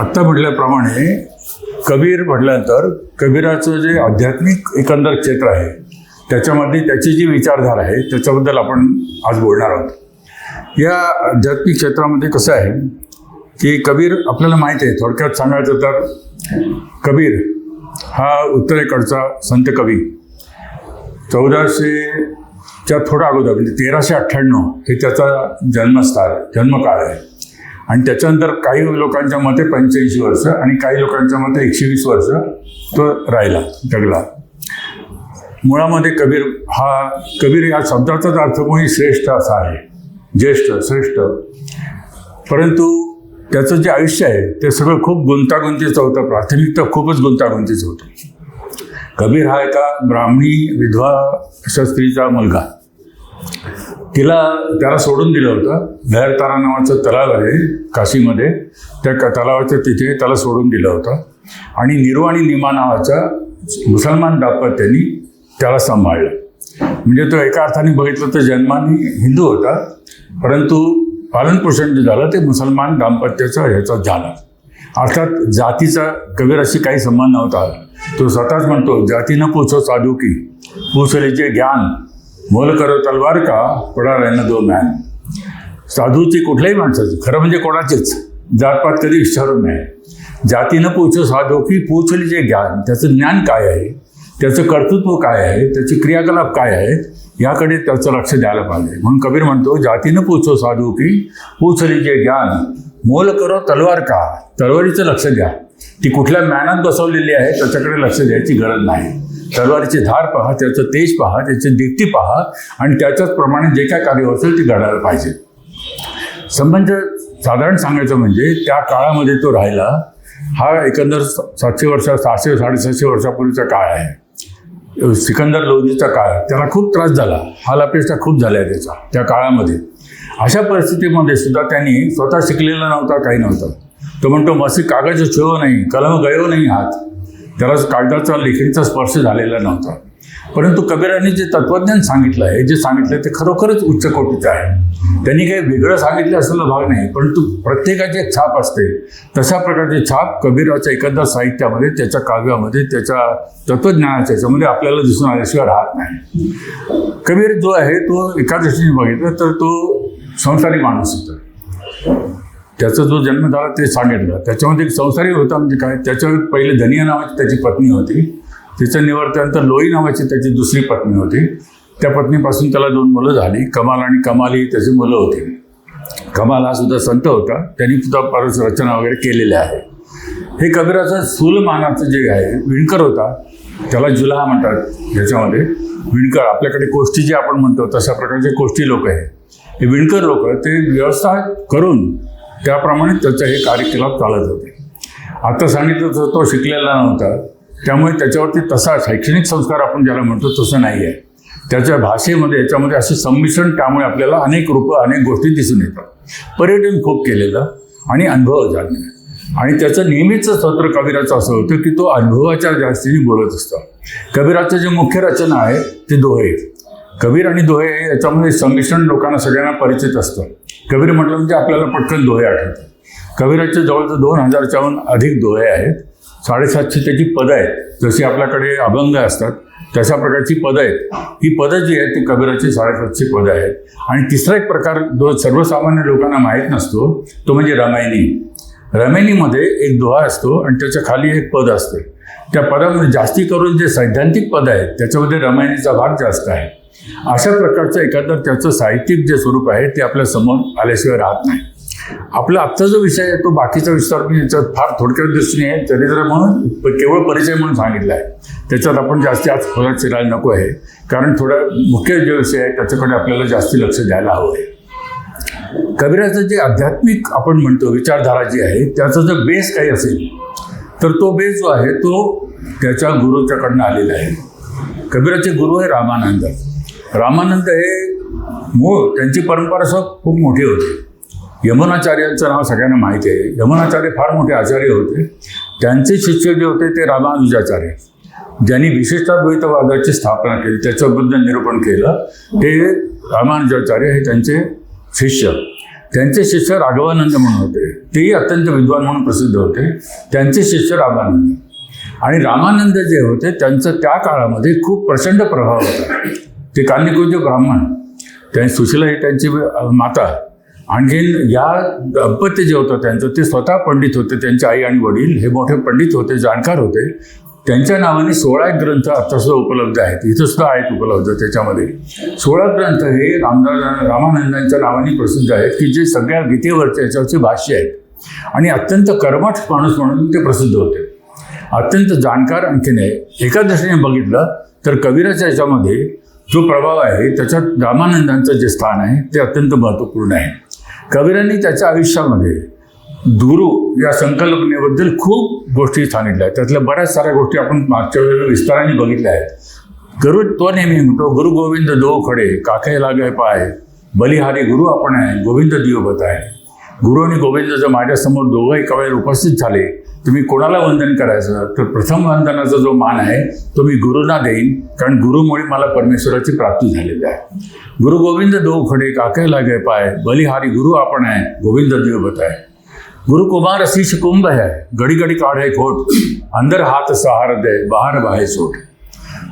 आत्ता म्हटल्याप्रमाणे कबीर म्हटल्यानंतर कबीराचं जे आध्यात्मिक एकंदर क्षेत्र आहे त्याच्यामध्ये त्याची जी विचारधारा आहे त्याच्याबद्दल आपण आज बोलणार आहोत। या आध्यात्मिक क्षेत्रामध्ये कसं आहे की कबीर आपल्याला माहीत आहे, थोडक्यात सांगायचं तर कबीर हा उत्तरेकडचा संत कवी 1400च्या थोडा अगोदर म्हणजे 1398 हे त्याचा जन्मकाळ आहे आणि त्याच्यानंतर काही लोकांच्या मते 85 वर्ष आणि काही लोकांच्या मते 120 वर्ष तो राहिला, जगला। मुळामध्ये कबीर या शब्दाचाच अर्थ कोणी श्रेष्ठ असा आहे, ज्येष्ठ, श्रेष्ठ। परंतु त्याचं जे आयुष्य आहे ते सगळं खूप गुंतागुंतीचं होतं, प्राथमिकता खूपच गुंतागुंतीचं होतं। कबीर हा एका ब्राह्मणी विधवा अशा स्त्रीचा मुलगा, त्याला सोडून दिलं होतं। लहरतारा नावाचं तलाव आहे काशीमध्ये, त्या तलावाच्या तिथे त्याला सोडून दिलं होतं आणि नीरू आणि निमा नावाच्या मुसलमान दाम्पत्यांनी त्याला सांभाळलं। म्हणजे तो एका अर्थाने बघितलं तर जन्माने हिंदू होता, परंतु पालनपोषण जे झालं ते मुसलमान दाम्पत्याचा ह्याचा झाला। अर्थात जातीचा कबीराशी काही संबंध नव्हता। तो स्वतःच म्हणतो, जाती न पूछो साधू की, पूछ लीजिए ज्ञान, मोल करो तलवार का, पडा रहना दो मॅन। साधूची कुठल्याही माणसाची, खरं म्हणजे कोणाचीच जातपात कधी विचारू नये। जाती न पूछो साधू की, पूछ लीजिए ज्ञान, त्याचं ज्ञान काय आहे, त्याचं कर्तृत्व काय आहे, त्याचे क्रियाकलाप काय आहेत, याकडे त्याचं लक्ष द्यायला पाहिजे। म्हणून कबीर म्हणतो, जाती न पूछो साधू की, पूछ लीजिए ज्ञान, मोल करो तलवार का, तलवारीचं लक्ष द्या। ती कुठल्या मॅनात बसवलेली आहे त्याच्याकडे लक्ष द्यायची गरज नाही। तलवारीची धार पहा, त्याचं तेज पहा, त्याची दीप्ती पहा आणि त्याच्याच प्रमाणे जे काय कार्य असेल ते घडायला पाहिजे। संबंध साधारण सांगायचं म्हणजे त्या काळामध्ये तो राहिला, हा एकंदर 700 वर्ष, 600 साडेसातशे वर्षापूर्वीचा काळ आहे। सिकंदर लोधीचा काळ, त्याला खूप त्रास झाला, हालापेष्टा खूप झाल्या त्याचा त्या काळामध्ये। अशा परिस्थितीमध्ये सुद्धा त्यांनी स्वतः शिकलेला नव्हता, काही नव्हतं। तो म्हणतो, मसी कागज छुओ नाही, कलम गयो नाही हात, त्याला कागदाचा लेखणीचा स्पर्श झालेला नव्हता। परंतु कबीरांनी जे तत्वज्ञान सांगितलं आहे, जे सांगितलं ते खरोखरच उच्च कोटीचं आहे। त्यांनी काही वेगळं सांगितलं असलेला भाग नाही, परंतु प्रत्येकाची एक छाप असते, तशा प्रकारची छाप कबीराच्या एकंदर साहित्यामध्ये, त्याच्या काव्यामध्ये, त्याच्या तत्वज्ञानाच्या याच्यामध्ये आपल्याला दिसून आल्याशिवाय राहत नाही। कबीर जो आहे तो एका दृष्टीने बघितलं तर तो संसारी माणूस होता। त्याचा जो जन्म झाला ते सांगितलं, त्याच्यामध्ये एक संसारी होता म्हणजे काय, त्याच्यावर पहिले धनिया नावाची त्याची पत्नी होती, तिचं निवर्तनानंतर लोई नावाची त्याची दुसरी पत्नी होती। त्या पत्नीपासून त्याला 2 मुलं झाली, कमाल आणि कमाली त्याची मुलं होती। कमाल हा सुद्धा संत होता, त्यांनी सुद्धा बऱ्याच रचना वगैरे केलेल्या आहे। हे कबीराचं स्थूलमानाचं जे आहे विणकर होता, त्याला जुलाहा म्हणतात। ह्याच्यामध्ये विणकर, आपल्याकडे कोष्टी जे आपण म्हणतो तशा प्रकारचे कोष्टी लोक आहे, हे विणकर लोक, ते व्यवस्था करून त्याप्रमाणे त्याचं हे कार्यकलाप चालत होते। आता सांगितलं तर तो शिकलेला नव्हता, त्यामुळे त्याच्यावरती तसा शैक्षणिक संस्कार आपण ज्याला म्हणतो तसं नाही आहे। त्याच्या भाषेमध्ये याच्यामध्ये असे संमिश्रण, त्यामुळे आपल्याला अनेक रूपं, अनेक गोष्टी दिसून येतात। पर्यटन खूप केलेलं आणि अनुभव झाले आणि त्याचं नेहमीचं सत्र कबीराचं असं होतं की तो अनुभवाच्या जास्तीने बोलत असतो। कबीराचं जे मुख्य रचना आहे ते दोहे, कबीर आणि दोहे याच्यामध्ये संमिश्रण लोकांना सगळ्यांना परिचित असतं। कबीर म्हटलं म्हणजे आपल्याला पटकन दोहे आठवतात। कबीराचे जवळजवळ 2000च्याहून अधिक दोहे आहेत, 750 त्याची पदं आहेत। जशी आपल्याकडे अभंग असतात तशा प्रकारची पदं आहेत। ही पदं जी आहेत ती कबीराची 750 पदं आहेत। आणि तिसरा एक प्रकार जो सर्वसामान्य लोकांना माहीत नसतो तो म्हणजे रमायनी। रमायनीमध्ये एक दोहा असतो आणि त्याच्या खाली एक पद असते। त्या पदामध्ये जास्ती करून जे सैद्धांतिक पदं आहेत त्याच्यामध्ये रमायनीचा भाग जास्त आहे। अशा प्रकारचं एकंदर त्याचं साहित्यिक जे स्वरूप आहे ते आपल्या समोर आल्याशिवाय राहत नाही। आपला आजचा जो विषय आहे तो बाकीचा विस्तार मी याच्यात फार थोडक्यात दृष्टीने आहे, चरित्र म्हणून केवळ परिचय म्हणून सांगितला आहे। त्याच्यात आपण जास्ती आज खोलात शिरायला नको आहे, कारण थोडा मुख्य जे विषय आहे त्याच्याकडे आपल्याला जास्ती लक्ष द्यायला हवं आहे। कबीराचं जे आध्यात्मिक आपण म्हणतो विचारधारा जी आहे त्याचा जर बेस काही असेल तर तो बेस जो आहे तो त्याच्या गुरुच्याकडनं आलेला आहे। कबीराचे गुरु आहे रामानंद। रामानंद हे मूळ त्यांची परंपरा खूप मोठी होती। यमुनाचार्यांचं नाव सगळ्यांना माहिती आहे। यमुनाचार्य फार मोठे आचार्य होते। त्यांचे शिष्य जे होते ते रामानुजाचार्य, ज्यांनी विशिष्टाद्वैतवादाची स्थापना केली, त्याच्याबद्दल निरूपण केलं, ते रामानुजाचार्य हे त्यांचे शिष्य। त्यांचे शिष्य राघवानंद म्हणून होते, तेही अत्यंत विद्वान म्हणून प्रसिद्ध होते. त्यांचे शिष्य रामानंद. आणि रामानंद जे होते त्यांचं त्या काळामध्ये खूप प्रचंड प्रभाव होता. ते कान्यकुब्ज ब्राह्मण, त्या सुशीला ही त्यांची माता. आणखीन या दाम्पत्य जे होतं त्यांचं ते स्वतः पंडित होते. त्यांचे आई आणि वडील हे मोठे पंडित होते, जाणकार होते. त्यांच्या नावाने 16 ग्रंथ आत्तासुद्धा उपलब्ध आहेत, इथं सुद्धा आहेत उपलब्ध. त्याच्यामध्ये 16 ग्रंथ हे रामानंदांच्या नावाने प्रसिद्ध आहेत, की जे सगळ्या गीतेवरच्या याच्यावरचे भाष्य आहेत. आणि अत्यंत कर्मठ माणूस म्हणून ते प्रसिद्ध होते, अत्यंत जाणकार. आणखीन एका दृष्टीने बघितलं तर कबीराच्या याच्यामध्ये जो प्रभाव आहे त्याच्यात रामानंदांचं जे स्थान आहे ते अत्यंत महत्त्वपूर्ण आहे. कबीरांनी त्याच्या आयुष्यामध्ये गुरु या संकल्पनेबद्दल खूप गोष्टी सांगितल्या आहेत. त्यातल्या बऱ्याच साऱ्या गोष्टी आपण मागच्या वेळेला विस्ताराने बघितल्या आहेत. गुरु तो नेहमी म्हणतो, गुरु गोविंद दो खडे काखे लागे पाय, बलिहारी गुरु आपण आहे, गोविंद दिवबत आहे. गुरु आणि गोविंद जर माझ्यासमोर दोघं एका वेळेला उपस्थित झाले तर मी कोणाला वंदन करायचं, तर प्रथम वंदनाचा जो मान आहे तो मी गुरुंना देईन, कारण गुरुमुळे मला परमेश्वराची प्राप्ती झालेली आहे. गुरु गोविंद दो खडे काके लागे पाय, बलिहारी गुरु आपण आहे, गोविंद दिवबत आहे. गुरु कुमार शीश कुंभ है, घडी घडी काढे खोट, अंदर हात सहार दे, बाहेर बाहेर सोट.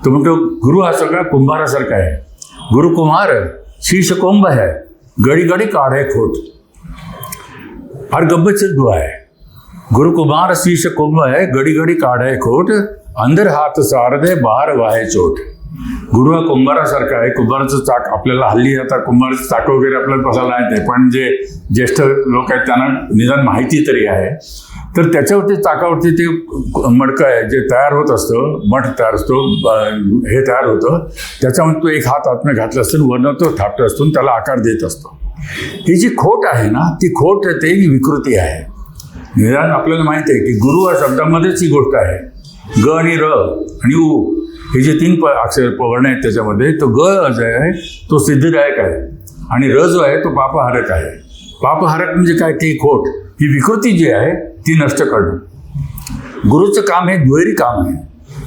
तो म्हणतो गुरु हा सगळा कुंभारासारखा आहे. गुरु कुमार शीश कुंभ है, घडी घडी काढे खोट. फार गब्बतशीर दुआ आहे. गुरु कुमार शीश कुंभ है, घडी घडी काढे खोट, अंदर हात सहार दे, बाहेर बाहेर चोट. गुरु हा कुंभारासारखा आहे. कुंभाराचं चाक आपल्याला हल्ली आता कुंभाराचं चाक वगैरे आपल्याला बसायला येते, पण जे ज्येष्ठ लोक आहेत त्यांना निदान माहिती तरी आहे. तर त्याच्यावरती चाकावरती ते मडकं आहे जे तयार होत असतं, मठ तयार असतो, हे तयार होतं. त्याच्यामध्ये तो एक हात आतमध्ये घातला असतो, वरनं तो थापट असतो, त्याला आकार देत असतो. ही जी खोट आहे ना, ती खोट ते विकृती आहे. निदान आपल्याला माहिती आहे की गुरु या शब्दामध्येच ही गोष्ट आहे. ग आणि र आणि उ हे जे 3 अक्षर वर्ण आहेत त्याच्यामध्ये, तो ग जो आहे तो सिद्धिदायक आहे आणि र जो आहे तो पापहारक आहे. पापहारक म्हणजे काय, ती खोट, ही विकृती जी आहे ती नष्ट करणं. गुरुचं काम हे दुहेरी काम आहे,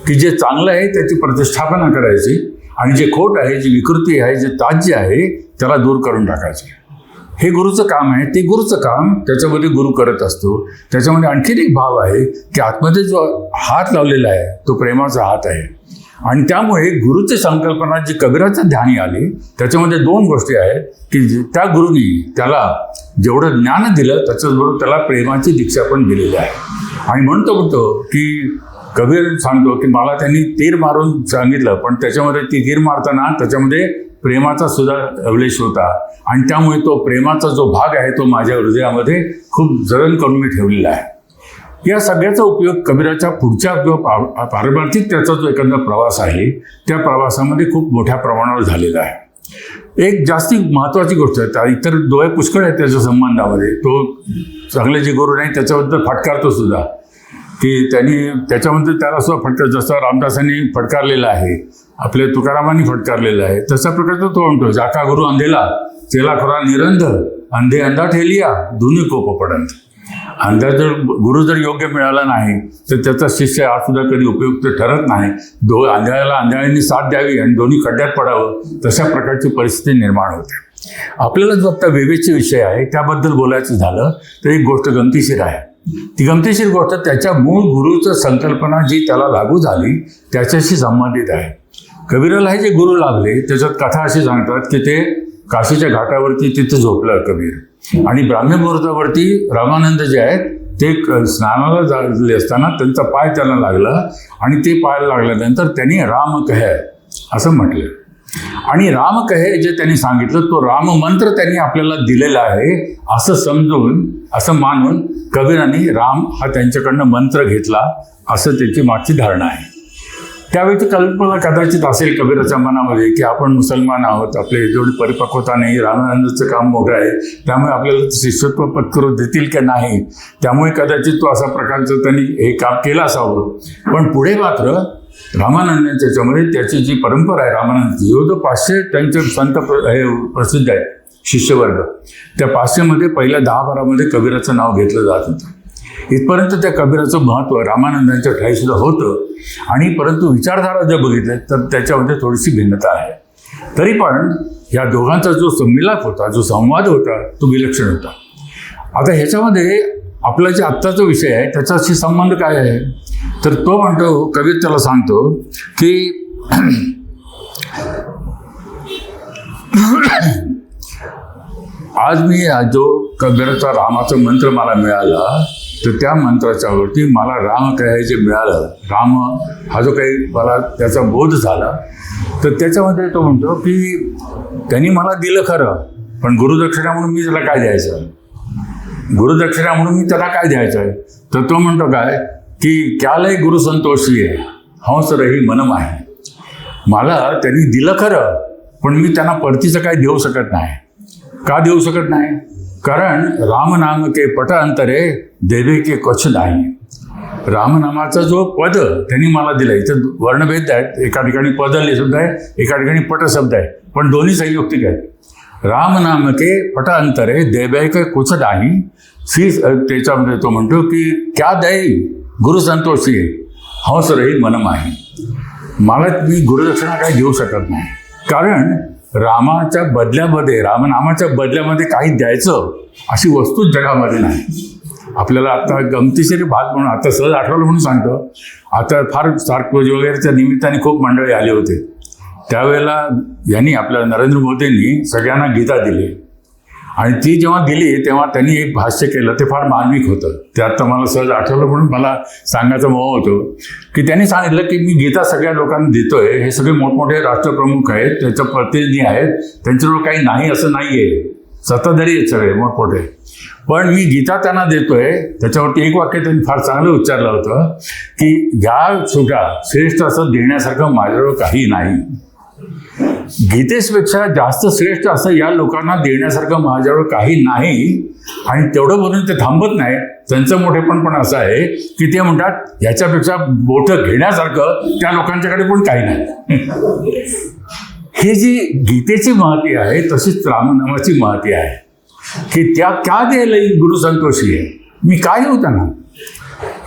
की जे चांगलं आहे त्याची प्रतिष्ठापना करायची आणि जे खोट आहे, जी विकृती आहे, जे ताज्य आहे त्याला दूर करून टाकायचे. हे गुरुचं काम आहे. ते गुरुचं काम त्याच्यामध्ये गुरु करत असतो. त्याच्यामध्ये आणखीन एक भाव आहे की आतमध्ये जो हात लावलेला आहे तो प्रेमाचा हात आहे. आणि त्यामुळे गुरुची संकल्पना जी कबीराच्या ध्यानी आली त्याच्यामध्ये 2 गोष्टी आहेत की त्या गुरुनी त्याला जेवढं ज्ञान दिलं त्याच्याबरोबर त्याला प्रेमाची दीक्षा पण दिलेली आहे. आणि म्हणतो की कबीर सांगतो की मला त्यांनी तीर मारून सांगितलं, पण त्याच्यामध्ये ती तीर मारताना त्याच्यामध्ये प्रेमाचा सुद्धा अवलेश होता. आणि त्यामुळे तो प्रेमाचा जो भाग आहे तो माझ्या हृदयामध्ये खूप जतन करून मी ठेवलेला आहे. या सगळ्याचा उपयोग कबीराच्या पुढच्या जो पारमार्थिक त्याचा जो एकंदर प्रवास आहे त्या प्रवासामध्ये खूप मोठ्या प्रमाणावर झालेला आहे. एक जास्ती महत्त्वाची गोष्ट आहे, इतर डोळे पुष्कळ आहेत त्याच्या संबंधामध्ये. तो चांगले जे गुरु नाही त्याच्याबद्दल फटकारतो सुद्धा, की त्यांनी त्याच्यामध्ये त्याला सुद्धा फटकार, जसं रामदासांनी फटकारलेला आहे, आपल्या तुकारामांनी फटकारलेला आहे, तशा प्रकारचा तो म्हणतो, जाका गुरु अंधेला चेला खरा निरंध, अंधे अंधा ठेलिया दोन्ही कोप पडंत. अंधा जर गुरु जर योग्य मिळाला नाही तर त्याचा शिष्य हा सुद्धा कधी उपयुक्त ठरत नाही. अंधाळ्याला अंधाळ्यांनी साथ द्यावी आणि दोन्ही खड्ड्यात पडावं, तशा प्रकारची परिस्थिती निर्माण होते. आपल्याला जो आता वेवेचे विषय आहे त्याबद्दल बोलायचं झालं तर एक गोष्ट गमतीशीर आहे. ती गमतीशीर गोष्ट त्याच्या मूळ गुरुचं संकल्पना जी त्याला लागू झाली त्याच्याशी संबंधित आहे. कबीराला हे जे गुरु लागले त्याच्यात कथा अशी सांगतात की ते काशीच्या घाटावरती तिथे झोपलं कबीर, आणि ब्राह्मी मुहूर्तावरती रामानंद जे आहेत ते स्नानाला झाले असताना त्यांचा पाय त्याला लागला आणि ते पाय लागल्यानंतर त्यांनी राम कहे असं म्हटलं. आणि राम कहे जे त्यांनी सांगितलं तो राम मंत्र त्यांनी आपल्याला दिलेला आहे असं समजून, असं मानून कबीरांनी राम हा त्यांच्याकडनं मंत्र घेतला असं त्याची मागची धारणा आहे. त्यावेळी कल्पना कदाचित असेल कबीराच्या मनामध्ये की आपण मुसलमान आहोत, आपले जेवढी परिपक्वता नाही, रामानंदाचं काम मोठं आहे, त्यामुळे आपल्याला शिष्यत्व पत्करू देतील की नाही, त्यामुळे कदाचित तो असा प्रकारचं त्यांनी हे काम केलं असावं. पण पुढे मात्र रामानंदांच्या याच्यामध्ये त्याची जी परंपरा आहे रामानंदाची, जो 500 त्यांचे संत प्रसिद्ध आहेत शिष्यवर्ग, त्या 500मध्ये पहिल्या 10-12मध्ये कबीराचं नाव घेतलं जात होतं. इथपर्यंत त्या कबीराचं महत्त्व रामानंदांच्या ठाई सुद्धा होतं. आणि परंतु विचारधारा जर बघितलं तर त्याच्यामध्ये थोडीशी भिन्नता आहे. तरी पण या दोघांचा जो संमिलाप होता, जो संवाद होता, तो विलक्षण होता. आता ह्याच्यामध्ये आपला जे आत्ताचा विषय आहे त्याच्याशी संबंध काय आहे, तर तो म्हणतो, कबीर त्याला सांगतो की आज मी जो कबीराचा रामाचा मंत्र मला मिळाला, तर त्या मंत्राच्यावरती मला राम काय जे मिळालं, राम हा जो काही मला त्याचा बोध झाला, तर त्याच्यामध्ये तो म्हणतो की त्यांनी मला दिलं खरं, पण गुरुदक्षिणा म्हणून मी त्याला काय द्यायचं, गुरुदक्षिणा म्हणून मी त्याला काय द्यायचं आहे. तर तो म्हणतो काय की क्यालय गुरु संतोषी आहे, हंस रही मन माही. मला त्यांनी दिलं खरं, पण मी त्यांना परतीचं काय देऊ शकत नाही. का देऊ शकत नाही, कारण रामनाम के पट अंतरे देवे के कछ नाही. रामनामाचा जो पद त्यांनी मला दिला, इथं वर्णभेद आहेत, एका ठिकाणी पद शब्द आहे, एका ठिकाणी पट शब्द आहे, पण दोन्ही संयुक्तिक आहेत. रामनाम के पट अंतरे देवे के कुछ नाही. त्याच्यामध्ये तो म्हणतो की क्या दय गुरु संतोषी हंस रही मन माही. मला मी गुरुदक्षिणा काय देऊ शकत नाही, कारण रामाच्या बदल्यामध्ये, रामनामाच्या बदल्यामध्ये काही द्यायचं अशी वस्तू जगामध्ये नाही. आपल्याला आता गमतीशीर भाग म्हणून आता सहज आठवलं म्हणून सांगतो. आता फार सार्कपूजा वगैरेच्या निमित्ताने खूप मंडळी आले होते. त्यावेळेला यांनी आपल्या नरेंद्र मोदींनी सगळ्यांना गीता दिली, आणि ती जेव्हा दिली तेव्हा त्यांनी एक भाष्य केलं, ते फार मार्मिक होतं. ते आता मला सहज आठवलं म्हणून मला सांगायचा मोह होतो की त्यांनी सांगितलं की मी गीता सगळ्या लोकांना देतोय, हे सगळे मोठमोठे राष्ट्रप्रमुख आहेत, त्याच्या प्रतिनिधी आहेत, त्यांच्याजवळ काही नाही असं नाही आहे, सत्ताधारी आहेत सगळे मोठमोठे, पण मी गीता त्यांना देतोय. त्याच्यावरती एक वाक्य त्यांनी फार चांगलं उच्चारलं होतं की घ्या सुटा, श्रेष्ठ असं देण्यासारखं माझ्याजवळ काही नाही. गीतेपेक्षा जास्त श्रेष्ठ असं या लोकांना देण्यासारखं माझ्याजवळ काही नाही. आणि तेवढं बोलून ते थांबत नाही. त्यांचं मोठेपण पण असं आहे की ते म्हणतात ह्याच्यापेक्षा मोठं घेण्यासारखं त्या लोकांच्याकडे पण काही नाही. हे जी गीतेची महती आहे, तशीच रामनामाची महती आहे की त्या क्या द्यायला गुरु संतोषी आहे, मी काय देऊ त्यांना.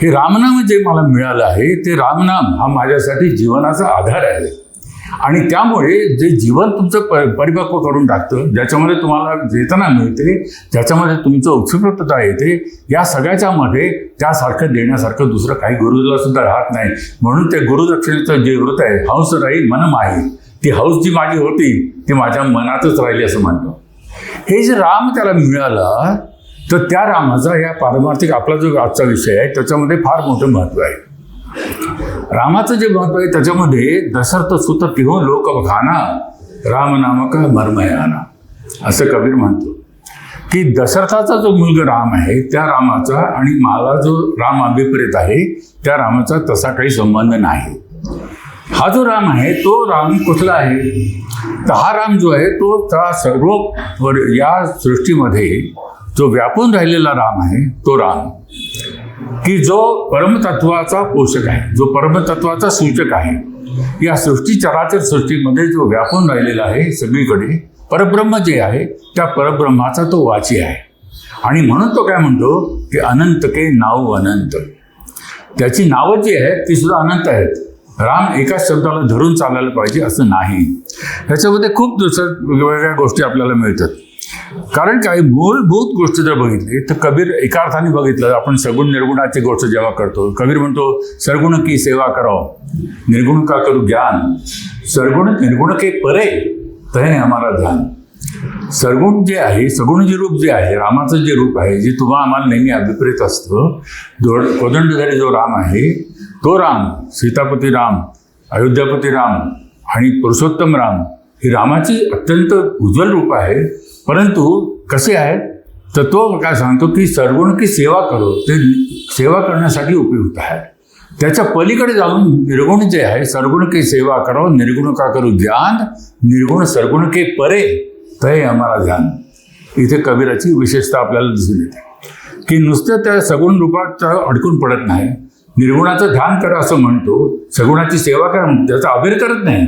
हे रामनाम जे मला मिळालं आहे, ते रामनाम हा माझ्यासाठी जीवनाचा आधार आहे. आणि त्यामुळे जे जीवन तुमचं परिपक्व करून टाकतं, ज्याच्यामध्ये तुम्हाला चेतना मिळते, ज्याच्यामध्ये तुमचं उत्स्फूर्तता येते, या सगळ्याच्या मध्ये त्यासारखं देण्यासारखं दुसरं काही गुरुला सुद्धा राहत नाही. म्हणून ते गुरुदक्षिणेचं जे व्रत आहे, हंस राही मन माही, ती हौस जी माझी होती ती माझ्या मनातच राहिली असं म्हणतो. हे जे राम त्याला मिळाला, तर त्या रामाचा या पारमार्थिक आपला जो आजचा विषय आहे त्याच्यामध्ये फार मोठं महत्त्व आहे. रामाचं जे महत्व आहे त्याच्यामध्ये दशरथ सुत तिहो लोक बखाना राम नामक मर्मयाना, असं कबीर म्हणतो की दशरथाचा जो मुलगा राम आहे त्या रामाचा आणि मला जो राम अभिप्रेत आहे त्या रामाचा तसा काही संबंध नाही. हा जो राम आहे तो राम कुठला आहे, तर हा राम जो आहे तो त्या सर्व या सृष्टीमध्ये जो व्यापून राहिलेला राम आहे तो राम, की जो परमतत्वाचा पोषक आहे, जो परमतत्वाचा सूचक आहे. या सृष्टी चराचर सृष्टीमध्ये जो व्यापून राहिलेला आहे सगळीकडे, परब्रह्म जे आहे त्या परब्रह्माचा तो वाची आहे. आणि म्हणून तो काय म्हणतो की अनंत के नाव अनंत, त्याची नावं जी आहेत ती सुद्धा अनंत आहेत. राम एकाच शब्दाला धरून चालायला पाहिजे असं नाही. ह्याच्यामध्ये खूप वेगवेगळ्या गोष्टी आपल्याला मिळतात. कारण काय, मूलभूत गोष्टी जर बघितली तर कबीर एका अर्थाने बघितलं, आपण सगुण निर्गुणाची गोष्ट जेव्हा करतो, कबीर म्हणतो सरगुण की सेवा कराव, निर्गुण का करू ज्ञान, सरगुण निर्गुण के परे तहे हमारा ध्यान. सरगुण जे आहे, सगुण जे रूप जे आहे, रामाचं जे रूप आहे, जे तुम्हा आम्हाला नेहमी अभिप्रेत असतं, कोदंडधारी जो राम आहे तो राम, सीतापती राम, अयोध्यापती राम आणि पुरुषोत्तम राम, ही रामाची अत्यंत उज्ज्वल रूप आहे. परंतु कसे आहेत तर तो काय सांगतो की सरगुण की सेवा करो, ते सेवा करण्यासाठी उपयुक्त आहे. त्याच्या पलीकडे जाऊन निर्गुण जे आहे, सरगुण की सेवा करो निर्गुण का करू ज्ञान, निर्गुण सरगुण के परे तय हमारा ध्यान. इथे कबीराची विशेषता आपल्याला दिसून येते की नुसतं त्या सगुण रूपात अडकून पडत नाही, निर्गुणाचं ध्यान करा असं म्हणतो, सगुणाची सेवा करा, त्याचा अवेर करत नाही.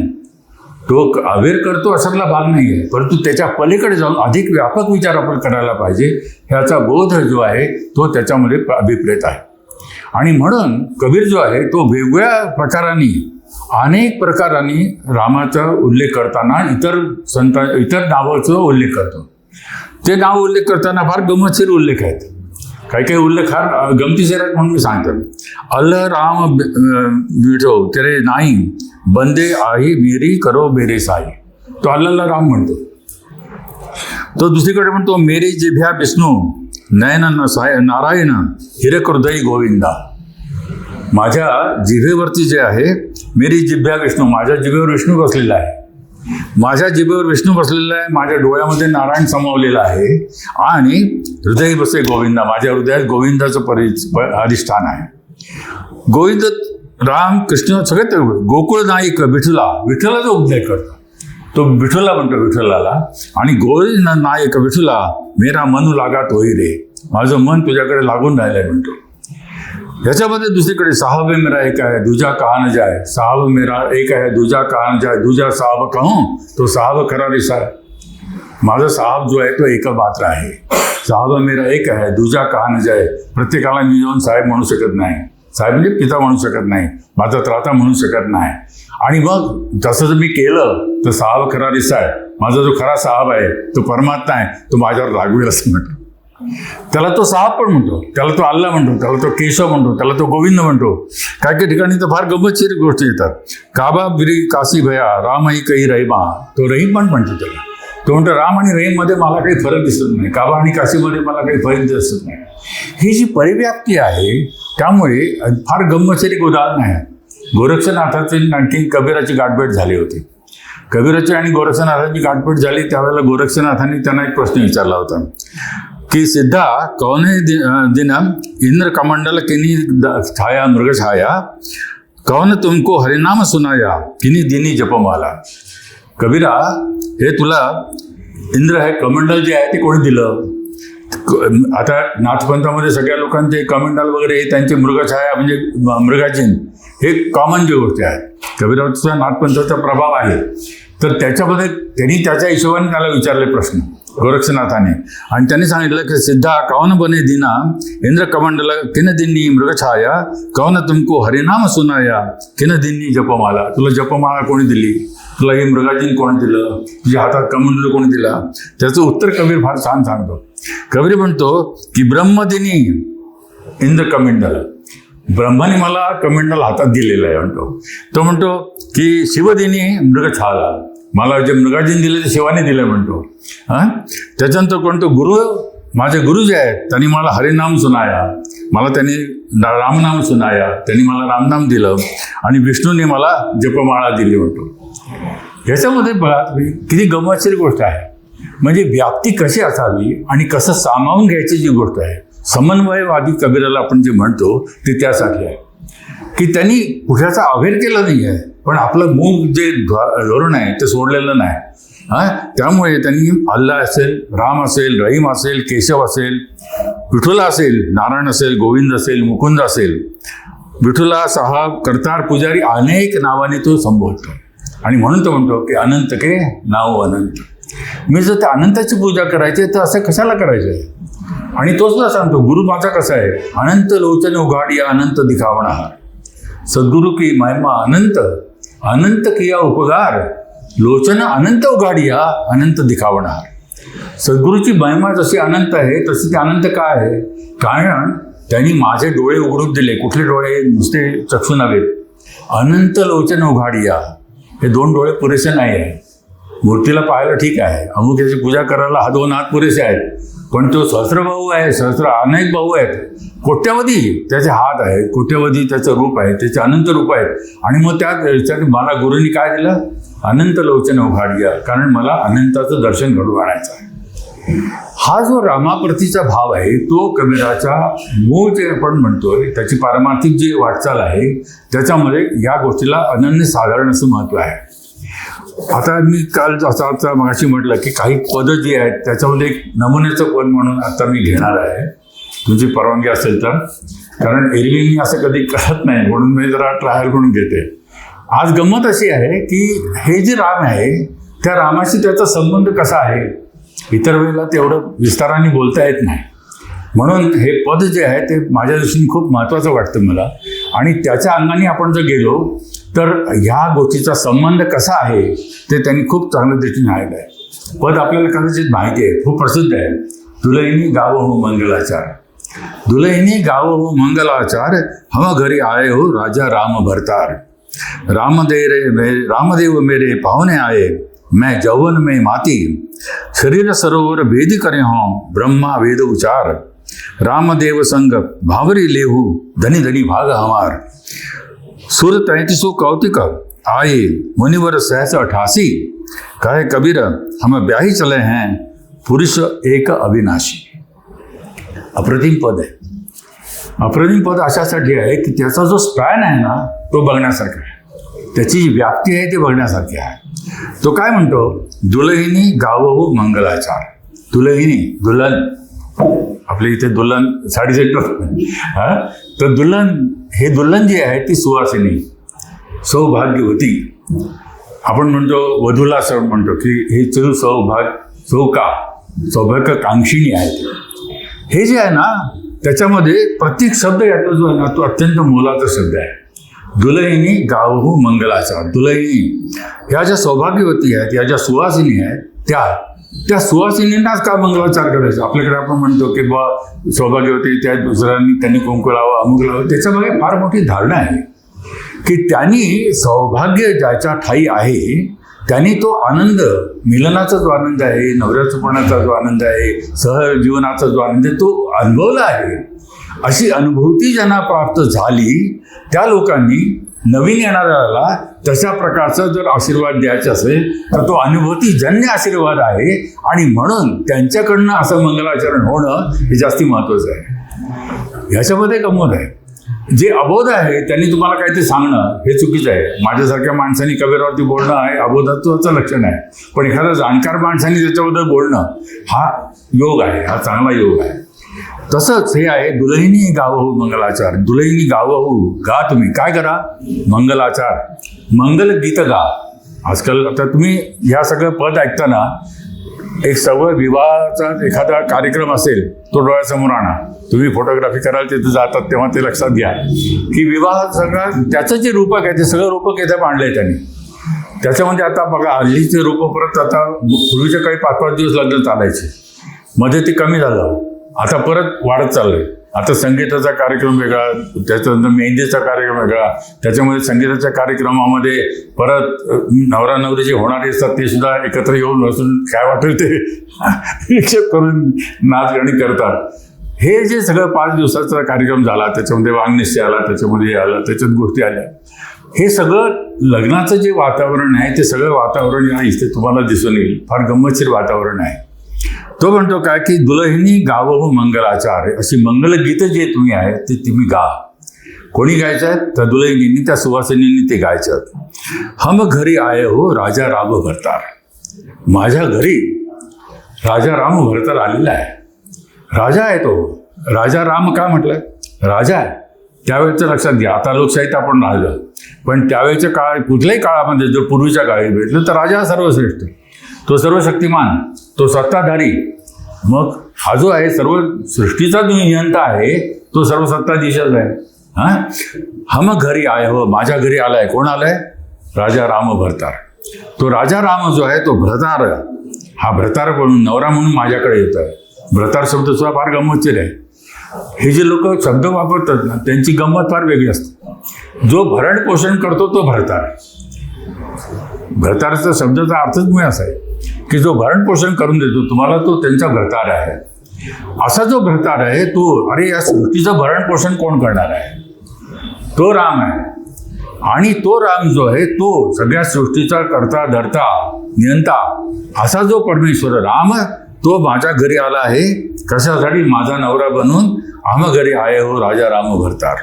तो अवेर करतो अशातला भाग नाही आहे, परंतु त्याच्या पलीकडे जाऊन अधिक व्यापक विचार आपण करायला पाहिजे, ह्याचा बोध जो आहे तो त्याच्यामध्ये अभिप्रेत आहे. आणि म्हणून कबीर जो आहे तो वेगवेगळ्या प्रकारांनी अनेक प्रकारांनी रामाचा उल्लेख करताना इतर नावाचा उल्लेख करतो. ते नाव उल्लेख करताना फार गमतशीर उल्लेख आहेत. काही काही उल्लेख फार गमतीशीर आहेत म्हणून मी सांगतो. अल्लाह राम विठो तेरे नाही बंदे आई मेरी करो मेरे साई. तो अल्लाहला राम म्हणतो. तो दुसरीकडे म्हणतो मेरी जिभ्या विष्णू नयन नारायण हिरक हृदय गोविंदा. माझ्या जिभेवरती जे आहे मेरी जिभ्या विष्णू, माझ्या जिभेवर विष्णू बसलेला आहे. माझ्या जिभेवर विष्णू बसलेला आहे, माझ्या डोळ्यामध्ये नारायण समावलेला आहे आणि हृदय बसे गोविंदा, माझ्या हृदयात गोविंदाचं अधिष्ठान आहे. गोविंद राम कृष्ण सगळ्यात गोकुळ नायक विठ्ठलाचा उल्लेख करतो. तो विठ्ठला म्हणतो विठ्ठलाला. आणि गोविंद नायक विठ्ठला मेरा मन लागा तोही रे, माझं मन तुझ्याकडे लागून राहिलंय म्हणतो. ह्याच्यामध्ये दुसरीकडे साहब मेरा एक आहे दूजा कहा न जाय. साहब मेरा एक आहे दूजा कहा न जाय, दूजा साहब कहूं तो साहब खरा रिसा. माझा साहब जो आहे तो एकमात्र आहे. साहब मेरा एक आहे दूजा कहा न जाय. प्रत्येकाला मी जाऊन साहेब म्हणू शकत नाही. साहेब म्हणजे पिता म्हणू शकत नाही, माझा त्राता म्हणू शकत नाही. आणि मग जसं जर मी केलं तर साहब खरा रिसा आहे. माझा जो खरा साहब आहे तो परमात्मा आहे, तो माझ्यावर रागवेल असं म्हणतो. त्याला तो साहब पण म्हणतो, त्याला तो अल्लाह म्हणतो, त्याला तो केशव म्हणतो, त्याला तो गोविंद म्हणतो. काही काही ठिकाणी तर फार गंमतशीर गोष्टी येतात. काबा बिरी काशी भया राम ही काही रहीमा. तो रहीम पण म्हणतो त्याला. तो म्हणतो राम आणि रहीममध्ये मला काही फरक दिसत नाही, काबा आणि काशीमध्ये मला काही फरक दिसत नाही. ही जी परिव्याप्ती आहे त्यामुळे फार गंमतशीर एक उदाहरण आहे. गोरक्षनाथाची आणखी कबीराची गाठभेट झाली होती. कबीराची आणि गोरक्षनाथाची गाठभेट झाली त्यावेळेला गोरक्षनाथांनी त्यांना एक प्रश्न विचारला होता कि सिद्धा कौने दिन इंद्र कमंडल किनी छाया मृग छाया कौन तुमको हरिनाम सुनाया किनी दिनी जपमाला. कबीरा हे तुला इंद्र हे कमंडल जे आहे ते कोणी दिलं. आता नाथपंथामध्ये सगळ्या लोकांचे कमंडल वगैरे त्यांचे मृगछाया म्हणजे मृगाजीन हे कॉमन जे गोष्टी आहेत. कबीराचा नाथपंथाचा प्रभाव आहे. तर त्याच्यामध्ये त्यांनी त्याच्या हिशोबाने त्याला विचारले प्रश्न गोरक्षनाथाने. आणि त्यांनी सांगितलं की सिद्धा कौन बने दिना इंद्र कमंडल किन दिनी मृगछाया कौन तुमको हरिनाम सुनाया किन दिनी जपमाला. तुला जपमाला कोणी दिली, तुला हे मृगाजीन कोणी दिलं, तुझ्या हातात कमंडल कोणी दिला. त्याचं उत्तर कबीर फार छान सांगतो. कबीर म्हणतो की ब्रह्मदिनी इंद्र कमंडल, ब्रह्माने मला कमंडल हातात दिलेलं आहे म्हणतो. तो म्हणतो की शिवदिनी मृगछाला, मला जे मृगाजीन दिले ते शिवाने दिलं म्हणतो. त्याच्यानंतर कोणतो गुरु, माझे गुरु जे आहेत त्यांनी मला हरिनाम सुनाया, मला त्यांनी रामनाम सुनाया, त्यांनी मला रामनाम दिलं. आणि विष्णूने मला जपमाळा दिली म्हणतो. ह्याच्यामध्ये बघा किती गमतशीर गोष्ट आहे. म्हणजे व्याप्ती कशी असावी आणि कसं सामावून घ्यायची जी गोष्ट आहे. समन्वयवादी कबीराला आपण जे म्हणतो ते त्यासाठी आहे की त्यांनी कुठल्याचा अभेर केला नाही आहे, पण आपलं मूळ जे धोरण आहे ते सोडलेलं नाही. त्यामुळे त्यांनी अल्लाह असेल, राम असेल, रहीम असेल, केशव असेल, विठुला असेल, नारायण असेल, गोविंद असेल, मुकुंद असेल, विठुला, साहब, करतार, पुजारी अनेक नावाने तो संबोधतो. आणि म्हणून तो म्हणतो की अनंत के नाव अनंत. मी जर त्या अनंताची पूजा करायची तर असं कशाला करायचं आहे. आणि तो सुद्धा सांगतो गुरु माझा कसा आहे, अनंत लोचन उघाडिया अनंत दिखावणा. सद्गुरु की महिमा अनंत, अनंत किया उपकार, लोचन अनंत उघाडिया अनंत दिखावणा. सद्गुरूची महिमा जशी अनंत आहे तशी ती अनंत काय आहे, कारण त्यांनी माझे डोळे उघडून दिले. कुठले डोळे, नुसते चक्षु नव्हे. अनंत लोचन उघाडिया, हे दोन डोळे पुरेसे नाही आहे. मूर्तीला पाहायला ठीक आहे, अमुक याची पूजा करायला हा दोन हात पुरेसे आहेत, पण तो सहस्त्रबाहू आहे, सहस्त्र अनेक बाहू आहेत, कोट्यावधी त्याचे हात आहेत, कोट्यावधी त्याचं रूप आहे, त्याचे अनंत रूप आहेत. आणि मग त्यात मला गुरुंनी काय दिलं, अनंत लोचन उघाडिया, कारण मला अनंताचं दर्शन घडवून आणायचं आहे. हा जो रामाप्रतीचा भाव आहे तो कबीराचा मूळ जे आपण म्हणतोय त्याची पारमार्थिक जी वाटचाल आहे त्याच्यामध्ये या गोष्टीला अनन्यसाधारण असं महत्त्व आहे. आता मी काल आता मगाशी म्हटलं की काही पदं जी आहेत त्याच्यामध्ये एक नमुन्याचं पद म्हणून आता मी घेणार आहे, तुमची परवानगी असेल तर. कारण एरवी मी असं कधी करत नाही म्हणून मी जरा ट्रायल म्हणून घेते. आज गंमत अशी आहे की हे जे राम आहे त्या रामाशी त्याचा संबंध कसा आहे इतर वेळेला तेवढं विस्ताराने बोलता येत नाही. म्हणून हे पद जे आहे ते माझ्या दृष्टीने खूप महत्त्वाचं वाटतं मला. आणि त्याच्या अंगाने आपण जर गेलो तर ह्या गोष्टीचा संबंध कसा आहे ते त्यांनी खूप चांगल्या दृष्टीने पाहिलं आहे. पद आपल्याला कदाचित माहिती आहे, खूप प्रसिद्ध आहे. दुलहिनी गावो हो मंगलाचार, दुलहिनी गावो हो मंगलाचार, हम घरी आए हो राजा राम भरतार. रामदेव मेरे पाहुने आए, मैं जौवन में माती, शरीर सरोवर भेद करे हों ब्रह्मा वेद उचार. रामदेव संग भावरी लेहू धनी धनी भाग हमार. सुर 33 कौतिक आए मुनिवर सहस 88. कहे कबीर हम ब्याही चले हैं पुरुष एक अविनाशी. अप्रतिम पद आहे. अप्रतिम पद अशासाठी आहे की त्याचा जो स्पॅन आहे ना तो बघण्यासारखा आहे, त्याची जी व्याप्ती आहे ती बघण्यासारखी आहे. तो काय म्हणतो, दुलहिनी गावो मंगलाचार. दुलहिनी दुल्हन, आपल्या इथे दुल्हन साडी सेक्टर, तर दुल्हन हे दुल्हन जी आहे ती सुवासिनी, सौभाग्यवती. आपण म्हणतो वधूला असं म्हणतो की हे सौभाग्य कांक्षिणी आहे. हे जे आहे ना त्याच्यामध्ये प्रत्येक शब्द यातला जो आहे ना तो अत्यंत मोलाचा शब्द आहे. दुलहिनी गावो मंगलाचार. दुलहिनी ह्या ज्या सौभाग्यवती आहेत, या ज्या सुवासिनी आहेत, त्या सुवासिनींनाच का मंगलाचार करायचा. आपल्याकडे आपण म्हणतो की बा सौभाग्यवती त्या दुसऱ्यांनी त्यांनी कुंकू लावा, अमुक लावा. त्याच्यामागे फार मोठी धारणा आहे की त्यांनी सौभाग्य ज्याच्या ठाई आहे त्यांनी तो आनंद, मिलनाचा जो आनंद आहे, नवऱ्याचपणाचा जो आनंद आहे, सहजीवनाचा जो आनंद आहे तो अनुभवला आहे. अशी अनुभूती ज्यांना प्राप्त झाली त्या लोकांनी नवीन येणाऱ्याला तशा प्रकारचा जर आशीर्वाद द्यायचा असेल तर तो अनुभूतीजन्य आशीर्वाद आहे. आणि म्हणून त्यांच्याकडनं असं मंगलाचरण होणं हे जास्ती महत्त्वाचं आहे. ह्याच्यामध्ये गंमत आहे. जे अबोध आहे त्यांनी तुम्हाला काहीतरी सांगणं हे चुकीचं आहे. माझ्यासारख्या माणसांनी कबीरवरती बोलणं आहे अबोधत्वाचं लक्षण आहे, पण एखाद्या जाणकार माणसांनी त्याच्याबद्दल बोलणं हा योग आहे, हा चांगला योग आहे. तसंच हे आहे दुलहिनी गावहू मंगलाचार. दुलहिनी गावहू, गा तुम्ही काय करा, मंगलाचार, मंगल गीत गा. आजकाल आता तुम्ही ह्या सगळं पद ऐकताना एक सगळं विवाहाचा एखादा कार्यक्रम असेल तो डोळ्यासमोर आणा. तुम्ही फोटोग्राफी कराल तिथे जातात तेव्हा ते लक्षात घ्या की विवाह सगळं त्याचं जे रूपक आहे ते सगळं रूपक इथे मांडलंय त्यांनी. त्याच्यामध्ये आता बघा हल्लीचे रूप परत, आता पूर्वीच्या काही 5-5 दिवस लग्न चालायचे, मध्ये ते कमी झालं, आता परत वाढत चाललंय. आता संगीताचा कार्यक्रम वेगळा, त्याच्यानंतर मेहंदीचा कार्यक्रम वेगळा, त्याच्यामध्ये संगीताच्या कार्यक्रमामध्ये परत नवरा नवरी जे होणारे असतात ते सुद्धा एकत्र येऊन बसून काय वाटेल ते निक्षेप करून नाच गाणी करतात. हे जे सगळं 5 दिवसाचा कार्यक्रम झाला, त्याच्यामध्ये वांगनिश्चय आला, त्याच्यामध्ये आला, त्याच्यात गोष्टी आल्या, हे सगळं लग्नाचं जे वातावरण आहे ते सगळं वातावरण या इथे तुम्हाला दिसून येईल. फार गंमतशीर वातावरण आहे. तो म्हणतो काय की दुलहिनी गावो मंगलाचार. अशी मंगलगीतं जे तुम्ही आहे ते तुम्ही गा. कोणी गायचं आहे तर दुलहिनींनी, त्या सुवासिनींनी ते गायचं. हम घरी आए हो राजा राम भरतार. माझ्या घरी राजा राम भरतार आलेला आहे. राजा आहे तो. राजा राम का म्हटलं, राजा आहे. त्यावेळेचं लक्षात घ्या. आता लोकशाहीत आपण राहिलो, पण त्यावेळेच्या काळ, कुठल्याही काळामध्ये जर पूर्वीच्या काळी भेटलं तर राजा सर्वश्रेष्ठ, तो सर्वशक्तिमान, तो सत्ताधारी. मग हा जो आहे सर्व सृष्टीचा जो नियंता आहे तो सर्वसत्ताधीशच आहे. हम घरी आए हो, माझ्या घरी आलाय. कोण आलाय, राजा राम भरतार. तो राजा राम जो आहे तो भरतार, हा भरतार म्हणून नवरा म्हणून माझ्याकडे येत आहे. भरतार शब्द सुद्धा फार गंमतशीर आहे. हे जे लोक शब्द वापरतात ना त्यांची गंमत फार वेगळी असते. जो भरण पोषण करतो तो भरतार. भरतारचा शब्दाचा अर्थच मी असा आहे की जो भरण पोषण करून देतो तुम्हाला तो त्यांचा भरतार आहे. असा जो भरतार आहे तो, अरे या सृष्टीचं भरण पोषण कोण करणार आहे, तो राम आहे. आणि तो राम जो आहे तो सगळ्या सृष्टीचा करता धरता नियंता असा जो परमेश्वर राम तो माझ्या घरी आला आहे. कशासाठी, माझा नवरा बनून. आम घरी आए हो राजा राम भरतार.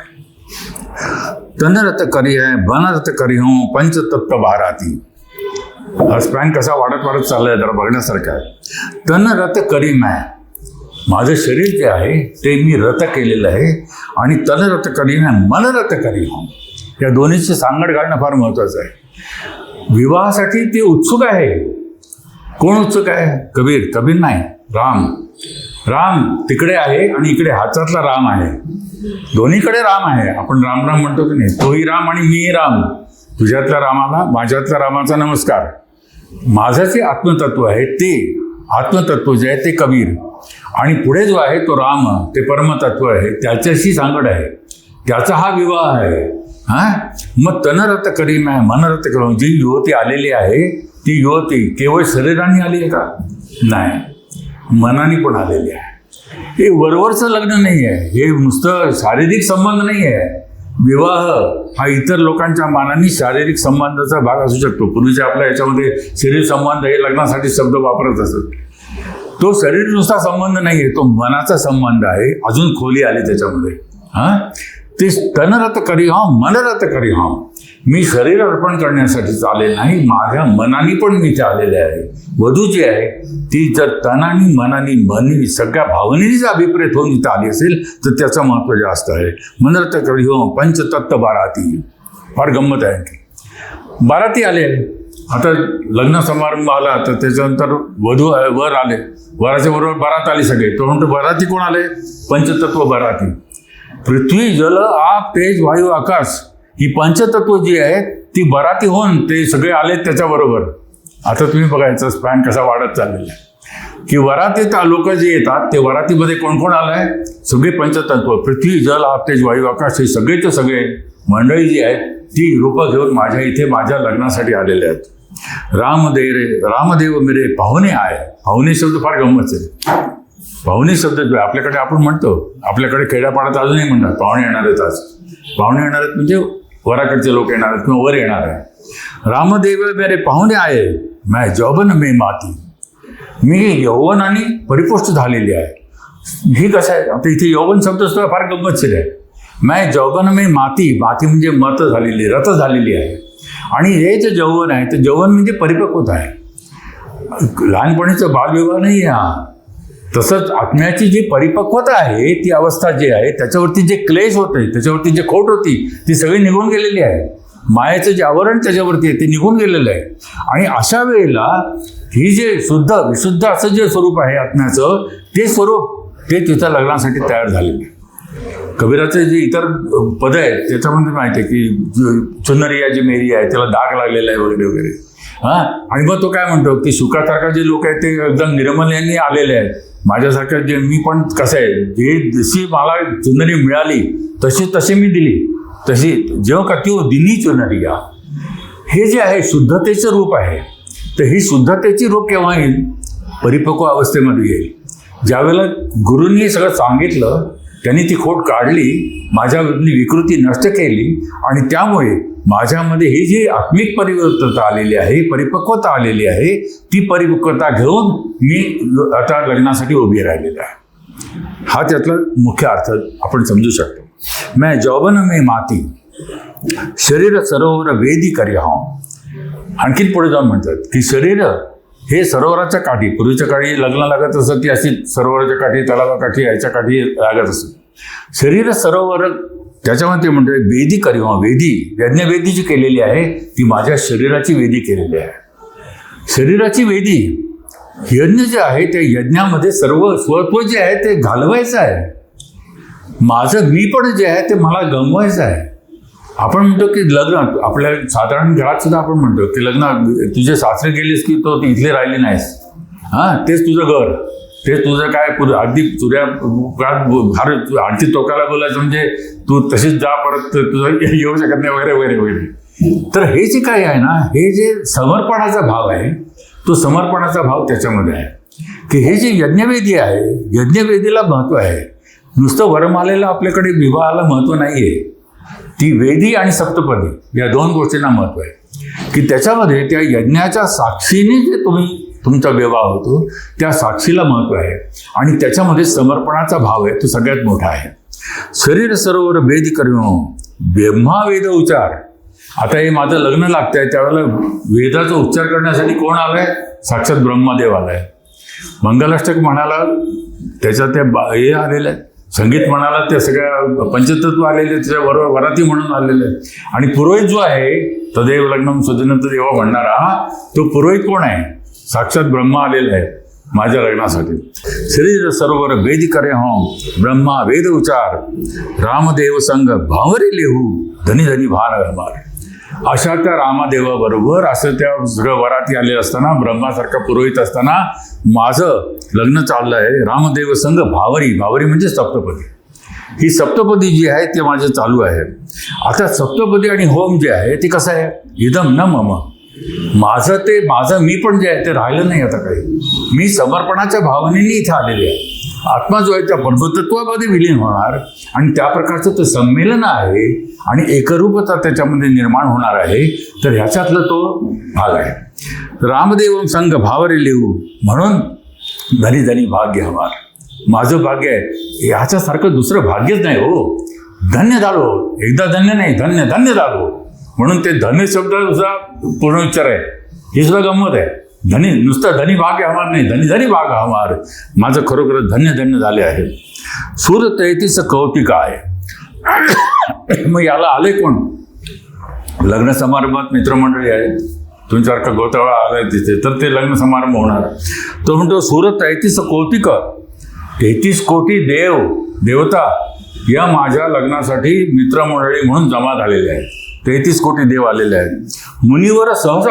तन रत करी है बन रत करी हो पंचतत्व बाराती. हा स्पॅन कसा वाढत चाललाय जरा बघण्यासारखा आहे. तन रत करी मैं, माझं शरीर जे आहे ते मी रत केलेलं आहे. आणि तन रत करी मैं मन रत करी हो. या दोन्हीची सांगड घालणं फार महत्वाचं आहे. विवाहासाठी ते उत्सुक आहे. कोण उत्सुक आहे, कबीर नाही, राम. राम तिकडे आहे आणि इकडे हातातला राम आहे, दोन्हीकडे राम आहे. आपण राम राम म्हणतो की नाही, तोही राम आणि मीही राम. तुझ्यातल्या रामाला माझ्यातल्या रामाचा नमस्कार. माझं जे आत्मतत्व आहे ते आत्मतत्व जे आहे ते कबीर, आणि पुढे जो आहे तो राम, ते परमतत्व आहे, त्याच्याशी सांगड आहे, त्याचा हा विवाह आहे. मग तनरत करी मैं मनरत करू. जी युवती आलेली आहे ती युवती केवळ शरीराने आली आहे का? नाही, मनाने पण आलेली आहे. हे वरवरचं लग्न नाही आहे, हे नुसतं शारीरिक संबंध नाही आहे. विवाह हा इतर लोकांच्या मानाने शारीरिक संबंधाचा भाग असू शकतो. पूर्वीच्या आपल्या याच्यामध्ये शरीर संबंध हे लग्नासाठी शब्द वापरत असत. तो शरीर नुसता संबंध नाही आहे, तो मनाचा संबंध आहे. अजून खोली आली त्याच्यामध्ये. ते तनरत करी मनरत करी. मी शरीर अर्पण करण्यासाठीच आले नाही, माझ्या मनाने पण मी ते आलेले आहे. वधू जी आहे ती जर तनानी मनानी सगळ्या भावनेनीच अभिप्रेत होऊन इथं आली असेल तर त्याचं महत्त्व जास्त आहे. मनरत करी पंचतत्व बाराती. फार गंमत आहे की बाराती आले. आता लग्न समारंभ आला तर त्याच्यानंतर वधू वर आले, वराच्या बरोबर बारात आली सगळे. तो म्हणतो बाराती कोण आले? पंचतत्व बाराती. पृथ्वी जल आप तेज वायू आकाश ही पंचतत्व जी आहे ती बराती होऊन ते सगळे आलेत त्याच्याबरोबर. आता तुम्ही बघायचं स्पॅन कसा वाढत चाललेला आहे की वरातीत लोक जे येतात ते वरातीमध्ये कोण कोण आलं आहे? सगळे पंचतत्व, पृथ्वी जल आप तेज वायू आकाश हे सगळेचे सगळे मंडळी जी आहेत ती रूपं घेऊन माझ्या इथे माझ्या लग्नासाठी आलेले आहेत. रामदेव मेरे पाहुणे आहे. पाहुणे शब्द फार गंमत आहे. पाहुणे शब्द आपल्याकडे आपण म्हणतो, आपल्याकडे खेड्यापाड्यात अजूनही म्हणतात पाहुणे येणार आहेत. आज पाहुणे येणार आहेत म्हणजे वराकडचे लोक येणार आहेत किंवा वर येणार आहे. रामदेव मेरे पाहुणे आहे, मैं जौबन में माती. मी यौवनाने परिपुष्ट झालेली आहे. ही कसं आहे? आता इथे यौवन शब्द सुद्धा फार गंमतशीर आहे. मैं जौबन में माती. माती म्हणजे मत झालेली, रत झालेली आहे. आणि हे जे यौवन आहे ते यौवन म्हणजे परिपक्वता आहे. लहानपणीचा बालविवाह नाही आहे. तसंच आत्म्याची जी परिपक्वता आहे ती अवस्था जी आहे त्याच्यावरती जे क्लेश होते, त्याच्यावरती जे खोट होती ती सगळी निघून गेलेली आहे. मायेचं जे आवरण त्याच्यावरती आहे ते निघून गेलेलं आहे. आणि अशा वेळेला ही जे विशुद्ध असं जे स्वरूप आहे आत्म्याचं, ते स्वरूप ते तिथं लग्नासाठी तयार झालेलं आहे. कबीराचे जे इतर पद आहेत त्याच्यामध्ये माहिती आहे की चुनरिया जी मेरी आहे त्याला दाग लागलेला आहे वगैरे वगैरे. आणि मग तो काय म्हणतो की शुकासारखा जे लोक आहेत ते एकदम निर्मल यांनी आलेले आहेत. माझ्यासारखं जे मी पण कसं आहे, जे जशी मला चुनरी मिळाली तशी मी दिली, तशी जेव्हा का ती दिनी चुनरिया. हे जे आहे शुद्धतेचं रूप आहे. तर ही शुद्धतेची रूप केव्हा येईल? परिपक्व अवस्थेमध्ये येईल. ज्यावेळेला गुरूंनी सगळं सांगितलं, त्यांनी ती खोट काढली, माझ्यामधली विकृती नष्ट केली, आणि त्यामुळे माझ्यामध्ये ही जी आत्मिक परिवर्तनता आलेली आहे, परिपक्वता आलेली आहे, ती परिपक्वता घेऊन मी आता लग्नासाठी उभी राहिलेला आहे. हा त्यातला मुख्य अर्थ आपण समजू शकतो. मैं जौबन में माती शरीर सरोवर वेदी करी. आणखीन पुढे जाऊन म्हणतात की शरीर हे सरोवराच्या काठी, पूर्वीच्या काठी लग्न लागत असत ती अशी सरोवराच्या काठी, तलावाकाठी, याच्या काठी लागत असत. शरीर सरोवर त्याच्यामध्ये म्हणतो वेदी करी. वेदी यज्ञवेदी जी केलेली आहे ती माझ्या शरीराची वेदी केलेली आहे. शरीराची वेदी. यज्ञ जे आहे त्या यज्ञामध्ये सर्व स्वत्व जे आहे ते घालवायचं आहे. माझं मी पण जे आहे ते मला गमवायचं आहे. आपण म्हणतो की लग्न आपल्या साधारण घरात सुद्धा आपण म्हणतो की लग्न तुझे सासरे गेलीस की तो इथले राहिली नाहीस. तेच तुझं घर, तेच तुझं काय अगदी तुझ्या आणखी टोकाला बोलायचं म्हणजे तू तशीच जा, परत तुझं येऊ शकत नाही वगैरे वगैरे वगैरे. तर हे जे काय आहे ना, हे जे समर्पणाचा भाव आहे तो समर्पणाचा भाव त्याच्यामध्ये आहे की हे जे यज्ञवेदी आहे, यज्ञवेदीला महत्त्व आहे. नुसतं वरमालेला आपल्याकडे विवाहाला महत्त्व नाही आहे. ती वेदी आणि सप्तपदी या दोन गोष्टींना महत्त्व आहे की त्याच्यामध्ये त्या यज्ञाच्या साक्षीने जे तुमचा विवाह होतो त्या साक्षीला महत्त्व आहे. आणि त्याच्यामध्ये समर्पणाचा भाव आहे तो सगळ्यात मोठा आहे. शरीर सरोवर वेद करून ब्रह्मा वेद उच्चार. आता हे माझं लग्न लागतंय त्यावेळेला वेदाचा उच्चार करण्यासाठी कोण आलाय? साक्षात ब्रह्मदेव आलाय. मंगलाष्टक म्हणाला त्याच्यात त्या हे आलेलं आहे, संगीत म्हणाला त्या सगळ्या पंचतत्व आलेले, त्याच्याबरोबर वराती म्हणून आलेले आहेत. आणि पुरोहित जो आहे तदेव लग्नम सुदिनंत देवा म्हणणारा तो पुरोहित कोण आहे? साक्षात ब्रह्मा आलेला आहे. माझ्या लग्नासाठी. शरीर सरोवर वेद करे हो, ब्रह्मा वेद उचार, रामदेव संग भावरे लेहू, धनी धनी भान गमार. अशा त्या रामदेवाबरोबर असं त्या सगळं वराती आले असताना, ब्रह्मासारखा पुरोहित असताना माझं लग्न चाललं आहे रामदेव संग भावरी. भावरी म्हणजे सप्तपदी. ही सप्तपदी जी आहे ते माझं चालू आहे. आता सप्तपदी आणि होम जे आहे ते कसं आहे, इदम न मम, माझं मी पण जे आहे ते राहिलं नाही आता काही. मी समर्पणाच्या भावनेने इथे आलेले आहे. आत्मा जो आहे त्या परमतत्वामध्ये विलीन होणार आणि त्या प्रकारचं ते संमेलन आहे आणि एकरूपता त्याच्यामध्ये निर्माण होणार आहे. तर ह्याच्यातला तो भाग आहे. रामदेव संग भावरे लिहू, म्हणून धनी धनी भाग्य हमार. माझं भाग्य आहे, ह्याच्यासारखं दुसरं भाग्यच नाही हो. धन्य झालो, एकदा धन्य नाही, धन्य धन्य झालो. म्हणून ते धन्य शब्दाचा पूर्णोच्चार आहे. ही सुद्धा गंमत आहे. धनी नुसतं धनी भाग्य हमार नाही, धनी धनी भाग हमार. माझं खरोखर धन्य धन्य झाले आहे. सूर तैतीस कौतिक आहे. मग याला आले कोण? लग्न समारंभात मित्रमंडळी आहेत, तुमच्यासारखा गोतावळा आलाय तिथे, तर ते लग्न समारंभ होणार. तो म्हणतो सूर तैतीस कौतिक, 33 कोटी देवता या माझ्या लग्नासाठी मित्रमंडळी म्हणून जमा झालेले आहेत. 33 कोटी देव आलेले आहेत. मुनीवर सहज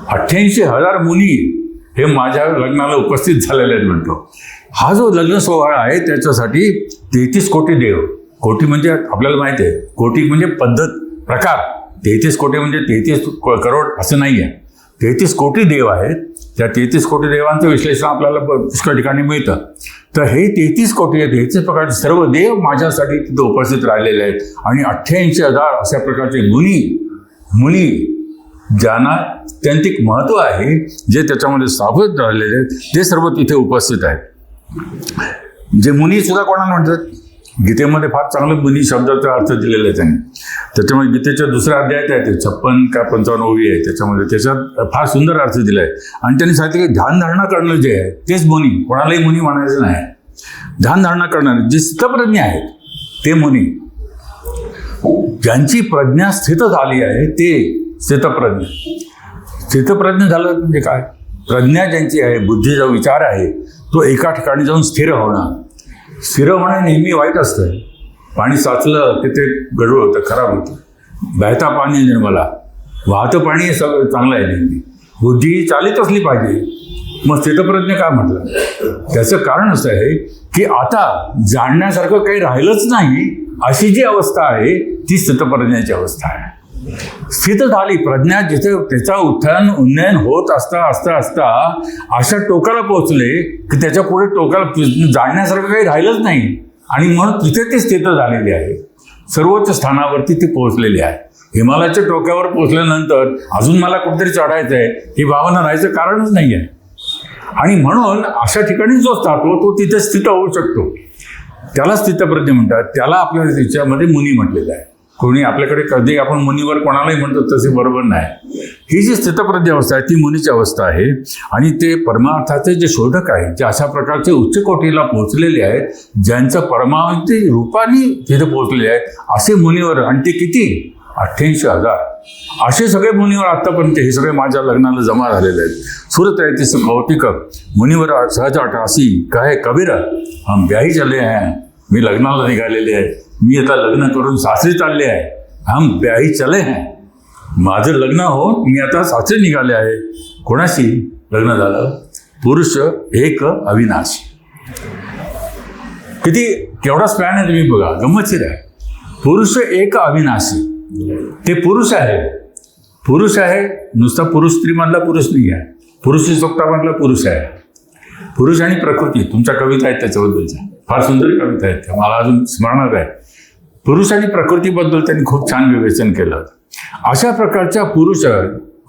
88,000 मुनी हे माझ्या लग्नाला उपस्थित झालेले आहेत म्हणतो. हा जो लग्न सोहळा आहे त्याच्यासाठी 33 कोटी देव. कोटी म्हणजे आपल्याला माहिती आहे, कोटी म्हणजे पद्धत, प्रकार. 33 कोटी म्हणजे 33 करोड असं नाही आहे. 33 कोटी देव आहेत. त्या 33 कोटी देवांचं विश्लेषण आपल्याला पुष्कळ ठिकाणी मिळतं. तर हे 33 कोटी, 33 प्रकारचे सर्व देव माझ्यासाठी तिथे उपस्थित राहिलेले आहेत. आणि 88,000 अशा प्रकारचे मुनी ज्यांना अत्यंतिक महत्त्व आहे, जे त्याच्यामध्ये सावध राहिलेले आहेत, ते सर्व तिथे उपस्थित आहेत. जे मुनी सुद्धा कोणाला म्हणतात? गीतेमध्ये फार चांगलं मुनी शब्दाचा अर्थ दिलेला आहे त्यांनी. त्याच्यामुळे गीतेच्या दुसऱ्या अध्यायात आहे ते 56 का 55 ओवी आहे, त्याच्यामध्ये त्याच्यात फार सुंदर अर्थ दिला आहे. आणि त्यांनी सांगितलं की ध्यानधारणा करणं जे आहे तेच मुनी. कोणालाही मुनी म्हणायचं नाही. ध्यानधारणा करणारे जे स्थितप्रज्ञ आहेत ते मुनी. ज्यांची प्रज्ञा स्थित झाली आहे ते स्थितप्रज्ञ. स्थितप्रज्ञ झालं म्हणजे काय? प्रज्ञा ज्यांची आहे, बुद्धीचा विचार आहे, तो एका ठिकाणी जाऊन स्थिर होणार. स्थिर होणं नेहमी वाईट असतं. पाणी साचलं की ते गडूळ होतं, खराब होतं. बहता पाणी निर्मला, वाहतं पाणी हे सगळं चांगलं आहे नेहमी. बुद्धी चालित असली पाहिजे. मग स्थितप्रज्ञ काय म्हटलं? त्याचं कारण असं आहे की आता जाणण्यासारखं काही राहिलंच नाही, अशी जी अवस्था आहे ती स्थितप्रज्ञाची अवस्था आहे. स्थित झाली प्रज्ञा, जिथे त्याचा उत्थान उन्नयन होत असता अशा टोकाला पोहोचले की त्याच्या पुढे टोकाला जाणण्यासारखं काही राहिलंच नाही. आणि म्हणून तिथे ते स्थित झालेली आहे. सर्वोच्च स्थानावरती ती पोहोचलेली आहे. हिमालयाच्या टोक्यावर पोहोचल्यानंतर अजून मला कुठेतरी चढायचं आहे ही भावना राहायचं कारणच नाही आहे. आणि म्हणून अशा ठिकाणी जो जातो तो तिथे स्थित होऊ शकतो. त्याला स्थितप्रज्ञ म्हणतात. त्याला आपल्या त्याच्यामध्ये मुनी म्हटलेलं आहे. कोणी आपल्याकडे कधी आपण मुनीवर कोणालाही म्हणतो तसे बरोबर नाही. ही जी स्थितप्रज्ञ अवस्था आहे ती मुनीची अवस्था आहे. आणि ते परमार्थाचे जे शोधक आहेत, जे अशा प्रकारचे उच्च कोटीला पोहोचलेले आहेत, ज्यांचं परमार्थी रूपाने तिथे पोहोचलेले आहेत, असे मुनीवर. आणि ते किती? 88,000. असे सगळे मुनीवर आत्तापर्यंत हे सगळे माझ्या लग्नाला जमा झालेले आहेत. सूरत आहे तिचं कौतिक, मुनीवर सहज 88 कहे कबीर हम ब्याही चले हैं. मी लग्नाला निघालेले आहे. मी आता लग्न करून सासरी चालले आहे. हम ब्याही चले हैं. माझं लग्न होऊन मी आता सासरी निघाले आहे. कोणाशी लग्न झालं? पुरुष एक अविनाशी. किती केवढा स्पॅन आहे तुम्ही बघा, गंमतशीर आहे. पुरुष एक अविनाशी. ते पुरुष आहे. नुसता पुरुष स्त्रीमधला पुरुष नाही आहे. पुरुष सोक्तामधला पुरुष आहे. पुरुष आणि प्रकृती तुमच्या कविता आहेत त्याच्याबद्दलच्या, फार सुंदर कविता आहेत त्या, मला अजून स्मरणात आहे. पुरुष आणि प्रकृतीबद्दल त्यांनी खूप छान विवेचन केलं. अशा प्रकारच्या पुरुष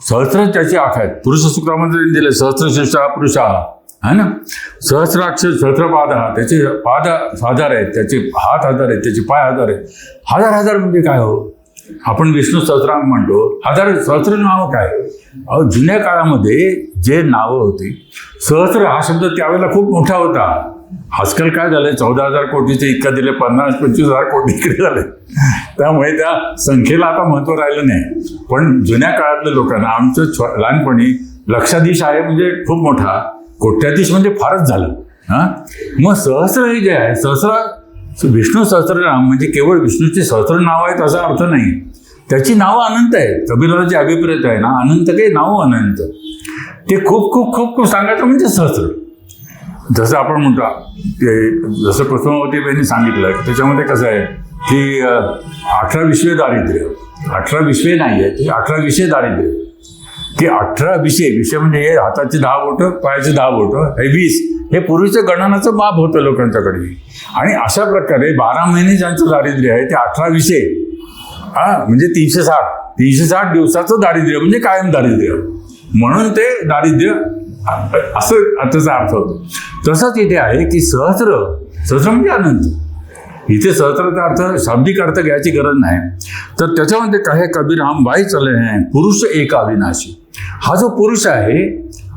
सहस्र त्याची आख आहेत. पुरुष सूत्रामध्ये दिले सहस्रशीर्षा पुरुषा है ना. सहस्राक्षर सहस्रपाद, त्याचे पाद 1000 आहेत, त्याचे हात 1000 आहेत, त्याचे पाय 1000 आहेत. 1000 म्हणजे काय हो? आपण विष्णू सहस्रनाम म्हणतो. 1000 सहस्र नावं काय? अहो, जुन्या काळामध्ये जे नावं होती, सहस्र हा शब्द त्यावेळेला खूप मोठा होता. आजकाल काय झालंय, 14,000 कोटीचे इतका दिले, 50-25,000 कोटी इकडे झाले. त्यामुळे त्या संख्येला आता महत्त्व राहिलं नाही. पण जुन्या काळातल्या लोकांना, आमचं लहानपणी लक्षाधीश आहे म्हणजे खूप मोठा, कोट्याधीश म्हणजे फारच झालं. हां, मग सहस्र हे जे आहे, सहस्र विष्णू सहस्रनाम म्हणजे केवळ विष्णूचे सहस्र नाव आहेत असा अर्थ नाही. त्याची नावं अनंत आहेत. कबीरदासचे अभिप्रेत आहे ना, अनंत काही नावं अनंत. ते खूप खूप खूप खूप सांगायचं म्हणजे सहस्र. जसं आपण म्हणतो ते, जसं कुसुमावतीबाईंनी सांगितलं त्याच्यामध्ये कसं आहे की 18 विश्वे दारिद्र्य, 18 विश्वे नाही आहे, ते 18 विषय दारिद्र्य. ते 18 विषय म्हणजे हे हाताची 10 बोटं, पायाची 10 बोटं, हे 20, हे पूर्वीचं गणनाचं माप होतं लोकांच्याकडे. आणि अशा प्रकारे 12 महिने ज्यांचं दारिद्र्य आहे ते 18 विषय, म्हणजे 360 दिवसाचं दारिद्र्य म्हणजे कायम दारिद्र्य. म्हणून ते दारिद्र्य असं त्याचा अर्थ होतो. तसंच इथे आहे की सहस्र म्हणजे अनंत. इथे सहस्राचा अर्थ शाब्दिक अर्थ घ्यायची गरज नाही. तर त्याच्यामध्ये काय, कबीर हम भाई चले हैं पुरुष एक अविनाशी. हा जो पुरुष आहे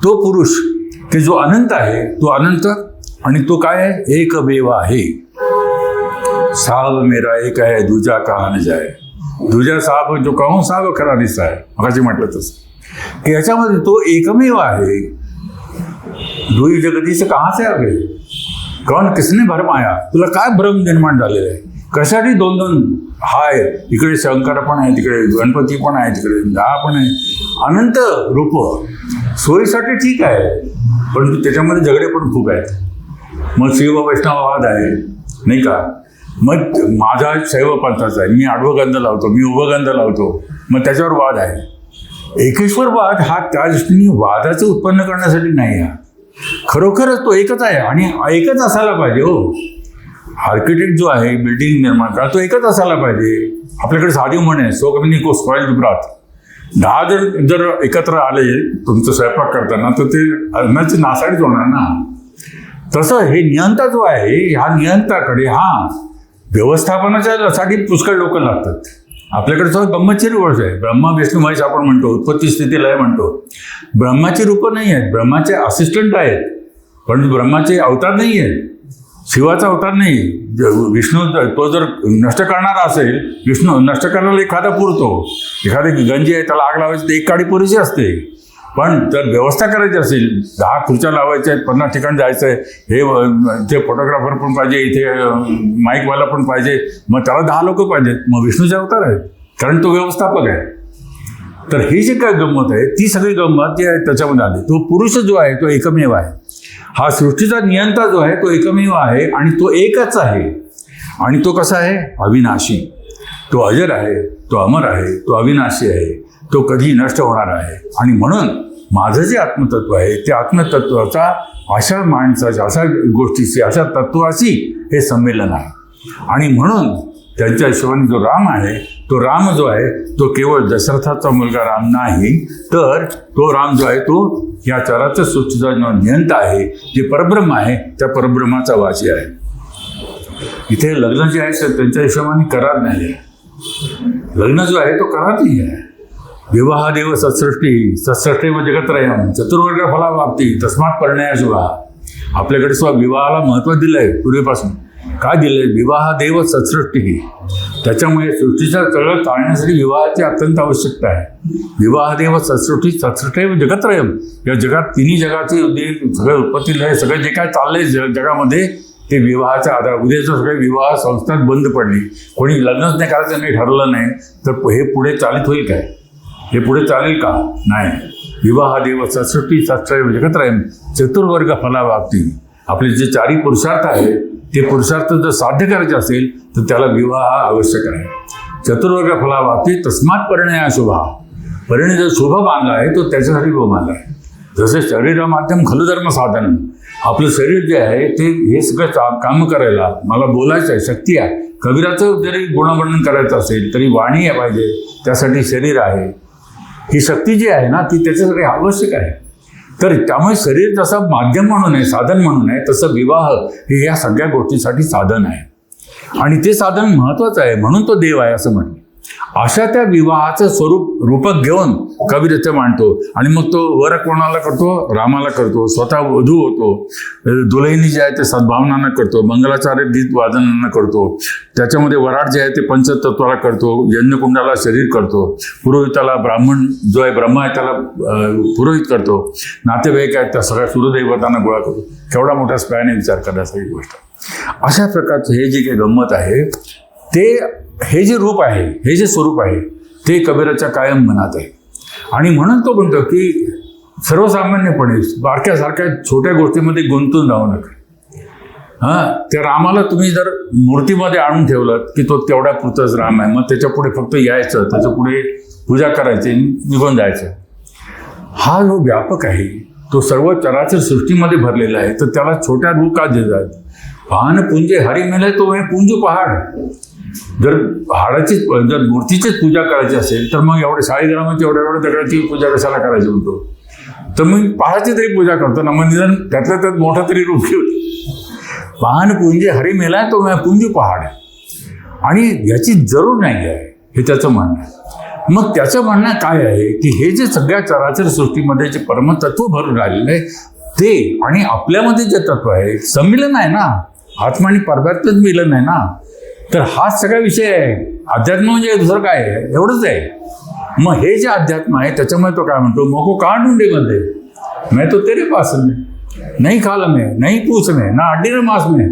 तो पुरुष की जो अनंत आहे तो अनंत, आणि तो काय आहे, एक बेवा आहे. साहब मेरा एक आहे दूजा कहा न जाए. दूजा साहब जो कहूं साहब खरा दिसता आहे, मगाशी म्हटलं तसं की याच्यामध्ये तो एकमेव आहे. दुई जगदीश कहाँ से आ गए, कौन किसने भरमाया. तुला काय भ्रम निर्माण झालेला आहे, कशासाठी 2-2 हाय, इकडे शंकर पण आहे, तिकडे गणपती पण आहे, तिकडे दहा पण आहे, अनंत रूप. सोयीसाठी ठीक आहे, पण त्याच्यामध्ये झगडे पण खूप आहेत. मग शिव वैष्णववाद आहे नाही का, मग माझा शैव पंथाचा आहे, मी आडवं गंध लावतो, मी उभं गंध लावतो, मग त्याच्यावर वाद आहे. एकेश्वरवाद हा त्या दृष्टीने वादाचं उत्पन्न करण्यासाठी नाही. हा खरोखरच तो एकच आहे आणि एकच असायला पाहिजे. हो, आर्किटेक्ट जो आहे, बिल्डिंग निर्माण करा, तो एकच असायला पाहिजे. आपल्याकडे साधी म्हण आहे, सो कमी को स्पॉइल विभ्रात. 10 जर एकत्र आले तुमचं स्वयंपाक करताना तर ते अन्नाची नासाडीच होणार ना. तसं हे नियंता जो आहे, ह्या नियंताकडे व्यवस्थापनाच्या साठी पुष्कळ लोक लागतात. आपल्याकडे जो ब्रह्मचर्य वर्ष आहे, ब्रह्मा विष्णू महेश आपण म्हणतो, उत्पत्ती स्थिती लय म्हणतो. ब्रह्माची रूपं नाही आहेत, ब्रह्माचे असिस्टंट आहेत, पण ब्रह्माचे अवतार नाही आहेत. शिवाचा अवतार नाही. विष्णू तो जर नष्ट करणारा असेल, विष्णू नष्ट करण्याला एखादा पुरतो. एखादी गंजी आहे त्याला आग लावायची तर एक काडी पुरेशी असते. पण जर व्यवस्था करायची असेल, 10 खुर्च्या लावायच्या आहेत, 50 ठिकाण जायचं आहे, हे इथे फोटोग्राफर पण पाहिजे, इथे माईकवाला पण पाहिजे, मग त्याला 10 लोक पाहिजेत. मग विष्णूचे अवतार आहेत, कारण तो व्यवस्थापक आहे. तर ही जी काय गंमत आहे, ती सगळी गंमत जी आहे त्याच्यामध्ये आली. तो पुरुष जो आहे तो एकमेव आहे. हा सृष्टीचा नियंता जो आहे तो एकमेव आहे आणि तो एकच आहे. आणि तो कसा आहे, अविनाशी. तो अजर आहे, तो अमर आहे, तो अविनाशी आहे, तो कधी नष्ट होणार आहे. आणि म्हणून माझं जे आत्मतत्व आहे ते आत्मतत्वाचा अशा माणसाच्या, अशा गोष्टीची, अशा तत्वाशी हे संमेलन आहे. आणि म्हणून त्यांच्या हिशोबाने जो राम आहे, तो राम जो आहे तो केवळ दशरथाचा मुलगा राम नाही, तर तो राम जो आहे तो या चराचर सृष्टीचा जो नियंता आहे, जे परब्रह्म आहे, त्या परब्रह्माचा वासी आहे. इथे लग्न जे आहे तर त्यांच्या हिशोबाने करार नाही आहे. लग्न जो आहे तो करार नाही आहे. विवाह देव सत्सृष्टी व जगत्रयम चतुर्वर्ग फलावाप्ती तस्मात परिणया शुभा. आपल्याकडे सुद्धा विवाहाला महत्त्व दिलं आहे पूर्वीपासून. काय दिलंय, विवाह देव सत्सृष्टी. त्याच्यामुळे सृष्टीच्या चळवळ चालण्यासाठी विवाहाची अत्यंत आवश्यकता आहे. विवाह देव सत्सृष्टी व जगत्रयम. या जगात तिन्ही जगाची सगळं उत्पत्ती आहे, सगळं जे काय चाललंय जगामध्ये ते विवाहाच्या आधार. उद्याचं सगळे विवाह संस्थाच बंद पडली, कोणी लग्नच नाही करायचं, नाही ठरलं नाही, तर हे पुढे चालित होईल काय? हे पुढे चालेल का? नाही. विवाह देव सत्सृष्टी जगत्रयम चतुर्वर्ग फलावाप्ती. आपले जे 4 पुरुषार्थ आहेत ते पुरुषार्थ जर साध्य करायचे असेल तर त्याला विवाह आवश्यक आहे. चतुर्वर्ग फलावाप्ती तस्मात परिणया शुभा. परिणय जर शुभ मानला आहे तो त्याच्यासाठी शुभ मानला आहे. जसे शरीर माध्यम खलु धर्म साधन. आपलं शरीर जे आहे ते हे सगळं काम करायला, मला बोलायचं आहे, शक्ती आहे. कबीराचं जरी गुणवर्णन करायचं असेल तरी वाणी आहे पाहिजे, त्यासाठी शरीर आहे. ही शक्ती जी आहे ना ती त्याच्यासाठी आवश्यक आहे. तर त्यामुळे शरीर जसं माध्यम म्हणून आहे, साधन म्हणून आहे, तसं विवाह हे या सगळ्या गोष्टीसाठी साधन आहे. आणि ते साधन महत्त्वाचं आहे, म्हणून तो देव आहे असं म्हटलं. अशा त्या विवाहाचं रूपक घेऊन कवी रचना मांडतो. आणि मग तो वर कोणाला करतो? रामाला करतो. स्वतः वधू होतो. दुलहिनी जे आहे ते सद्भावनांना करतो. मंगलाचार्य गीत वादनांना करतो. त्याच्यामध्ये वराड जे आहे ते पंचतत्वाला करतो. यज्ञकुंडाला शरीर करतो. पुरोहिताला ब्राह्मण जो आहे ब्रह्मा आहे त्याला पुरोहित करतो. नातेवाईक आहेत त्या सगळ्या सूर्यदैवतांना गोळा करतो. केवढा मोठा स्पॅन आहे विचार करण्यासारखी गोष्ट. अशा प्रकारचं हे जे काही गंमत आहे ते हे जे रूप आहे, हे जे स्वरूप आहे ते कबीराच्या कायम मनात आहे. आणि म्हणून तो म्हणतो की सर्वसामान्यपणे बारक्यासारख्या छोट्या गोष्टीमध्ये गुंतून राहू नका. त्या रामाला तुम्ही जर मूर्तीमध्ये आणून ठेवलं की तो तेवढा पुरताच राम आहे, मग त्याच्या पुढे फक्त यायचं, त्याच्या पुढे पूजा करायची, निघून जायचं. हा जो व्यापक आहे तो सर्व चराचर सृष्टीमध्ये भरलेला आहे, तर त्याला छोट्या रूप का देतात? पाहन पुंजे हरी मिळे तो हे पुंजू पहाड. जर जर मूर्तीचीच पूजा करायची असेल तर मग एवढे 40 ग्रामाची एवढ्या दगडाची पूजा कशाला करायची म्हणतो? तर मग पहाडची तरी पूजा करतो ना, मग निदान त्यातलं त्यात मोठं तरी रूप घेऊ. पाहन पुंजे हरी मिळाय तो पुंजू पहाड. आणि याची जरूर नाही आहे हे त्याचं म्हणणं आहे. मग त्याचं म्हणणं काय आहे की हे जे सगळ्या चराचर सृष्टीमध्ये जे परमतत्व भरून राहिलेलं आहे ते आणि आपल्यामध्ये जे तत्व आहे संमिलन आहे ना, आत्मा आणि परमात्म्यात मिलन आहे ना, तर हाच सगळा विषय आहे. अध्यात्म म्हणजे दुसरं काय आहे? एवढंच आहे. मग हे जे अध्यात्म आहे त्याच्यामुळे तो काय म्हणतो? मोको का ढूंढे मध्ये मैं तो तेरे पास में, नहीं खाल में, नहीं पूछ में, ना अड्डी न मास में,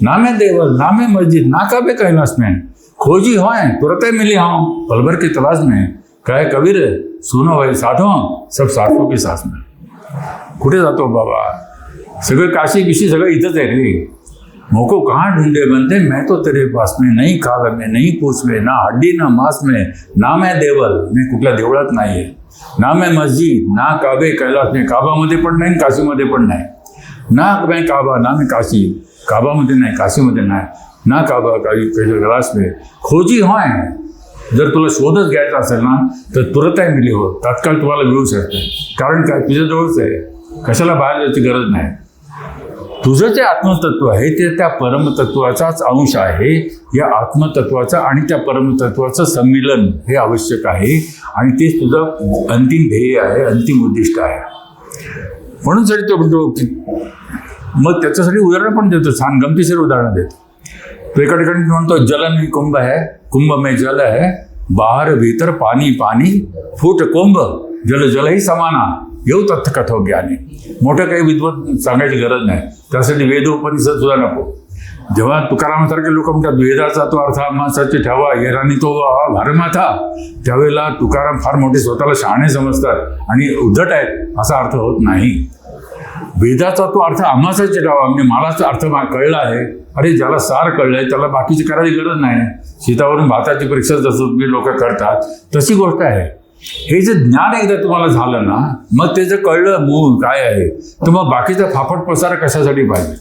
ना मैं देवल, ना मैं मस्जिद, ना काबे कैलाश में, खोजी हो तुरंत मिली हाँ पलभर की तलाश में, काय कबीर सुनो भाई साधो सब साधो की सास में. कुठे जातो बाबा? सगळं काशी बिशी सगळं इथंच आहे रे. मोको कहाँ ढूंढे बनते मैं तो तेरे पास में, नहीं खाल में, नहीं पूछ में, ना हड्डी ना मांस में, ना मैं देवल, मी कुठल्या देवळात नाही आहे, ना मैं मस्जिद, ना काबे कैलाश में, काबामध्ये पण नाही काशीमध्ये पण नाही, ना मैं काबा, ना मैं काशी, काबामध्ये नाही काशीमध्ये नाही, ना काबा कैलाश में, खोजी होय. जर तुला शोधच घ्यायचा असेल ना तर तुरंत आहे मिली हो, तात्काळ तुम्हाला मिळू शकते. कारण काय? तुझ्याजवळच आहे, कशाला बाहेर जायची गरज नाही. तुझं जे आत्मतत्व आहे ते त्या परमतत्वाचाच अंश आहे. या आत्मतत्वाचा आणि त्या परमतत्वाचं संमिलन हे आवश्यक आहे आणि तेच तुझं अंतिम ध्येय आहे, अंतिम उद्दिष्ट आहे. म्हणून साठी तो म्हणतो की मग त्याच्यासाठी उदाहरण पण देतो, छान गमतीशीर उदाहरण देतो. तो एका ठिकाणी म्हणतो जल में कुंभ है, कुंभ में जल है, बाहर भीतर पाणी पाणी, फूट कुंभ जल जलही समाना, येऊ तथ्य कथो ज्ञानी. मोठं काही विद्वत सांगायची गरज नाही, त्यासाठी वेद उपनिषद सुद्धा नको. जेव्हा तुकारामासारखे लोक म्हणतात वेदाचा तो अर्थ माणसाची ठेवा येरानी तो भारमाथा, त्यावेळेला तुकाराम फार मोठे स्वतःला शहाणे समजतात आणि उद्धट आहेत असा अर्थ होत नाही. वेदाचा तो अर्थ आम्हाचाच ठेवा म्हणजे मलाच अर्थ कळला आहे. अरे ज्याला सार कळलंय त्याला बाकीची करायची गरज नाही. शेतावरून भाताची परीक्षा जसं तुम्ही लोक करतात तशी गोष्ट आहे. हे जे ज्ञान एकदा तुम्हाला झालं ना, मग ते जर कळलं मूळ काय आहे, तर मग बाकीचा फाफट पसारा कशासाठी पाहिजे?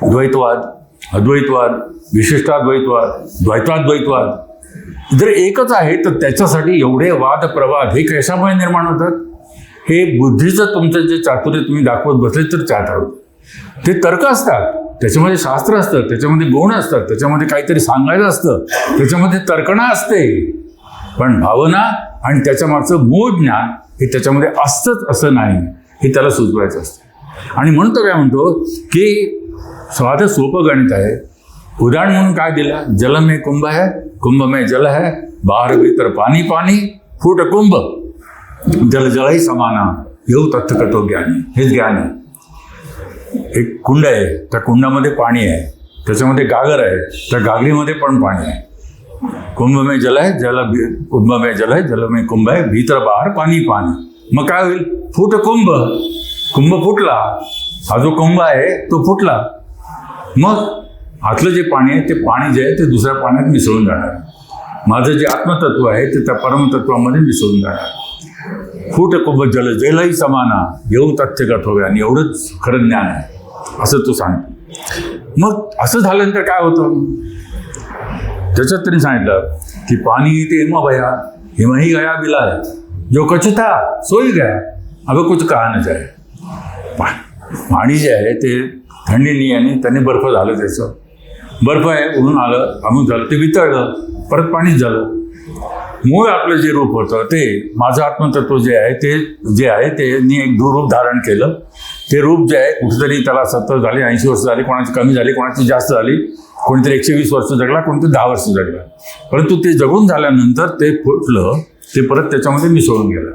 द्वैतवाद, अद्वैतवाद, विशिष्टाद्वैतवाद, द्वैताद्वैतवाद जर एकच आहे तर त्याच्यासाठी एवढे वाद प्रवाद हे कशामुळे निर्माण होतात? हे बुद्धीचं तुमचं जे चातुर्य तुम्ही दाखवत बसले तर चातुर्य, ते तर्क असतात, त्याच्यामध्ये शास्त्र असतं, त्याच्यामध्ये गुण असतात, त्याच्यामध्ये काहीतरी सांगायचं असतं, त्याच्यामध्ये तर्कणा असते. पण भावना आणि त्याच्या मागचं मूळ ज्ञान हे त्याच्यामध्ये असतंच असं नाही, हे त्याला सुचवायचं असतं. आणि म्हणून तो काय म्हणतो की साधं सोपं गणित आहे. उदाहरण म्हणून काय दिलं? जल में कुंभ है, कुंभ में जल है, बाहर भीतर पाणी पाणी, फूट कुंभ जल जलही समाना, येऊ तथ्य कथो ज्ञानी. हेच ज्ञान आहे. एक कुंड आहे, त्या कुंडामध्ये पाणी आहे, त्याच्यामध्ये गागर आहे, त्या गागरीमध्ये पण पाणी आहे. कुंभ में जल है, कुंभ में जल है, जल में कुंभ है, भीतर बाहेर पाणी पाणी. मग काय होईल? फूट कुंभ, कुंभ फुटला. हा जो कुंभ आहे तो फुटला. मग आतलं जे पाणी आहे ते पाणी जे आहे ते दुसऱ्या पाण्यात मिसळून जाणार. माझं जे आत्मतत्व आहे ते त्या परमतत्वामध्ये मिसळून जाणार. फूट कुंभ जल जलही समाना, येऊ तथ्य कथो आणि एवढंच खरं ज्ञान आहे असं तू सांगतो. मग असं झाल्यानंतर काय होतं? त्याच्यात त्यांनी सांगितलं की पाणी ते हिम भया, हिम ही गया बिलाय, जो कछ था सोई गया, अब कुछ कहा न जाए. पाणी जे आहे ते थंडीने आणि त्याने बर्फ झालं, त्याचं बर्फ आहे म्हणून आलं, अमुक झालं, ते वितळलं. परत पाणीच झालं. मूळ आपलं जे रूप होतं ते माझं आत्मतत्व जे आहे त्यांनी एक दुरूप धारण केलं. ते रूप जे आहे कुठेतरी त्याला 70 झाली, 80 वर्ष झाली, कोणाची कमी झाली, कोणाची जास्त झाली, कोणीतरी 120 वर्ष जगला, कोणीतरी 10 वर्ष जगला. परंतु ते जगून झाल्यानंतर ते फुटलं, ते परत त्याच्यामध्ये मिसळून गेलं.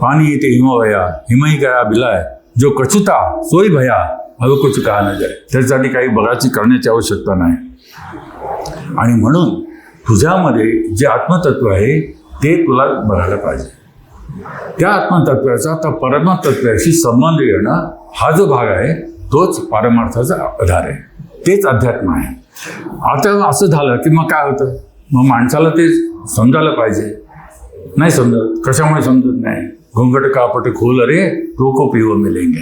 पाणी ते हिमवया हिमही गया बिलाय, जो कचुता सोई भया अव कुछ कहा न जाय. त्यासाठी काही बघायची करण्याची आवश्यकता नाही. आणि म्हणून तुझ्यामध्ये जे आत्मतत्व आहे ते तुला बघायला पाहिजे. त्या आत्मतत्वाचा त्या परमतत्वाशी संबंध येणं हा जो भाग आहे तोच पारमार्थाचा आधार आहे, तेच अध्यात्म आहे. आता असं झालं की मग काय होतं, मग माणसाला ते समजायला पाहिजे. नाही समजत. कशामुळे समजत नाही? घोंगट कापट खोल रे तो को पिव मिलेंगे.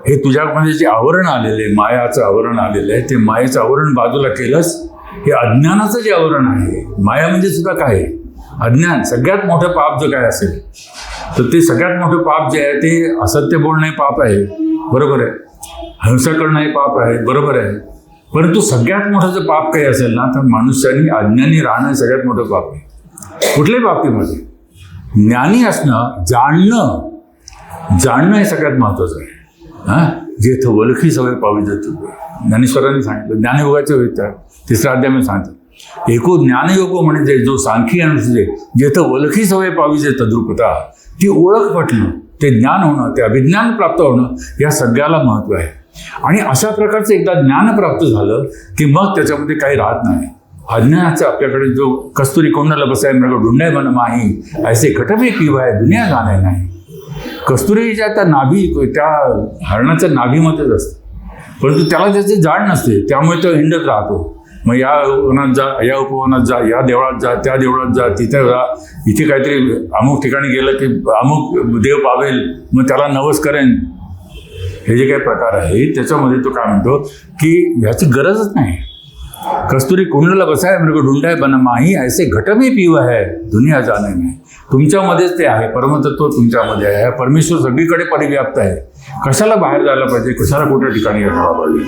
हे तुझ्यामध्ये जे आवरण आलेलं आहे, मायाचं आवरण आलेलं आहे, ते मायेचं आवरण बाजूला केलंस. हे अज्ञानाचं जे आवरण आहे, माया म्हणजे सुद्धा काय आहे? अज्ञान. सगळ्यात मोठं पाप जर काय असेल तर ते सगळ्यात मोठं पाप जे आहे ते असत्य बोलणं हे पाप आहे, बरोबर आहे. हिंसा करणं हे पाप आहे, बरोबर आहे. परंतु सगळ्यात मोठं जर पाप काही असेल ना तर मनुष्याने अज्ञानी राहणं सगळ्यात मोठं पाप आहे. कुठल्याही बाबतीमध्ये ज्ञानी असणं, जाणणं हे सगळ्यात महत्त्वाचं आहे. जेथं वलखी सवय पावी जातो, ज्ञानेश्वरांनी सांगितलं. ज्ञानयोगाच्या वेळी तिसऱ्या अध्यायामध्ये सांगितलं, एको ज्ञानयोग म्हणजे जो सांख्य अनुसुजे जेथं वलखी सवय पाविजे तद्रुपता. ती ओळख पटणं, ते ज्ञान होणं, ते अभिज्ञान प्राप्त होणं या सगळ्याला महत्त्व आहे. आणि अशा प्रकारचं एकदा ज्ञान प्राप्त झालं की मग त्याच्यामध्ये काही राहत नाही. अज्ञानाचं आपल्याकडे जो कस्तुरी कोंडाला बसाय मृग ढुंडाय मन माही ऐसे घटमे पिवाय दुनिया जाणे नाही. कस्तुरीच्या त्या नाभी, त्या हरणाच्या नाभीमध्येच असतं, परंतु त्याला त्याची जाण नसते, त्यामुळे तो हिंडत राहतो. मग या वनात जा, या उपवनात जा, या देवळात जा, त्या देवळात जा, तिथे जा, इथे काहीतरी अमुक ठिकाणी गेलं की अमुक देव पावेल, मग त्याला नवस करेन. हे जे काही प्रकार आहे त्याच्यामध्ये तो काय म्हणतो की ह्याची गरजच नाही. कस्तुरी कुंडला बसाय मृग ढुंडाय बन माही ऐसे घटमे पिव है दुनिया जाणे नाही. तुमच्यामध्येच ते आहे, परमतत्व तुमच्यामध्ये आहे. परमेश्वर सगळीकडे परिव्याप्त आहे. कशाला बाहेर जायला पाहिजे, कशाला कुठल्या ठिकाणी यायला पाहिजे.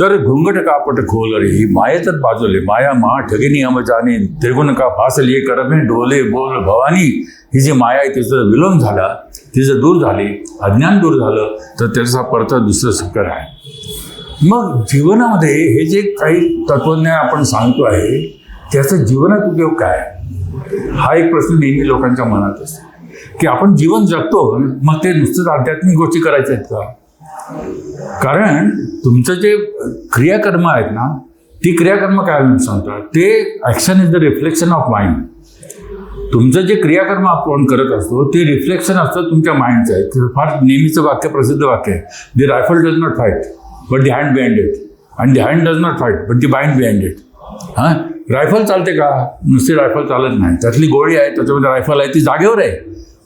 तर घुंगट कापट खोल रे ही मायेतच बाजूले माया मा ठगिनी अम जाणे त्रिगुण का फासल ये करमे डोले बोल भवानी. ही जी माया आहे तिचं विलोम झाला, तिचं दूर झाली, अज्ञान दूर झालं तर त्याचा परत दुसरं सुकर आहे. मग जीवनामध्ये हे जे काही तत्वज्ञान आपण सांगतो आहे त्याचा जीवनात उपयोग काय? हा एक प्रश्न नेहमी लोकांच्या मनात असतो की आपण जीवन जगतो, मग ते नुसतंच आध्यात्मिक गोष्टी करायच्या आहेत का? कारण तुमचं जे क्रियाकर्म आहेत ना, ती क्रियाकर्म काय म्हणून सांगतात, ते action is the reflection of mind. तुमचं जे क्रियाकर्म आपण करत असतो ते रिफ्लेक्शन असतं तुमच्या माइंडचं आहे. फार नेहमीचं वाक्य, प्रसिद्ध वाक्य आहे, the rifle does not fight but the hand behind it, आणि the hand does not fight but the mind behind it. Rifle चालते का? नुसती रायफल चालत नाही. त्यातली गोळी आहे, त्याच्यामध्ये रायफल आहे, ती जागेवर आहे,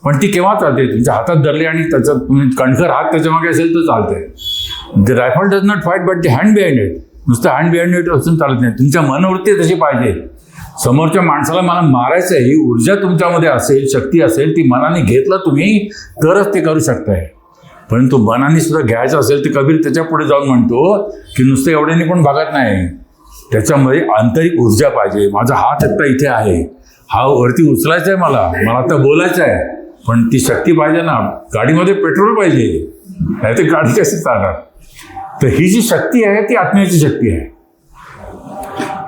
पण ती केव्हा चालते? तुमच्या हातात धरली आणि त्याच्यात कणखर हात त्याच्यामागे असेल तर चालते. The rifle does not fight but the hand behind it. नुसतं हँड बिहाइंड इट असून चालत नाही. तुमच्या मनोवृत्ती तशी पाहिजे. समोरच्या माणसाला मला मारायचं आहे, ही ऊर्जा तुमच्यामध्ये असेल, शक्ती असेल, ती मनाने घेतलं तुम्ही तरच ते करू शकताय. परंतु मनाने सुद्धा घ्यायचं असेल तर कबीर त्याच्या पुढे जाऊन म्हणतो की नुसतं एवढ्याने पण भागत नाही, त्याच्यामध्ये आंतरिक ऊर्जा पाहिजे. माझा हात आत्ता इथे आहे, हा वरती उचलायचा आहे, मला आता बोलायचं आहे, पण ती शक्ती पाहिजे ना. गाडीमध्ये पेट्रोल पाहिजे, नाही तर गाडी कशी चालणार? तर ही जी शक्ती आहे ती आत्म्याची शक्ती आहे.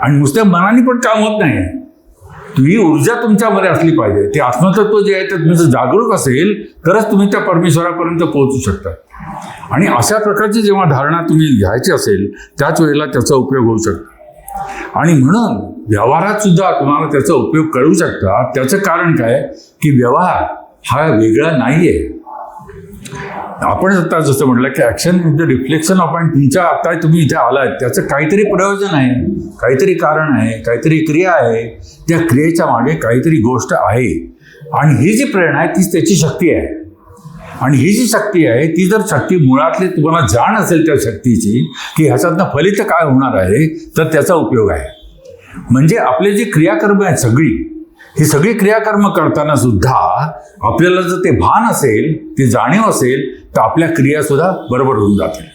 आणि नुसत्या मनाने पण काम होत नाही. ही ऊर्जा तुमच्यामध्ये असली पाहिजे. ते आत्मतत्व जे आहे ते तुमचं जागरूक असेल तरच तुम्ही त्या परमेश्वरापर्यंत पोहोचू शकता. आणि अशा प्रकारची जेव्हा धारणा तुम्ही घ्यायची असेल त्याच वेळेला त्याचा उपयोग होऊ शकतो. आणि म्हणून व्यवहारात सुद्धा तुम्हाला त्याचा उपयोग करू शकता. त्याचं कारण काय की व्यवहार हा वेगळा नाही आहे. आपण आता जसं म्हटलं की action is the reflection of, आणि तुमच्या आता तुम्ही इथे आलात त्याचं काहीतरी प्रयोजन आहे, काहीतरी कारण आहे, काहीतरी क्रिया आहे. त्या क्रियेच्या मागे काहीतरी गोष्ट आहे, आणि ही जी प्रेरणा आहे तीच त्याची शक्ती आहे. आणि ही जी शक्ती आहे ती जर शक्ती मुळातली तुम्हाला जाण असेल त्या शक्तीची की ह्याच्यातनं फलित काय होणार आहे तर त्याचा उपयोग आहे. म्हणजे आपले जे क्रियाकर्म आहेत ही सगळी क्रियाकर्म करताना सुद्धा आपल्याला जर ते भान असेल, ते जाणीव असेल तर आपल्या क्रियासुद्धा बरोबर होऊन जातील.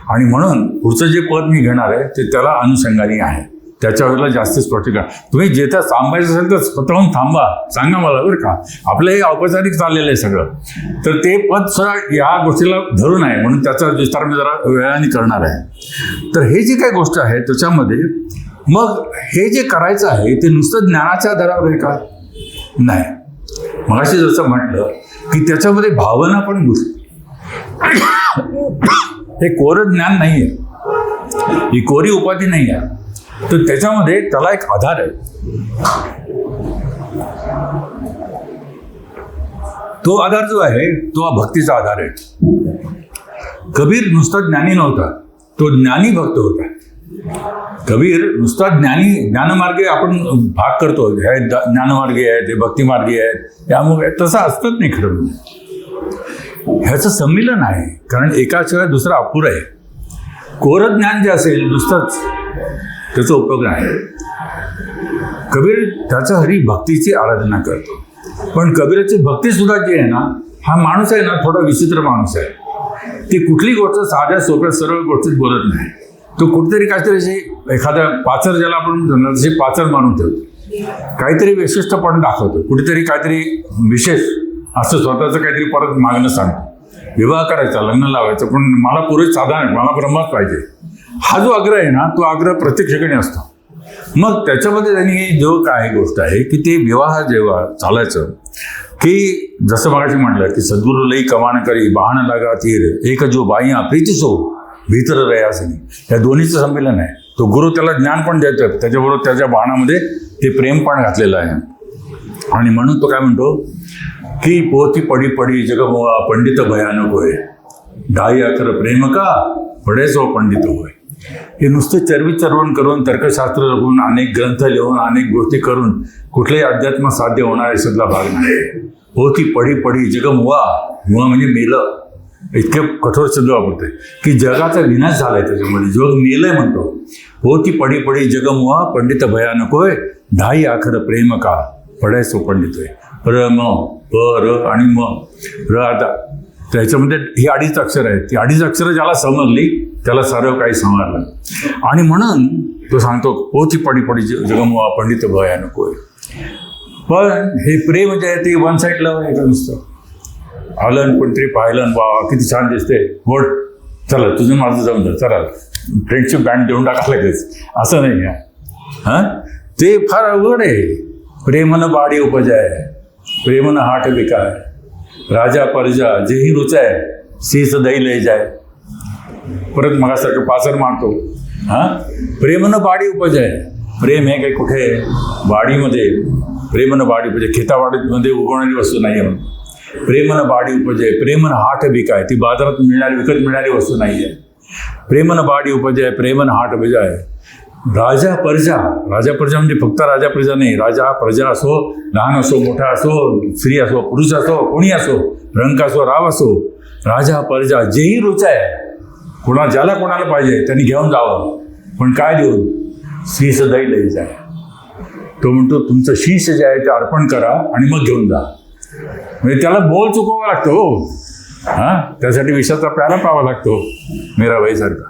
आणि म्हणून पुढचं जे पद मी घेणार आहे ते त्याला अनुषंगाने आहे. त्याच्यावेळेला जास्त स्पष्ट करा. तुम्ही जिथं थांबायचं असेल तर स्वतःहून थांबा, सांगा मला बरं का. आपलं हे औपचारिक चाललेलं आहे सगळं. तर ते पद या गोष्टीला धरून आहे, म्हणून त्याचा विस्तार मी जरा वेळाने करणार आहे. तर हे जे काही गोष्ट आहे त्याच्यामध्ये मग हे जे करायचं आहे ते नुसतं ज्ञानाच्या आधारावर आहे का? नाही. मगाशी जसं म्हटलं की त्याच्यामध्ये भावना पण हे कोरं ज्ञान नाही आहे, ही कोरी उपाधी नाही आहे. तर त्याच्यामध्ये त्याला एक आधार आहे. तो आधार जो आहे तो भक्तीचा आधार आहे. कबीर नुसता ज्ञानी नव्हता, तो ज्ञानी भक्त होता. कबीर नुसता ज्ञानमार्गे आपण भाग करतो, हे ज्ञानमार्गी आहेत, हे भक्तिमार्गी आहेत, त्यामुळे तसं असतंच नाही खरं. ह्याचं संमिलन आहे, कारण एकाशिवाय दुसरा अपुरा आहे. कोरं ज्ञान जे असेल नुसतंच त्याचा उपयोग नाही. कबीर त्याच्या हरी भक्तीची आराधना करतो. पण कबीराची भक्ती सुद्धा जी आहे ना, हा माणूस आहे ना थोडा विचित्र माणूस आहे. ती कुठली गोष्ट साध्या सोप्या सरळ गोष्टीत बोलत नाही. तो कुठेतरी काहीतरी एखादा पाचर, ज्याला आपण जसे पाचर मानून ठेवतो, काहीतरी विशिष्टपणे दाखवतो, कुठेतरी काहीतरी विशेष असं स्वतःचं काहीतरी परत मागणं सांगतो. विवाह करायचा, लग्न लावायचं, पण मला पुरेच साधारण, मला ब्रह्मच पाहिजे. हा जो आग्रह आहे ना, तो आग्रह प्रत्येक ठिकाणी असतो. मग त्याच्यामध्ये त्यांनी जो काय गोष्ट आहे की ते विवाह जेव्हा चालायचं की जसं मगाशी म्हटलं की सद्गुरु लई कमान करी बाण लागा तीर एक जो बाईया प्रीती सो भीतर रयासनी, या दोन्हीचं संमेलन आहे. तो गुरु त्याला ज्ञान पण देतोय, त्याच्याबरोबर त्याच्या बाणामध्ये ते प्रेम पण घातलेलं आहे. आणि म्हणून तो काय म्हणतो की पोथी पडी पडी जगमोहा पंडित भयानक होय, डाई अखर प्रेम का पडे सो पंडित होय. हे नुसतं चरवण करून, तर्कशास्त्र जगून, अनेक ग्रंथ लिहून, अनेक गोष्टी करून कुठलेही अध्यात्म साध्य होणार याच्यातला भाग नाही. पोथी पडी पडी जगमोहा, मुळा म्हणजे मेलं, इतके कठोर शब्द वापरते की जगाचा विनाश झालाय, त्याच्यामध्ये जग मेलंय म्हणतो. पोथी पडी पडी जगमोहा पंडित भयानक होय, ढाई आखर प्रेम का पडाय सो पंडित होय. र म प र आणि म र. आता त्याच्यामध्ये ही अडीच अक्षर आहेत. ती अडीच अक्षरं ज्याला समजली त्याला सर्व काही समजलं. आणि म्हणून तो सांगतो पोथी पडी पडी जगमोहा पंडित भयानक होय. पण हे प्रेम जे आहे ते वन साईड लव्ह आहे का नुसतं? आलं कोणतरी पाहिलं, वा किती छान दिसते, गोड, चला तुझं माझं जाऊन जा, चला फ्रेंडशिप बँड देऊन टाका लगेच, असं नाही आहे. हां, ते फार अवघड आहे. प्रेमनं बाडी उपजाय, प्रेमनं हाट विकाय, राजा परजा जेही रुचाय, शीस दही लय जाय. परत मगासारखं पाचर मारतो. हां, प्रेमनं बाडी उपजाय. प्रेम हे काही कुठे बाडीमध्ये, प्रेमनं बाडी उपजाय, खेताबाडीमध्ये उगवणारी वस्तू नाही आहे. प्रेमनं बाडी उपजाय, प्रेमनं हाट विकाय, ती बाजारात मिळणारी, विकत मिळणारी वस्तू नाही आहे. प्रेमनं बाडी उपजाय, प्रेमनं हाट विकाय, राजा प्रजा. राजा प्रजा म्हणजे फक्त राजा प्रजा नाही, राजा प्रजा असो, लहान असो, मोठा असो, स्त्री असो, पुरुष असो, कोणी असो, रंक असो, राव असो, राजा प्रजा जेही रुचाय, ज्याला कोणाला पाहिजे त्यांनी घेऊन जावं. पण काय देऊन? शीस दही लई जाय. तो म्हणतो तुमचं शीस जे आहे ते अर्पण करा आणि मग घेऊन जा. म्हणजे त्याला बोल चुकवावा लागतो. हां, त्यासाठी विषाचा प्याला पाहावा लागतो मीराबाईसारखा.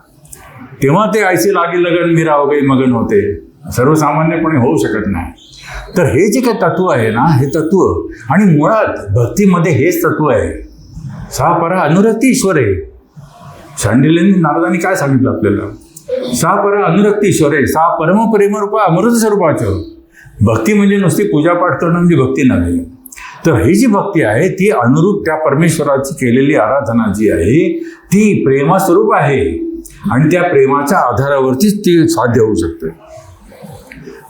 तेव्हा ते ऐसे लागी लगन मीरा हो गई मगन होते. सर्वसामान्यपणे होऊ शकत नाही. तर हे जे काही तत्व आहे ना, हे तत्व, आणि मुळात भक्तीमध्ये हेच तत्व आहे. सा परा अनुरक्ती ईश्वर आहे. शांडिल्यांनी नारदांनी काय सांगितलं आपल्याला? सा परा अनुरक्ती ईश्वर आहे, सा परम प्रेमरूपा अमृत स्वरूपाचं. भक्ती म्हणजे नुसती पूजापाठ करणं म्हणजे भक्ती नव्हे. तर ही जी भक्ती आहे ती अनुरूप त्या परमेश्वराची केलेली आराधना जी आहे ती प्रेमास्वरूप आहे. आणि त्या प्रेमाच्या आधारावरतीच ती साध्य होऊ शकते.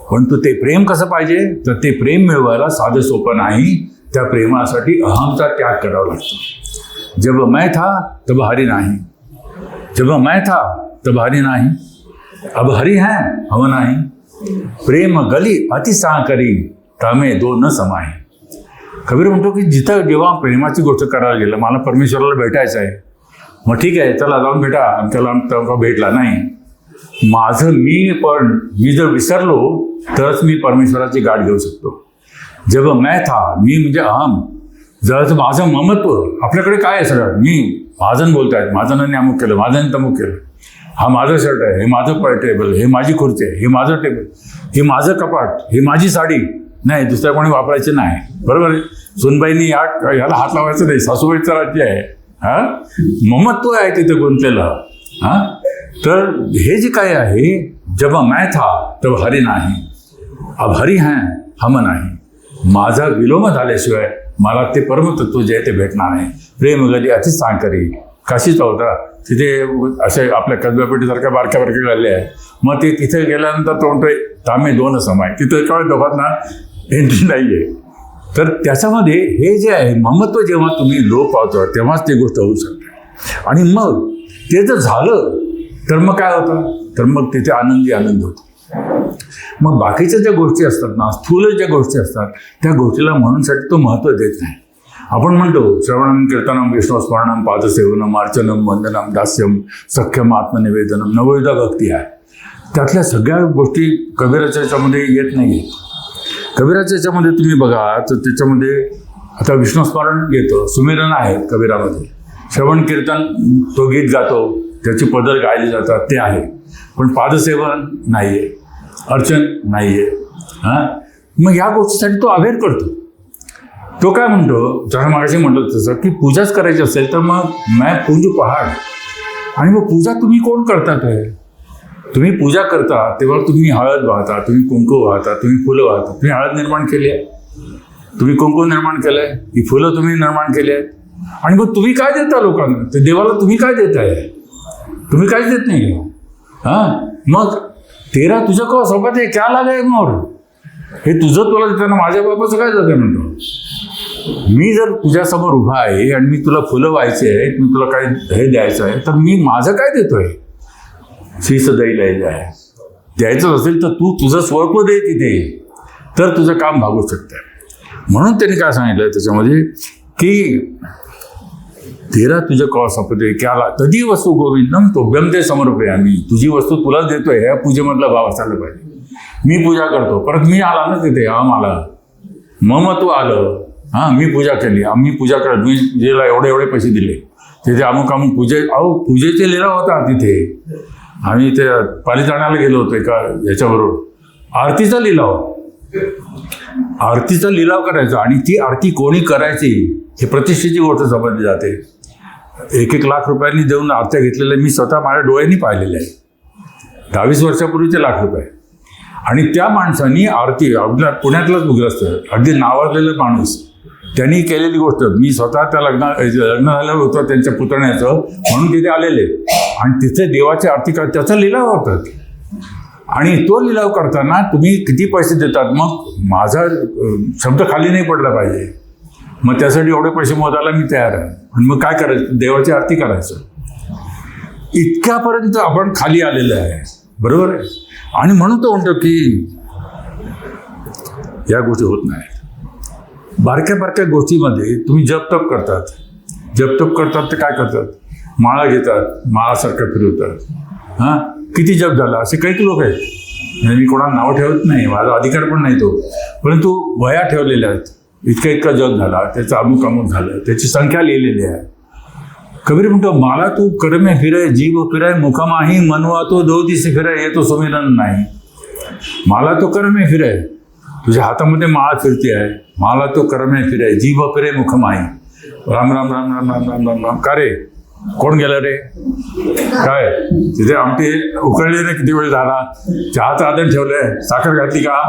परंतु ते प्रेम कसं पाहिजे? तर ते प्रेम मिळवायला साधं सोपं नाही. त्या प्रेमासाठी अहमचा त्याग करावा लागतो. जब मैं था तब हरि नाही, जब मैं था तब हरि नाही, अब हरि है हव नाही. प्रेम गली अतिसा करी तामे दो न समाही. कबीर म्हणतो की जिथं जेव्हा प्रेमाची गोष्ट करायला गेलं, मला परमेश्वराला भेटायचं आहे, मग ठीक आहे चला जाऊन भेटा, त्याला भेटला नाही. माझं मी जर विसरलो तरच मी परमेश्वराची गाठ घेऊ शकतो. जेव्हा मैं था, मी म्हणजे अहम, जर माझं ममत्व, आपल्याकडे काय आहे सगळं, मी महाजन बोलतायत, महाजनांनी अमुक केलं, महाजनांनी तमुक केलं, हा माझा शर्ट आहे, हे माझं टेबल, हे माझी खुर्ची आहे, हे माझं टेबल, हे माझं कपाट, हे माझी साडी, नाही दुसऱ्या कोणी वापरायचे नाही. बरोबर आहे. सुनबाईंनी ह्याला हात लावायचं नाही, सासूबाईचं राज्य आहे. हा ममत्व आहे तिथे गुंतलेलं. हा तर हे जे काय आहे, जब मैं था तब हरी नाही, अब हरी है हम नाही. माझा विलोम झाल्याशिवाय मला ते परमतत्व जे आहे ते भेटणार नाही. प्रेम गली अतिच सांकरी, काशीचा होता तिथे असे आपल्या कसब्यापेठीसारख्या बारक्या गल्ल्या आहे. मग ते तिथे गेल्यानंतर तो म्हणतोय तांबे दोन समय, तिथे काय दोघांना एंट्री नाही आहे. तर त्याच्यामध्ये हे जे आहे ममत्व जेव्हा तुम्ही लोप पावता तेव्हाच ती गोष्ट होऊ शकते. आणि मग ते जर झालं तर मग काय होतं, तर मग तिथे आनंद होतो. मग बाकीच्या ज्या गोष्टी असतात ना, स्थूल ज्या गोष्टी असतात त्या गोष्टीला म्हणूनसाठी तो महत्त्व देत नाही. आपण म्हणतो श्रवणम कीर्तनम विष्णुस्मरणम पादसेवनम अर्चनम वंदनम दास्यम सख्यम आत्मनिवेदनम नवविध भक्ती आहे. त्यातल्या सगळ्या गोष्टी कबीराच्या याच्यामध्ये येत नाही. कबीराच्या याच्यामध्ये तुम्ही बघा तर त्याच्यामध्ये आता विष्णुस्मरण येतं, सुमिरन आहेत कबीरामध्ये, श्रवण कीर्तन तो गीत गातो, त्याची पदर गायली जातात ते आहे, पण पादसेवन नाही आहे, अर्चन नाही आहे. हां मग या गोष्टीसाठी तो अवेअर करतो. तो काय म्हणतो, जरा मागाशी म्हटलं तसं की पूजाच करायची असेल तर मग मैं पूजू पहाड. आणि मग पूजा तुम्ही कोण करतात आहे, तुम्ही पूजा करता तेव्हा तुम्ही हळद वाहता, तुम्ही कुंकू वाहता, तुम्ही फुलं वाहता. तुम्ही हळद निर्माण केली आहे, तुम्ही कुंकू निर्माण केलं आहे, ही फुलं तुम्ही निर्माण केली आहेत. आणि मग तुम्ही काय देता लोकांना, ते देवाला तुम्ही काय देताय, तुम्ही काहीच देत नाही. हां मग तेरा तुझं का सोबत आहे क्या लागाय मोर, हे तुझं तुला देताना माझ्या बापाचं काय जातं म्हणतो. मी जर तुझ्यासमोर उभा आहे आणि मी तुला फुलं व्हायचे आहेत, मी तुला काय हे द्यायचं आहे, तर मी माझं काय देतोय, शीस द्यायला आहे. द्यायचं असेल तर तू तुझं स्वरूप दे तिथे, तर तुझं काम भागू शकतं. म्हणून त्यांनी काय सांगितलं त्याच्यामध्ये की तेरा तुझं कॉ सपदे क्याला तदी वस्तू गोविंदम तोभ्यम ते समर्पे. आम्ही तुझी वस्तू तुलाच देतोय, ह्या पूजेमधला भाव असायला पाहिजे. मी पूजा करतो, परत मी आला ना तिथे, आला ममत्व आलं. हां मी पूजा केली, आम्ही पूजा करत, मी जेला एवढे पैसे दिले, तिथे अमुक पूजेचे लिलाव होता तिथे. आम्ही ते पालिताण्याला गेलो होतो एका याच्याबरोबर, आरतीचा लिलाव करायचा. आणि ती आरती कोणी करायची हे प्रतिष्ठेची गोष्ट समजली जाते. 1-1 लाख रुपयांनी देऊन आरत्या घेतलेल्या मी स्वतः माझ्या डोळ्यांनी पाहिलेल्या आहे. 22 वर्षापूर्वीचे लाख रुपये. आणि त्या माणसांनी आरती, आपल्या पुण्यातलाच मुग्रस्त अगदी नावाजलेला माणूस, त्यांनी केलेली गोष्ट मी स्वतः त्या लग्न झालं होतं त्यांच्या पुतण्याचं, म्हणून तिथे आलेले. आणि तिथे देवाची आरती कर, त्याचा लिलाव होतात. आणि तो लिलाव करताना तुम्ही किती पैसे देतात, मग माझा शब्द खाली नाही पडला पाहिजे. मग त्यासाठी एवढे पैसे मोजायला मी तयार आहे. आणि मग काय करायचं, देवाची आरती करायचं. इतक्यापर्यंत आपण खाली आलेलं आहे. बरोबर आहे. आणि म्हणून तो म्हणतो की या गोष्टी होत नाहीत. बारक्या गोष्टीमध्ये तुम्ही जप तप करतात ते काय करतात, माळा घेतात, माळासारखं फिरवतात. हां किती जप झाला असे काही लोक आहेत. मी कोणाला नाव ठेवत नाही, माझा अधिकार पण नाही तो, परंतु वया ठेवलेल्या आहेत. इतका जप झाला, त्याचं अमुक झालं, त्याची संख्या लिहिलेली आहे. कबीर म्हणतो मला तू कर्मे फिराय, जीव फिराय, मुखमाही मनवा तो दो दिसे फिराय, हे तो सुमिरन नाही. मला तो कर्मे फिराय, तुझ्या हातामध्ये माळा फिरते आहे, मला तो कर्मे फिराय, जीव फिराय मुखमाही. राम राम राम राम राम राम राम राम. का रे, कोण गेलं रे, काय तिथे आमटी उकळली रे, किती वेळ झाला, चहाचं आदन ठेवलंय, साखर घातली का.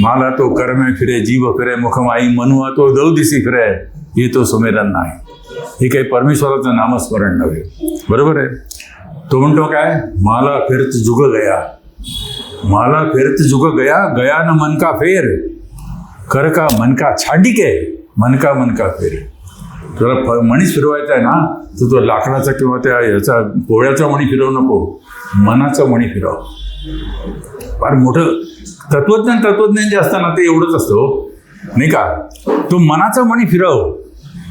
मला तो कर्मे फिरे, जीव फिरे मुखमाई, मनवा तो दौ दिसी फिरे, हे तो सुमिरन नाही. हे काही परमेश्वराचं नामस्मरण नव्हे. बरोबर आहे. तो म्हणतो काय, मला फिरत जुग गया, मला फिरत जुग गया, गया न मन का फेर, कर का मन का छांडिके, मन का फेर. तुला मणीच फिरवायचा आहे ना, तर तो लाकडाचा किंवा त्या याचा पोळ्याचा मणी फिरवू नको, मनाचा मणी फिरव. फार मोठं तत्वज्ञान जे असतं ना ते एवढंच असतं नाही का. तो मनाचा मणी फिरव,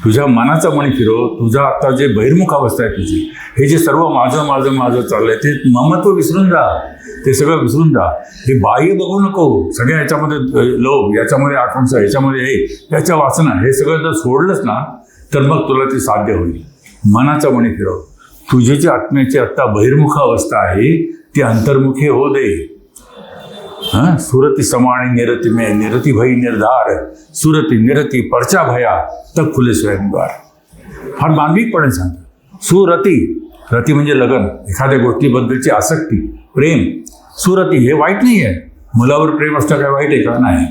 तुझ्या मनाचा मणी फिरव. तुझा आता जे बहिर्मुख अवस्था आहे तुझी, हे जे सर्व माझं चाललंय, ते ममत्व विसरून जा, ते सगळं विसरून जा. हे बाह्य बघू नको, सगळ्या याच्यामध्ये लोभ, याच्यामध्ये आकांक्षा, याच्यामध्ये हे, याच्या वासना, हे सगळं जर सोडलंच ना तर मग तुला ते साध्य होईल. मनाचा मणी फिरव. तुझी जी आत्म्याची आत्ता बहिर्मुख अवस्था आहे ती अंतर्मुखी हो दे. सुरती समाणी निरती में निरती भई निर्धार, सुरती निरती परचा भया तब खुले स्वयंद्वार. फार मानविकपणे सांगतात. सुरती, रती म्हणजे लगन, एखाद्या गोष्टीबद्दलची आसक्ती, प्रेम. सुरती हे वाईट नाही आहे. मुलावर प्रेम असणं काय वाईट आहे का? नाही.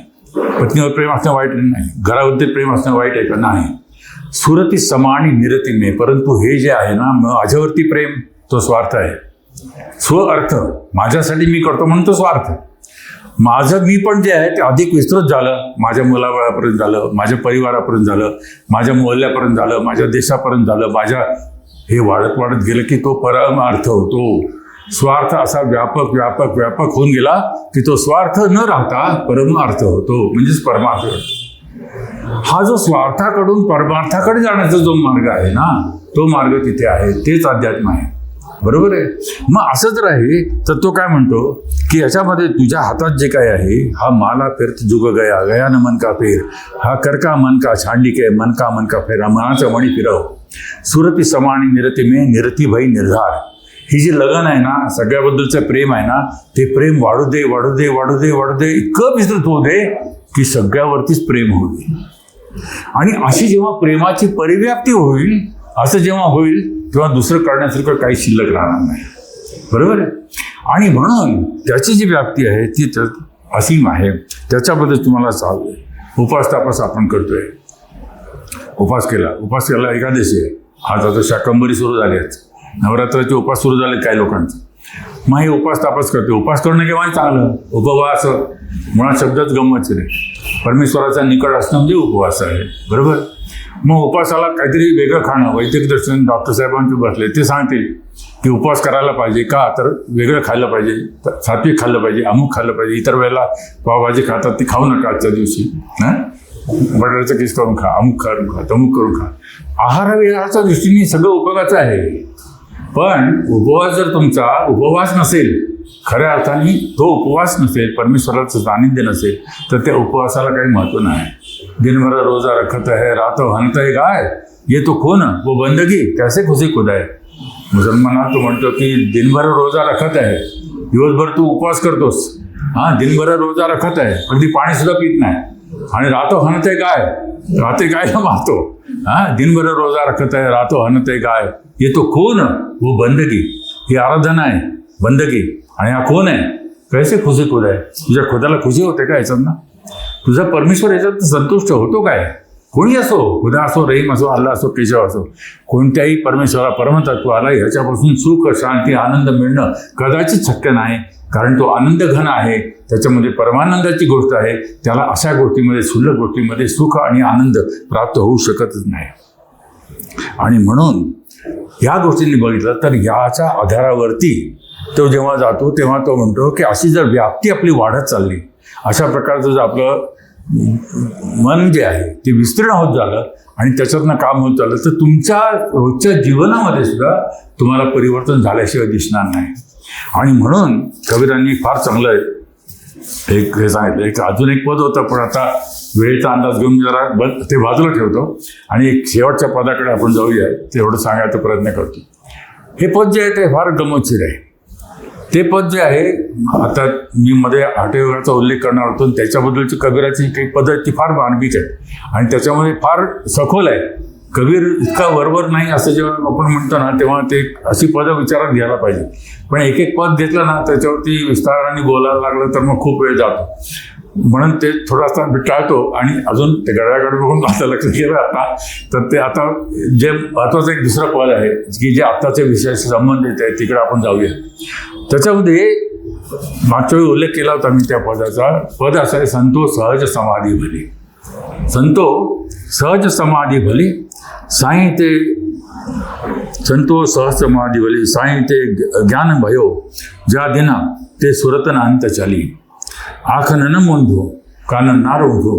पत्नीवर प्रेम असणं वाईट नाही. घराबद्दल प्रेम असणं वाईट आहे का? नाही. सुरती समाणी निरती में, परंतु हे जे आहे ना माझ्यावरती प्रेम, तो स्वार्थ आहे. स्व-अर्थ, माझ्यासाठी मी करतो म्हणून तो स्वार्थ. माझं मी पण जे आहे ते अधिक विस्तृत झालं, माझ्या मुलाबाळापर्यंत झालं, माझ्या परिवारापर्यंत झालं, माझ्या मोहल्ल्यापर्यंत झालं, माझ्या देशापर्यंत झालं, माझ्या हे वाढत वाढत गेलं की तो परमार्थ होतो. स्वार्थ असा व्यापक व्यापक व्यापक होऊन गेला की तो स्वार्थ न राहता परमार्थ होतो, म्हणजेच परमार्थ. हा जो स्वार्थाकडून परमार्थाकडे जाण्याचा जो मार्ग आहे ना, तो मार्ग तिथे आहे, तेच अध्यात्म आहे. बरोबर आहे. मग असं जर आहे तर तो काय म्हणतो की याच्यामध्ये तुझ्या हातात जे काय आहे, हा माला फिरत जुग गया गया न मन का फेर, हा करका मन का छांडिके मन का फेरा, मनाचा मणी फिरव. सुरती समाणी निरती में निरती भई निर्धार. ही जी लगन आहे ना, सगळ्याबद्दलचं प्रेम आहे ना, ते प्रेम वाढू दे वाढू दे वाढू दे वाढू दे, इतकं विस्तृत होऊ दे की सगळ्यावरतीच प्रेम होऊ दे. आणि अशी जेव्हा प्रेमाची परिव्याप्ती होईल, असं जेव्हा होईल तेव्हा दुसरं करण्यासारखं काही शिल्लक राहणार नाही. बरोबर आहे. आणि म्हणून त्याची जी व्याप्ती आहे ती असीम आहे. त्याच्याबद्दल तुम्हाला सांगू. उपास तापास आपण करतोय. उपास केला एकादशी आहे. आज आता शाकंभरी सुरू झाली आहेत, नवरात्राचे उपास सुरू झाले काही लोकांचे. मग हे उपास तापास करते. उपास करणं केव्हा चांगलं. उपवास मुळात शब्दच गंमत रे. परमेश्वराचा निकट असणं म्हणजे उपवास आहे. बरोबर. मग उपासाला काहीतरी वेगळं खाणं, वैद्यक दर्शन डॉक्टर साहेबांचे बसले ते सांगतील की उपवास करायला पाहिजे का, तर वेगळं खाल्लं पाहिजे, सात्विक खाल्लं पाहिजे, अमुक खाल्लं पाहिजे. इतर वेळेला पावभाजी खातात ती खाऊ नका आजच्या दिवशी. बटाट्याचं किस करून खा, अमुक करून खा, तमुक करून खा. आहार विहाराच्या दृष्टीने सगळं उपयोगाचं आहे. पण उपवास जर तुमचा उपवास नसेल, खऱ्या अर्थाने तो उपवास नसेल, परमेश्वराचं सानिध्य नसेल, तर त्या उपवासाला काही महत्व नाही. दिनभर रोजा रखत है रातो हनत है गाय, ये तो खून वो बंदगी कैसे खुशी खुदा है. मुसलमानात तो म्हणतो की दिनभर रोजा रखत आहे, दिवसभर तू उपवास करतोस, दिनभर रोजा रखत आहे, अगदी पाणी सुद्धा पित नाही, आणि रातो हनते गाय, राते गायला मारतो. दिनभर रोजा रखत आहे रातो हनते गाय, ये तो खून वो बंदगी. ही आराधना आहे, बंदगी, आणि हा खून आहे. कैसे खुशी खुदा आहे. तुझ्या खुदाला खुशी होते का याच्यात ना? तुझा परमेश्वर याच्यात संतुष्ट होतो काय? कोणी असो, खुदा असो, रहीम असो, अल्लाह असो, केशव असो, कोणत्याही परमेश्वरा परमतत्वाला ह्याच्यापासून सुख शांती आनंद मिळणं कदाचित शक्य नाही. कारण तो आनंद घन आहे, त्याच्यामध्ये परमानंदाची गोष्ट आहे. त्याला अशा गोष्टीमध्ये, क्षुल्लक गोष्टीमध्ये सुख आणि आनंद प्राप्त होऊ शकतच नाही. आणि म्हणून ह्या गोष्टींनी बघितलं तर ह्याच्या आधारावरती तो जेव्हा जातो तेव्हा तो म्हणतो की अशी जर व्याप्ती आपली वाढत चालली, अशा प्रकारचं जर आपलं मन जे आहे ते विस्तीर्ण होत झालं आणि त्याच्यातनं काम होत झालं, तर तुमच्या रोजच्या जीवनामध्ये सुद्धा तुम्हाला परिवर्तन झाल्याशिवाय दिसणार नाही. आणि म्हणून कबीरांनी फार चांगलं एक हे सांगितलं. एक अजून एक पद होतं, पण आता वेळेचा अंदाज घेऊन जरा ते बाजूला ठेवतो आणि एक शेवटच्या पदाकडे आपण जाऊया. तेवढं सांगायचा प्रयत्न करतो. हे पद जे आहे ते फार गमतीशीर आहे. ते पद जे आहे, आता मी मध्ये आठवड्याचा उल्लेख करणार होतो, त्याच्याबद्दलची कबीराची काही पद ती फार मानविक आहे आणि त्याच्यामध्ये फार सखोल आहे. कबीर इतका वरवर नाही असं जेव्हा आपण म्हणतो ना, तेव्हा ते अशी पदं विचारात घ्यायला पाहिजे. पण एक एक पद घेतलं ना, त्याच्यावरती विस्ताराने बोलायला लागलं तर मग खूप वेळ जातो. म्हणून ते थोडासा टाळतो. आणि अजून ते गळ्याकडे बघून आता लक्ष गेलं आता, तर ते आता जे महत्वाचं एक दुसरं पद आहे की जे आत्ताच्या विषयाशी संबंधित आहे, तिकडे आपण जाऊया. त्याच्यामध्ये मागच्या वेळी उल्लेख केला होता मी त्या पदाचा. पद असं आहे, संतो सहज समाधी भली. संतो सहज समाधी भली, साईं ते संतो सहज समाधी भली, साईं ते ज्ञान भयो, ज्या दिना ते सुरतन अंत चली. आखन न मुंधो कान ना रोधो,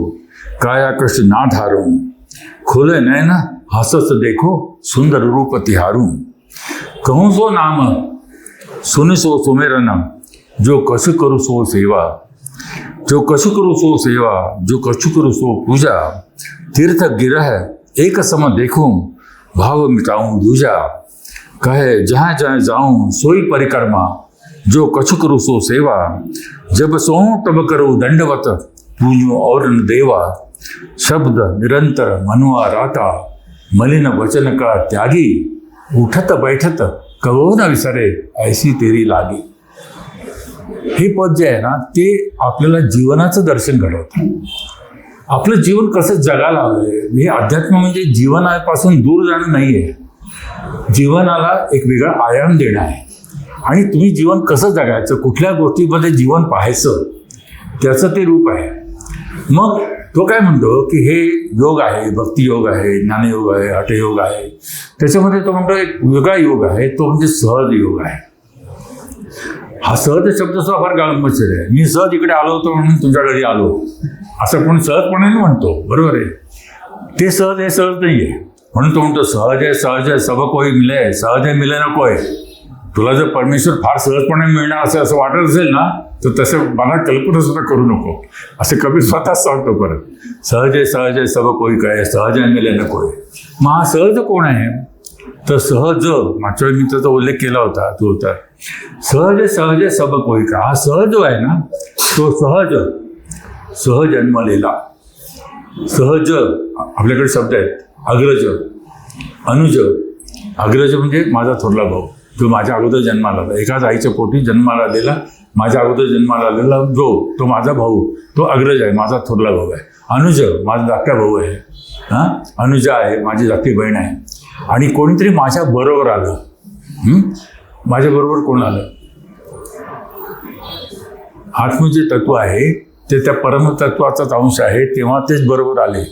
काया कष्ट ना धारो, खोले नैन हसस देखो सुंदर रूप तिहारू. कहूँ सो नाम सुन सो सुमेरन, जो कछु करू सो सेवा, जो कछु करू सो सेवा, जो कछु करू सो पूजा. तीर्थ गिरह एक सम देखूं, भाव मिटाऊं दूजा. कहे जहाँ जहाँ जाऊं सोई परिक्रमा, जो कछु करू सो सेवा, जब सोऊं तब करो दंडवत, पूजो और न देवा। शब्द निरंतर मनवा राता, मलिन वचन का त्यागी, उठत बैठत कहो न विसरे, ऐसी तेरी लागी। हे पद जे आहे ना ते आपल्याला जीवनाचं दर्शन घडवतं. आपलं जीवन कसं जगायला हवं. हे अध्यात्म म्हणजे जीवनापासून दूर जाणं नाही आहे, जीवनाला एक वेगळा आयाम देणं आहे. आणि तुम्ही जीवन कसं जगायचं, कुठल्या गोष्टीमध्ये जीवन पाहायचं, त्याचं ते रूप आहे. मग तो काय म्हणतो की हे योग आहे, भक्तियोग आहे, ज्ञानयोग आहे, हठयोग आहे. त्याच्यामध्ये तो म्हणतो एक वेगळा योग आहे, तो म्हणजे सहज योग आहे. हा सहज शब्द सुद्धा फार गांभीर्य आहे. मी सहज इकडे आलो होतो म्हणून तुमच्या घरी आलो असं पण सहजपणे म्हणतो, बरोबर आहे. ते सहज हे सहज नाही आहे म्हणून तो म्हणतो सहज आहे सब कोई मिले, सहज आहे मिले ना कोय. तुला जर परमेश्वर फार सहजपणे मिळणार असं वाटत असेल ना तर तसं मला कल्पना सुद्धा करू नको, असं कबीर स्वतःच सांगतो परत. सहज आहे सब कोई काय, सहज आहे मिले ना कोय. मग हा सहज कोण आहे तर सहज, मागच्या वेळी मी त्याचा उल्लेख केला होता तो होता सहज आहे सब कोई का. हा सहज जो आहे ना तो सहज जन्मलेला. सहज आपल्याकडे शब्द आहेत अग्रज, अनुज. अग्रज म्हणजे माझा थोरला भाऊ, जो माझ्या अगोदर जन्माला आला. एकाच आईच्या पोटी जन्माला आलेला, माझ्या अगोदर जन्माला आलेला तो माझा भाऊ, तो अग्रज आहे, माझा थोरला भाऊ आहे. अनुज माझा धाकटा भाऊ आहे. अनुजा आहे माझी धाकटी बहीण आहे. आणि कोणीतरी माझ्या बरोबर आलं. माझ्या बरोबर कोण आलं? आत्म जे तत्व आहे ते त्या परमतत्वाचाच अंश आहे, तेव्हा तेच बरोबर आले.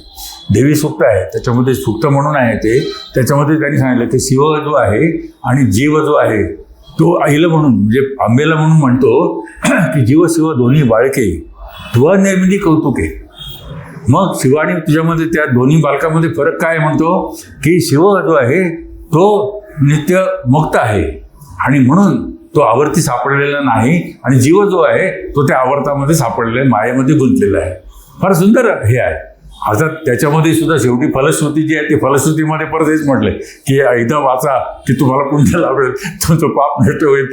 देवी सुक्त आहे, त्याच्यामध्ये सुक्त म्हणून आहे ते. त्याच्यामध्ये त्यांनी सांगितलं की शिव जो आहे आणि जीव जो आहे तो आईला म्हणून म्हणजे आंबेला म्हणून म्हणतो की जीव शिव दोन्ही बाळके तुवा निर्मिती कौतुके. मग शिव आणि तुझ्यामध्ये त्या दोन्ही बालकामध्ये फरक काय म्हणतो की शिव जो आहे तो नित्य मुक्त आहे आणि म्हणून तो आवर्ती सापडलेला नाही, आणि जीव जो आहे तो त्या आवर्तामध्ये सापडलेला आहे, मायेमध्ये गुंतलेला आहे. फार सुंदर हे आहे. आता त्याच्यामध्ये सुद्धा शेवटी फलश्रुती जी आहे ती फलश्रुतीमध्ये परत हेच म्हटलंय की एकदा वाचा की तुम्हाला पुण्य लाभेल, तुमचं पाप नष्ट होईल.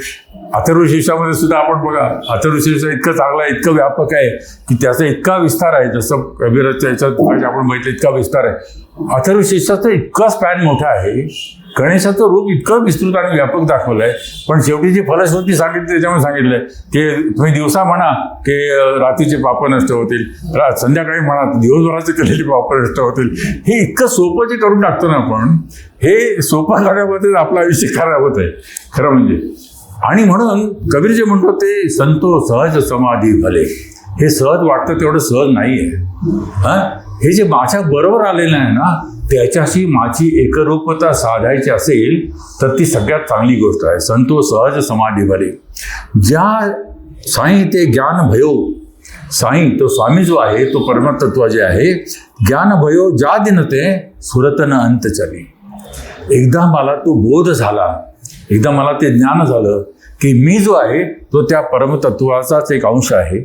अथर्वशीर्षामध्ये सुद्धा आपण बघा, अथर्वशीर्ष इतकं चांगलं आहे, इतकं व्यापक आहे की त्याचा इतका विस्तार आहे. जसं कबीराच्या याच्यात आपण बघितलं इतका विस्तार आहे. अथर्वशीर्षाचा इतका स्पॅन मोठा आहे. गणेशाचं रूप इतकं विस्तृत आणि व्यापक दाखवलं आहे. पण शेवटी जी फलश्रुती सांगितली त्याच्यामध्ये सांगितलंय की तुम्ही दिवसा म्हणा की रात्रीचे पाप नष्ट होतील, संध्याकाळी म्हणा दिवसभराचे केलेले पाप नष्ट होतील. हे इतकं सोपं जे करून टाकतो ना आपण, हे सोपं करण्यामध्ये आपलं आयुष्य खराब होत आहे खरं म्हणजे. आणि म्हणून कबीर जे म्हणतो ते संतो सहज समाधी भले. हे सहज वाटतं तेवढं सहज नाही आहे. हे जे माझ्या बरोबर आलेलं आहे ना त्याच्याशी माझी एकरूपता साधायची असेल तर ती सगळ्यात चांगली गोष्ट आहे. संतो सहज समाधी भले. ज्या साईं ते ज्ञान भयो, साईं तो स्वामी जो आहे तो परमतत्व जे आहे, ज्ञान भयो ज्या दिन ते सुरतन अंत चले. एकदा मला तो बोध झाला, एकदा मला ते ज्ञान झालं की मी जो आहे तो त्या परमतत्वाचाच एक अंश आहे,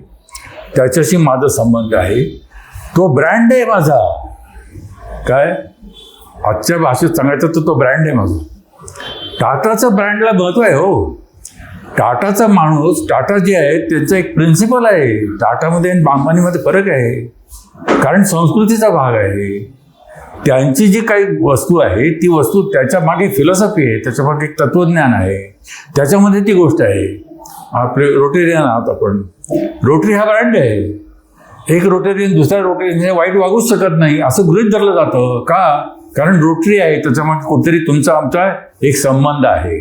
त्याच्याशी माझा संबंध आहे, तो ब्रँड आहे माझा. काय आजच्या भाषेत सांगायचं तर तो ब्रँड आहे माझा. टाटाचं ब्रँडला महत्व आहे हो. टाटाचा माणूस, टाटा जे आहे त्यांचा एक प्रिन्सिपल आहे. टाटामध्ये आणि अंबानीमध्ये फरक आहे, कारण संस्कृतीचा भाग आहे. त्यांची जी काही वस्तू आहे ती वस्तू त्याच्या मागे फिलॉसॉफी आहे, त्याच्या मागे एक तत्वज्ञान आहे, त्याच्यामध्ये ती गोष्ट आहे. आपले रोटेरियन आहात आपण, रोटरी हा ब्रँड आहे. एक रोटेरियन दुसऱ्या रोटेरियनने वाईट वागूच शकत नाही असं गृहीत धरलं जातं. का? कारण रोटरी आहे, त्याच्यामध्ये कुठेतरी तुमचा आमचा एक संबंध आहे.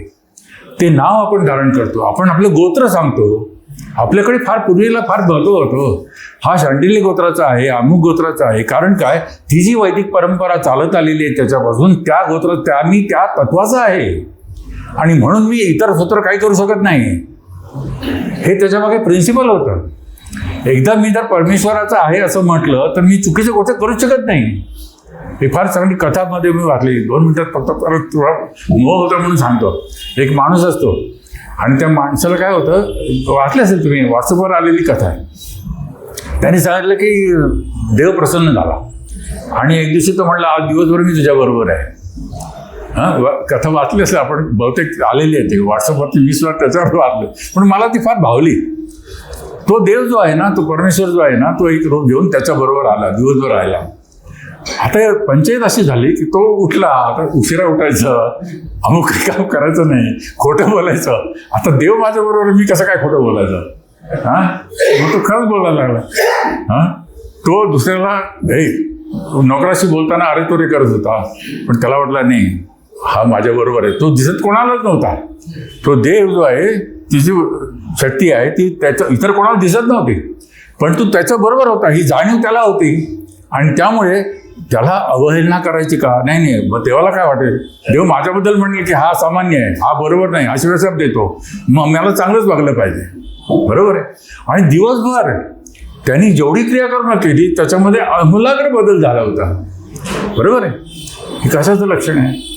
ते नाव आपण धारण करतो, आपण आपलं गोत्र सांगतो. आपल्याकडे फार पूर्वीला फार महत्व होतं, हा शांडिल्य गोत्राचा आहे, अमुक गोत्राचा आहे. कारण काय? ती जी वैदिक परंपरा चालत आलेली आहे त्याच्यापासून त्या गोत्र मी त्या तत्वाचा आहे, आणि म्हणून मी इतर सूत्र काही करू शकत नाही. हे त्याच्यामागे प्रिन्सिपल होतं. एकदा मी जर परमेश्वराचा आहे असं म्हटलं तर मी चुकीची गोष्ट करूच शकत नाही. ही फार चांगली कथामध्ये मी वाचली. 2 मिनिटात फक्त परत थोडा मोह होता म्हणून सांगतो. एक माणूस असतो आणि त्या माणसाला काय होतं, वाचले असेल तुम्ही, व्हॉट्सअपवर आलेली कथा आहे. त्याने सांगितलं की देव प्रसन्न झाला आणि एक दिवशी तो म्हटला आज दिवसभर मी तुझ्याबरोबर आहे. कथा वाचली असेल आपण, बहुतेक आलेली आहे ते व्हॉट्सअपवरती 20 वेळा त्याच्यावर वाचलं, पण मला ती फार भावली. तो देव जो आहे ना, तो परमेश्वर जो आहे ना, तो एक रोज घेऊन त्याच्याबरोबर आला, दिवसभर राहिला. आता पंचायत अशी झाली की तो उठला, आता उशिरा उठायचं, अमुक काम करायचं नाही, खोटं बोलायचं. आता देव माझ्याबरोबर, मी कसं काय खोटं बोलायचं? मग तो खरंच बोलायला लागला. तो दुसऱ्याला नोकराशी बोलताना अरे तो रे करत होता, पण त्याला वाटलं नाही हा माझ्याबरोबर आहे. तो दिसत कोणालाच नव्हता. तो देव जो आहे, तिची शक्ती आहे ती त्याच्या इतर कोणाला दिसत नव्हती, पण तो त्याच्याबरोबर होता ही जाणीव त्याला होती. आणि त्यामुळे त्याला अवहेलना करायची का? नाही. मग देवाला काय वाटेल? देव माझ्याबद्दल म्हणले की हा सामान्य आहे, हा बरोबर नाही, अशी वेळेस देतो, मग मला चांगलंच वागलं पाहिजे. बरोबर आहे. आणि दिवसभर त्यांनी जेवढी क्रियाकर्म केली त्याच्यामध्ये आमूलाग्र बदल झाला होता. बरोबर आहे. हे कशाचं लक्षण आहे?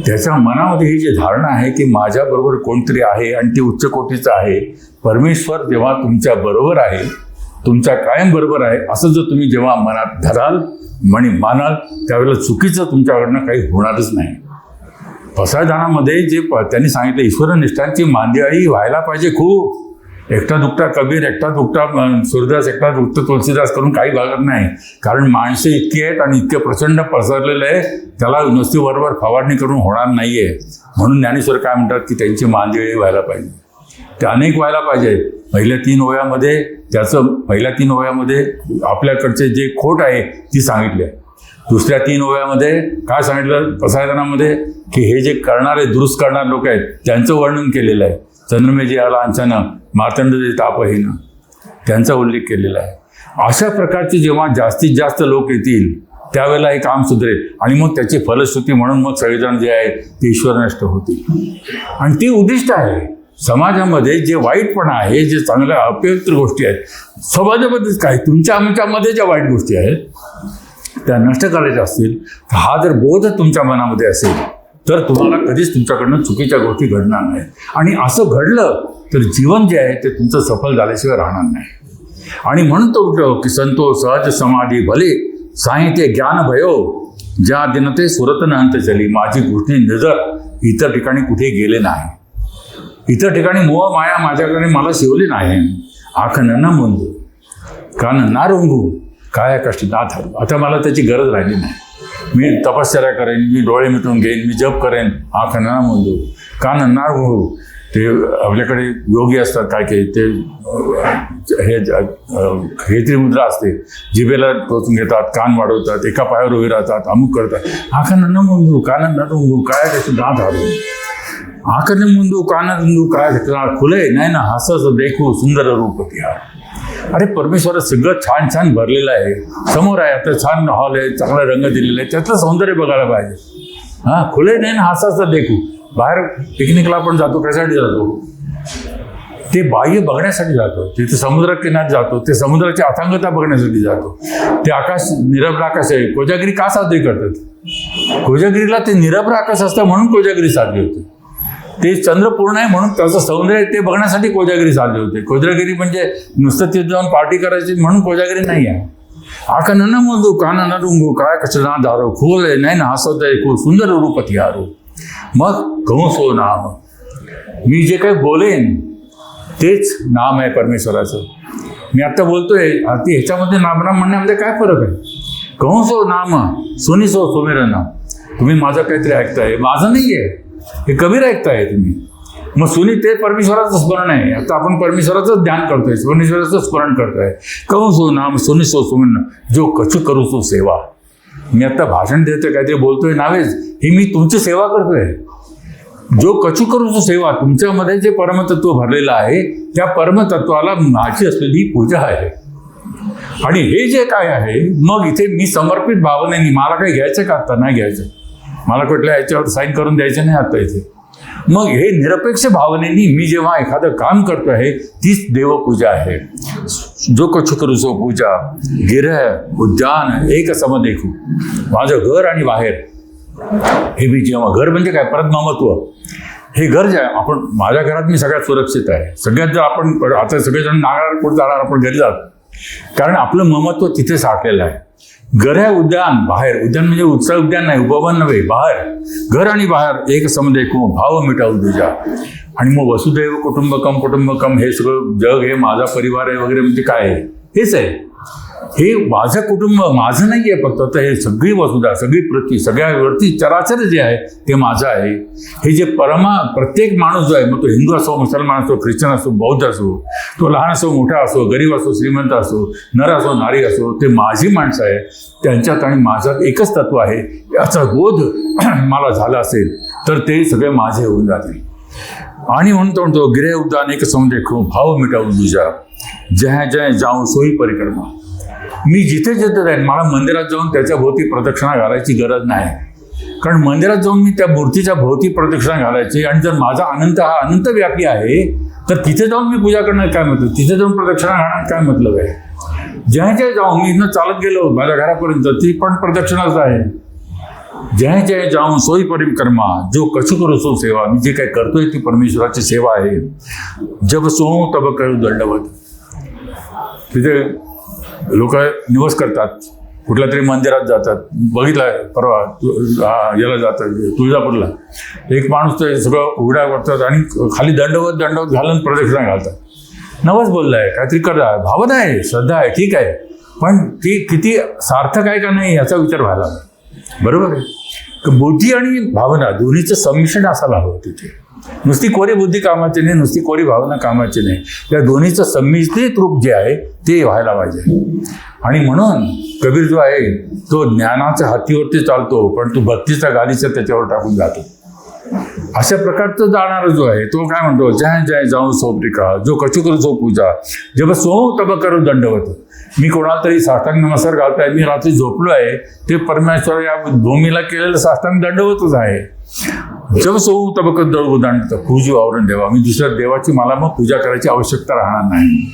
त्याच्या मनामध्ये ही जी धारणा आहे की माझ्याबरोबर कोणतरी आहे आणि ते उच्च कोटीचं आहे. परमेश्वर जेव्हा तुमच्या बरोबर आहे, तुमच्या कायम बरोबर आहे, असं जर तुम्ही जेव्हा मनात धराल आणि मानाल, त्यावेळेला चुकीचं तुमच्याकडनं काही होणारच नाही. पसायदानामध्ये जे त्यांनी सांगितलं, ईश्वरनिष्ठांची मांदियाळी व्हायला पाहिजे खूप. एकटा दुकटा कबीर, एकटा दुकटा सूरदास, एकटा दुकटा तुलसीदास करून काही भागत नाही. कारण माणसं इतकी आहेत आणि इतके प्रचंड पसरलेले आहे, त्याला नुसती बरोबर फवारणी करून होणार नाही आहे. म्हणून ज्ञानेश्वर काय म्हणतात की त्यांची मांदियाळी व्हायला पाहिजे. ते अनेक व्हायला पाहिजे. पहिल्या 3 ओव्यामध्ये आपल्याकडचे जे खोट आहे ती सांगितली आहे. दुसऱ्या 3 ओव्यामध्ये काय सांगितलं पसायदानामध्ये की हे जे करणारे, दुरुस्त करणारे लोक आहेत त्यांचं वर्णन केलेलं आहे. चंद्रमेजी आला अंचानं, मार्तंड तापहीन, त्यांचा उल्लेख केलेला आहे. अशा प्रकारचे जेव्हा जास्तीत जास्त लोक येतील त्यावेळेला हे काम सुधरेल आणि मग त्याची फलश्रुती म्हणून मग सगळेजण जे आहे ते ईश्वरनिष्ठ होतील. आणि ती उद्दिष्ट आहे. समाजामध्ये जे वाईटपणा आहे, जे चांगल्या अपवित्र गोष्टी आहेत, समाजामध्येच काय तुमच्या आमच्यामध्ये ज्या वाईट गोष्टी आहेत त्या नष्ट करायच्या असतील, तर हा जर बोध तुमच्या मनामध्ये असेल तर तुम्हाला कधीच तुमच्याकडनं चुकीच्या गोष्टी घडणार नाही. आणि असं घडलं तर जीवन जे आहे ते तुमचं सफल झाल्याशिवाय राहणार नाही. आणि म्हणून तो म्हटलं की संतोष सहज समाधी भले साहित्य ज्ञान भयो, ज्या दिन ते सुरत न अंत चली. माझी गोष्टी नजर इतर ठिकाणी कुठे गेले नाही. इतर ठिकाणी मोह माया माझ्याकडे मला शिवली नाही. आख न मुंदू कान ना रुंगू काय कष्ट ना धरू. आता मला त्याची गरज राहिली नाही. मी तपश्चर्या करेन, मी डोळे मिटून घेईन, मी जप करेन. आख न मुंदू कान ना रुंगू. ते आपल्याकडे योगी असतात काय काही, ते हे त्रिमुद्रा असते, जिभेला टोचून घेतात, कान वाढवतात, एका पायावर उभे राहतात, अमुक करतात. आख न मुंदू कान न रुंगू काय कष्ट ना धरू. आकने मुंदू कानंदू काय खुले नाही ना हसस देखू सुंदर रूप तिहार. अरे परमेश्वर सगळं छान छान भरलेलं आहे, समोर आहे. आता छान हॉल आहे, चांगला रंग दिलेला आहे, त्यातलं सौंदर्य बघायला पाहिजे. खुले नाही ना हसस देखू. बाहेर पिकनिकला आपण जातो, कशासाठी जातो? ते बाह्य बघण्यासाठी जातो. तिथे समुद्रकिनारी जातो, ते समुद्राची अथांगता बघण्यासाठी जातो. ते आकाश निरभ्र आकाश आहे. कोजागिरी का साजरी करतात? कोजागिरीला ते निरभ्र आकाश असतं म्हणून कोजागिरी साजरी होते. ते चंद्र पूर्ण आहे म्हणून त्याचं सौंदर्य ते बघण्यासाठी कोजागिरी साजरी होते. कोजागिरी म्हणजे नुसतं तिथे जाऊन पार्टी करायची म्हणून कोजागिरी नाही आहे. आका न मुंदू कान न रुंगू काय कष्ट ना धारो. खोल आहे नाही ना हसत आहे खूप सुंदर रूप तिहारो. मग कहूं सो नाम. मी जे काही बोलेन तेच नाम आहे परमेश्वराचं. मी आत्ता बोलतोय ती ह्याच्यामध्ये नामनाम म्हणण्यामध्ये काय फरक आहे? कहूं सो नाम सुनी सो सुमेरन. तुम्ही माझं काहीतरी ऐकताय, माझं नाही आहे, हे कबीर ऐकताय तुम्ही. मग सुनी ते परमेश्वराचं स्मरण आहे. आता आपण परमेश्वराचंच ध्यान करतोय, परमेश्वराचं स्मरण करतोय. कहूं सो नाम सुनी सो सुमेरन जो कछु करू सो सेवा. मी आता भाषण देतोय, काहीतरी बोलतोय नावेच, ही मी तुमची सेवा करतोय. जो कछु करू सो सेवा. तुमच्यामध्ये जे परमतत्व भरलेलं आहे त्या परमतत्वाला माझी असलेली पूजा आहे. आणि हे जे काय आहे, मग इथे मी समर्पित भावनेने, मला काही घ्यायचं का आता? नाही घ्यायचं. मला कुठल्या याच्यावर साईन करून द्यायचं नाही आता इथे. मग हे निरपेक्ष भावनेनी मी जेव्हा एखादं काम करतो आहे तीच देवपूजा आहे. जो कछु करू सो पूजा गिरह उद्यान एक सम देखू. माझं घर आणि बाहेर हे मी जेव्हा, घर म्हणजे काय? परममत्व. हे घर जे आहे, आपण माझ्या घरात मी सगळ्यात सुरक्षित आहे. सगळ्यात जर आपण आता सगळेजण नागराला पुढे जाणार, आपण घरी जातो, कारण आपलं ममत्व तिथे साठलेलं आहे. घर आहे उद्यान बाहेर, उद्यान म्हणजे उत्सव उद्यान नाही, उपवन नव्हे, बाहेर घर आणि बाहेर एक समदेको भाव मिटावू तुझ्या. आणि मग वसुदैव कुटुंबकम हे सगळं जग हे माझा परिवार आहे वगैरे म्हणजे काय आहे? हेच आहे, हे माझं कुटुंब माझं नाही आहे फक्त, तर हे सगळी वसुधा, सगळी पृथ्वी, सगळ्यावरती चराचर जे आहे ते माझं आहे. हे जे प्रत्येक माणूस जो आहे, मग तो हिंदू असो, मुसलमान असो, ख्रिश्चन असो, बौद्ध असो, तो लहान असो, मोठा असो, गरीब असो, श्रीमंत असो, नर असो, नारी असो, ते माझी माणसं आहे. त्यांच्यात आणि माझ्यात एकच तत्व आहे, याचा बोध मला झाला असेल तर ते सगळे माझे होऊन जातील. आणि म्हणतो गिरे उद्यान एक समदेखो भाव मिटावू तुझ्या, जय जय जाऊ सोयी परिक्रमा. मी जिथे जिथे जाईन, मला मंदिरात जाऊन त्याच्या भोवती प्रदक्षिणा घालायची गरज नाही, कारण मंदिरात जाऊन मी त्या मूर्तीच्या भोवती प्रदक्षिणा घालायची. आणि जर माझा अनंत हा अनंत व्यापी आहे तर तिथे जाऊन मी पूजा करण्यात काय मतलब, तिथे जाऊन प्रदक्षिणा घालण्यात काय मतलब आहे? जय जय जाऊन मी इथनं चालत गेलो माझ्या घरापर्यंत, ती पण प्रदक्षिणाच आहे. जय जय जाऊन सोयी परिक्रमा, जो कछु करू सो सेवा, मी जे काही करतोय ती परमेश्वराची सेवा आहे. जब सोहू तब करू दंडवत. तिथे लोक निवास करतात, कुठल्या तरी मंदिरात जातात. बघितलं परवा याला जातात तुळजापूरला, एक माणूस ते सगळं उघड्या करतात आणि खाली दंडवत घालून प्रदक्षिणा घालतात. नवस बोललाय, काहीतरी करा, भावना आहे, श्रद्धा आहे, ठीक आहे, पण ती किती सार्थक आहे का नाही याचा विचार व्हायला हवा. बरोबर आहे. बुद्धी आणि भावना दोन्हीचं संमिश्रण असायला हवं तिथे. नुसती कोरी बुद्धी कामाची नाही, नुसती कोरी भावना कामाची नाही, त्या दोन्हीचं संमिश्रित रूप जे आहे ते व्हायला पाहिजे. आणि म्हणून कबीर जो आहे तो ज्ञानाच्या हातीवरती चालतो, पण तो भक्तीचा गालीचा त्याच्यावर टाकून जातो. अशा प्रकारचं जाणारा जो आहे तो काय म्हणतो, जय जय जाऊ सोपरिका, जो कछु करू सो पूजा, जब सोहू तब करू दंडवत. मी कोणाला तरी साष्टांग नमस्कार घालतोय, मी रात्री झोपलो आहे, ते परमेश्वर या भूमीला केलेलं साष्टांग दंडवतच आहे. जब सोहू तब करू दंड पूजू आवरण देवा, मी दुसऱ्या देवाची मला मग पूजा करायची आवश्यकता राहणार नाही.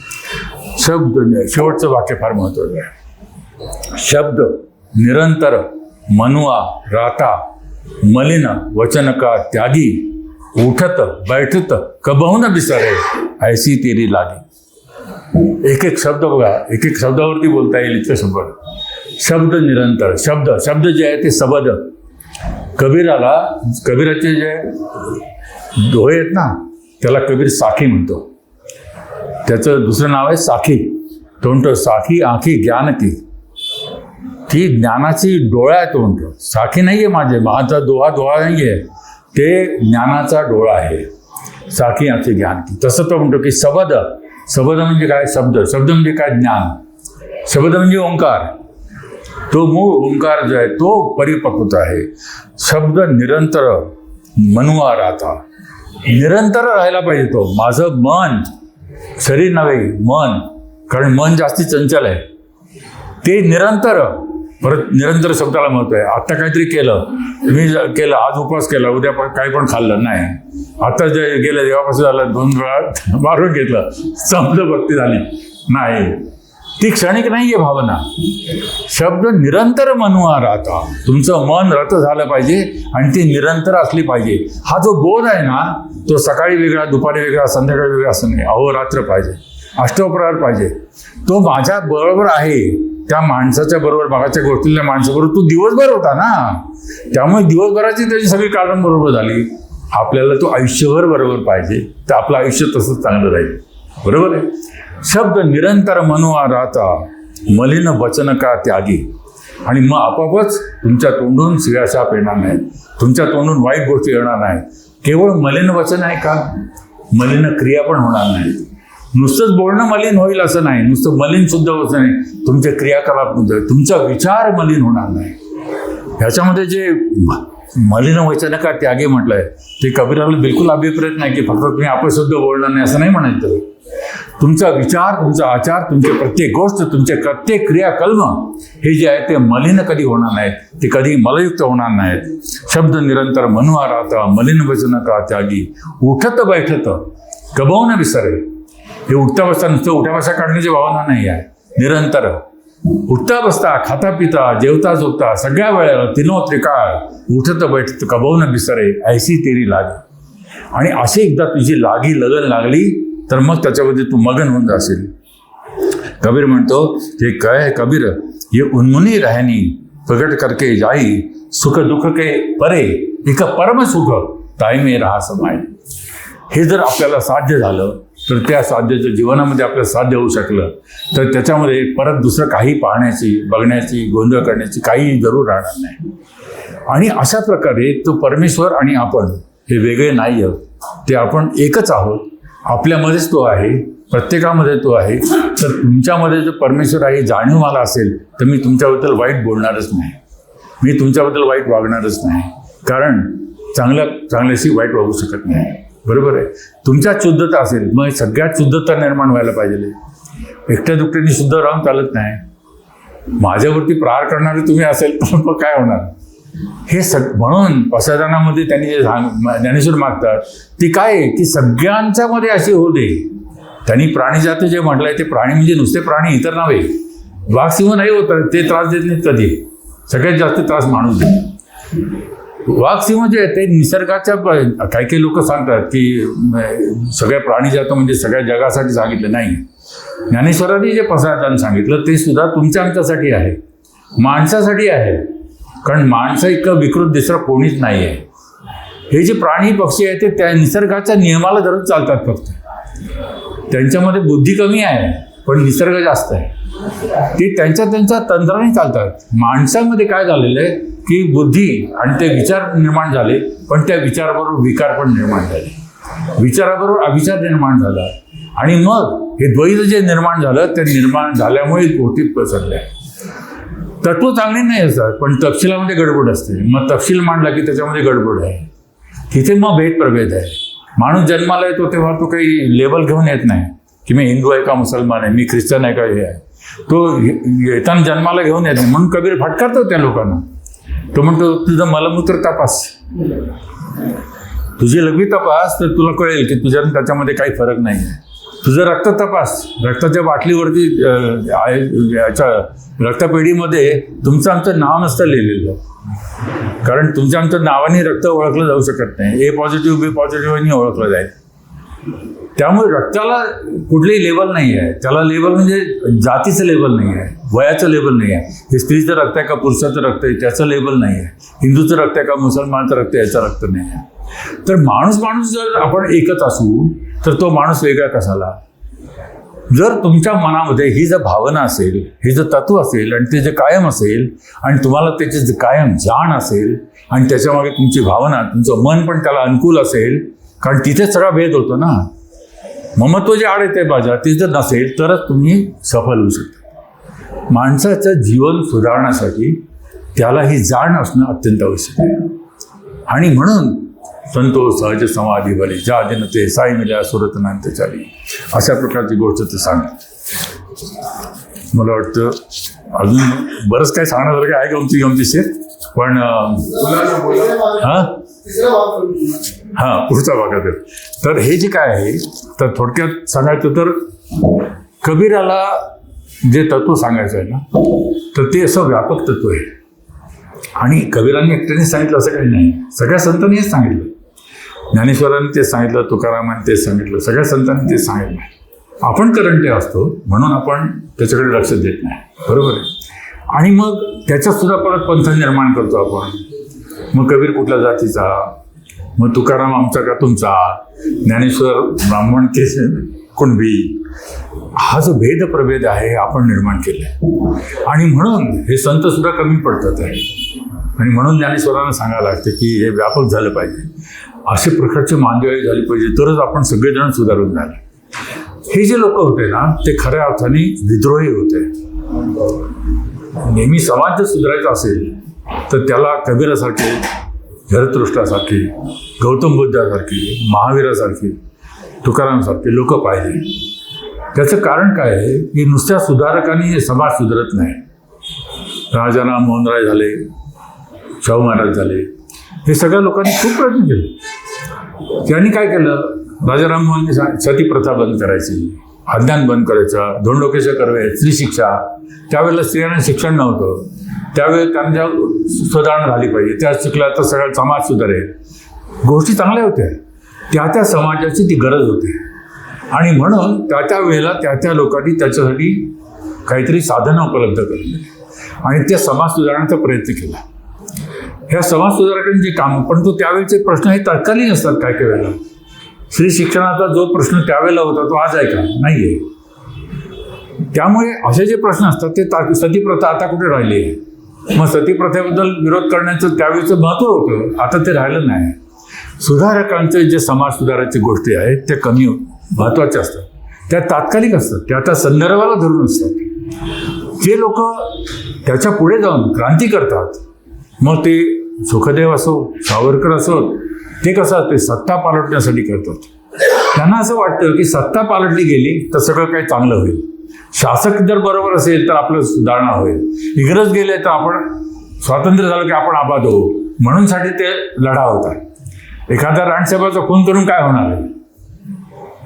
शब्द, शेवटचं वाक्य फार महत्वाचं आहे. शब्द निरंतर मनुआ राता मलिन वचन का त्यागी, उठत बैठत कबहू न बिसरे ऐसी तेरी लागी. एक एक शब्द बघा, एक एक शब्दावरती बोलता येईल इतकं शब्द. शब्द निरंतर, शब्द जे आहे ते सबद. कबीराचे जे डोळे आहेत ना त्याला कबीर साखी म्हणतो. त्याचं दुसरं नाव आहे साखी. तो म्हणतो साखी आखी ज्ञान की, ती ज्ञानाची डोळा आहे. तो म्हणतो साखी नाही आहे माझा डोळा नाही आहे, ते ज्ञानाचा डोळा आहे. साखी आखी ज्ञान की. तसं तो म्हणतो की सबद म्हणजे काय? शब्द म्हणजे काय? ज्ञान. शब्द म्हणजे ओंकार. तो मूळ ओंकार जो आहे तो परिपक्वता आहे. शब्द निरंतर मनुआ राहता, निरंतर राहायला पाहिजे. तो माझं मन, शरीर नव्हे मन, कारण मन जास्ती चंचल आहे, ते निरंतर. परत निरंतर शब्दाला महत्व आहे. आता काहीतरी मी केलं, आज उपवास केला, उद्या काही पण खाल्लं नाही, आता जे गेलं देवापासून झालं, 2 वेळा मारून घेतलं, संपलं, भक्ती झाली नाही. ती क्षणिक नाही आहे भावना. शब्द निरंतर मनुआ राहता, तुमचं मन रत झालं पाहिजे आणि ती निरंतर असली पाहिजे. हा जो बोध आहे ना तो सकाळी वेगळा, दुपारी वेगळा, संध्याकाळी वेगळा असं नाही, अहोरात्र पाहिजे, अष्टप्रहर पाहिजे. तो माझ्या बरोबर आहे, त्या माणसाच्या बरोबर, मागाच्या गोष्टीतल्या माणसाबरोबर तू दिवसभर होता ना, त्यामुळे दिवसभराची त्याची सगळी काळण बरोबर झाली. आपल्याला तो आयुष्यभर बरोबर पाहिजे, तर आपलं आयुष्य तसंच चांगलं राहील. बरोबर आहे. शब्द निरंतर मनुआ राहता मलिन वचन का त्यागी. आणि मग आपोआपच तुमच्या तोंडून शिव्या शाप येणार नाही, तुमच्या तोंडून वाईट गोष्टी येणार नाही. केवळ मलिन वचन आहे का? मलिन क्रिया पण होणार नाही. नुसतंच बोलणं मलिन होईल असं नाही, नुसतं मलिन सुद्धा होत नाही, तुमचे क्रियाकलाप, तुमचा विचार मलिन होणार नाही. ह्याच्यामध्ये जे मलिन वचन का त्यागे म्हटलंय ते कबीराला बिलकुल अभिप्रेत नाही की फक्त तुम्ही अपशुद्ध बोलणार नाही असं नाही म्हणायचं. तुमचा विचार, तुमचा आचार, तुमची प्रत्येक गोष्ट, तुमचे प्रत्येक क्रियाकल्म हे जे आहे ते मलिन कधी होणार नाहीत, ते कधी मलयुक्त होणार नाहीत. शब्द निरंतर मनुआ राहता मलिन वचन का त्यागी, उठत बैठत कबहू न बिसरे. हे उठता बसता नुसतं उठ्या बसा काढण्याची भावना नाही आहे. निरंतर उठता बसता, खाता पिता, जेवता झोपता, सगळ्या वेळेला तीनों त्रिकाळ उठत बैठत कबहू न बिसरे ऐसी तेरी लागी. आणि अशी एकदा तुझी लगन लागली तर मग त्याच्यामध्ये तू मगन होऊन जाशील. कबीर म्हणतो हे काय कबीर, ये उन्मुनी रहनी प्रगट करके जाई, सुख दुःख के परे एक परम सुख ताई में रहा समाय. हे जर आपल्याला साध्य झालं तर त्या साध्याच्या जीवनामध्ये आपल्याला साध्य होऊ शकलं तर त्याच्यामध्ये परत दुसरं काही पाहण्याची, बघण्याची, गोंधळ करण्याची काही जरूर राहणार नाही. आणि अशा प्रकारे तो परमेश्वर आणि आपण हे वेगळे नाही आहोत, ते आपण एकच आहोत. आपल्यामध्येच तो आहे, प्रत्येकामध्ये तो आहे. तर तुमच्यामध्ये जो परमेश्वर आहे जाणीव मला असेल तर मी तुमच्याबद्दल वाईट बोलणारच नाही, मी तुमच्याबद्दल वाईट वागणारच नाही. कारण चांगल्याशी वाईट वागू शकत नाही. बरोबर आहे. तुमच्यात शुद्धता असेल मग सगळ्यात शुद्धता निर्माण व्हायला पाहिजे. एकट्या दुकट्याने शुद्ध राहून चालत नाही. माझ्यावरती प्रहार करणारे तुम्ही असेल तर मग काय होणार. हे म्हणून पसायदानामध्ये त्यांनी जे ज्ञानेश्वर मागतात ती काय आहे की सगळ्यांच्यामध्ये अशी होऊ दे. त्यांनी प्राणीजाती जे म्हटलंय ते प्राणी म्हणजे नुसते प्राणी, इतर नव्हे. वाघ सिंह नाही होत, ते त्रास देत नाहीत कधी. सगळ्यात जास्त त्रास माणूस देतो. वाघ सिंह जे आहे ते निसर्गाच्या काही काही लोक सांगतात की सगळ्या प्राणीजात म्हणजे सगळ्या जगासाठी सांगितलं नाही. ज्ञानेश्वरांनी जे पसायदान सांगितलं ते सुद्धा तुमच्या आमच्यासाठी आहे, माणसासाठी आहे. कारण माणसं इतकं विकृत दुसरं कोणीच नाही आहे. हे जे प्राणी पक्षी आहेत ते त्या निसर्गाच्या नियमाला धरून चालतात. फक्त त्यांच्यामध्ये बुद्धी कमी आहे पण निसर्ग जास्त आहे. ते त्यांच्या तंत्राने चालतात. माणसामध्ये काय झालेलं आहे की बुद्धी आणि ते विचार निर्माण झाले पण त्या विचाराबरोबर विकार पण निर्माण झाले, विचाराबरोबर अविचार निर्माण झाला. आणि मग हे द्वैत जे निर्माण झालं ते निर्माण झाल्यामुळे गोष्टी पसरल्या. तत्व चांगली नाही असतात पण तपशिलामध्ये गडबड असते. मग तपशील मांडला की त्याच्यामध्ये गडबड आहे. तिथे मग भेद प्रभेद आहे. माणूस जन्माला येतो तेव्हा तो काही लेबल घेऊन येत नाही की मी हिंदू आहे का मुसलमान आहे, मी ख्रिश्चन आहे का हे आहे. तो येताना जन्माला घेऊन येत नाही. म्हणून कबीर फटकारतो त्या लोकांना. तो म्हणतो तुझं मलमूत्र तपास, तुझी लघवी तपास तर तुला कळेल की तुझ्या त्याच्यामध्ये काही फरक नाही आहे. तुझं रक्त तपास, रक्ताच्या बाटलीवरती याच्या रक्तपेढीमध्ये तुमचं आमचं नाव नसतं लिहिलेलं. कारण तुमच्या आमच्या नावाने रक्त ओळखलं जाऊ शकत नाही. ए पॉझिटिव्ह, बी पॉझिटिव्हनी ओळखलं जाईल. त्यामुळे रक्ताला कुठलीही लेबल नाही आहे. त्याला लेबल म्हणजे जातीचं लेबल नाही आहे, वयाचं लेबल नाही आहे. हे स्त्रीचं रक्त आहे का पुरुषाचं रक्त आहे त्याचं लेबल नाही आहे. हिंदूचं रक्त आहे का मुसलमानचं रक्त आहे याचं रक्त नाही आहे. तर माणूस जर आपण एकच असू तर तो माणूस वेगळा कसाला. जर तुमच्या मनामध्ये ही जर भावना असेल, हे जर तत्व असेल आणि ते जे कायम असेल आणि तुम्हाला त्याचे जे कायम जाण असेल आणि त्याच्यामागे तुमची भावना, तुमचं मन पण त्याला अनुकूल असेल, कारण तिथेच सगळा भेद होतो ना. ममत्व जे आड येते बाजा ते जर नसेल तरच तुम्ही सफल होऊ शकता. माणसाचं जीवन सुधारण्यासाठी त्याला ही जाण असणं अत्यंत आवश्यक आहे. आणि म्हणून संतोष सहज समाधी बली ज्या दिन ते साई मिल्या सुरतनांत चाली, अशा प्रकारची गोष्ट ते सांगतात. मला वाटतं अजून बरंच काही सांगण्यासारखं आहे गमतीशीर, पण पुढचा भागात आहे. तर हे जे काय आहे तर थोडक्यात सांगायचं तर कबीराला जे तत्व सांगायचं आहे ना तर ते असं व्यापक तत्व आहे. आणि कबीरांनी एकट्याने सांगितलं असं काही नाही, सगळ्या संतांनी हेच सांगितलं. ज्ञानेश्वरांनी तेच सांगितलं, तुकारामांनी तेच सांगितलं, सगळ्या संतांनी तेच सांगितलं. आपण करंटे असतो म्हणून आपण त्याच्याकडे लक्ष देत नाही. बरोबर आहे. आणि मग त्याच्यात सुद्धा परत पंथ निर्माण करतो आपण. मग कबीर कुठल्या जातीचा, मग तुकाराम आमचा का तुमचा, ज्ञानेश्वर ब्राह्मण के कुणबी, हा जो भेद प्रभेद आहे आपण निर्माण केलाय. आणि म्हणून हे संत सुद्धा कमी पडतात आहे. आणि म्हणून ज्ञानेश्वरांना सांगायला लागते की हे व्यापक झालं पाहिजे, अशा प्रकारची मांदियाळी झाली पाहिजे, तरच आपण सगळेजण सुधारून झाले. हे जे लोक होते ना ते खऱ्या अर्थाने विद्रोही होते. नेहमी समाज जर सुधारायचा असेल तर त्याला कबीरासारखे, झरतृष्टासारखे, गौतम बुद्धासारखे, महावीरासारखे, तुकारामसारखे लोक पाहिजे. त्याचं कारण काय आहे की नुसत्या सुधारकांनी समाज सुधारत नाही. राजाराम मोहन राय झाले, शाहू महाराज झाले, हे सगळ्या लोकांनी खूप प्रयत्न केले. त्यांनी काय केलं, राजाराम मोहन सती प्रथा बंद करायची, अज्ञान बंद करायचं, धोंडोकेश कर्वे, स्त्री शिक्षा. त्यावेळेला स्त्रियांना शिक्षण नव्हतं, त्यावेळेस त्यांच्या सुधारणा झाली पाहिजे, त्या शिकल्या तर सगळा समाज सुधारेल. गोष्टी चांगल्या होत्या, त्या समाजाची ती गरज होती. आणि म्हणून त्या वेळेला त्या लोकांनी त्याच्यासाठी काहीतरी साधनं उपलब्ध केली. आणि त्या समाज सुधारण्याचा प्रयत्न केला. ह्या समाज सुधारकांचे काम, पण तो त्यावेळेचे प्रश्न हे तात्कालिक असतात. काय काय वेळेला स्त्री शिक्षणाचा जो प्रश्न त्यावेळेला होता तो आज आहे का? नाही आहे. त्यामुळे असे जे प्रश्न असतात ते सतीप्रथा आता कुठे राहिली आहे. मग सतीप्रथेबद्दल विरोध करण्याचं त्यावेळेचं महत्त्व होतं, आता ते राहिलं नाही. सुधारकांचे जे समाज सुधाराची गोष्टी आहेत त्या कमी महत्त्वाच्या असतात, त्या तात्कालिक असतात, त्या त्या संदर्भाला धरून असतात. जे लोक त्याच्या पुढे जाऊन क्रांती करतात, मग ते सुखदेव असो, सावरकर असो, ते कसं ते सत्ता पालटण्यासाठी करतात. त्यांना असं वाटतं की सत्ता पालटली गेली तर सगळं काही चांगलं होईल, शासक जर बरोबर असेल तर आपलं सुधारणा होईल, इंग्रज गेले तर आपण स्वातंत्र्य झालं की आपण आबाद होऊ, म्हणूनसाठी ते लढा होता. एखादा राणसाहेबाचा खून करून काय होणार आहे?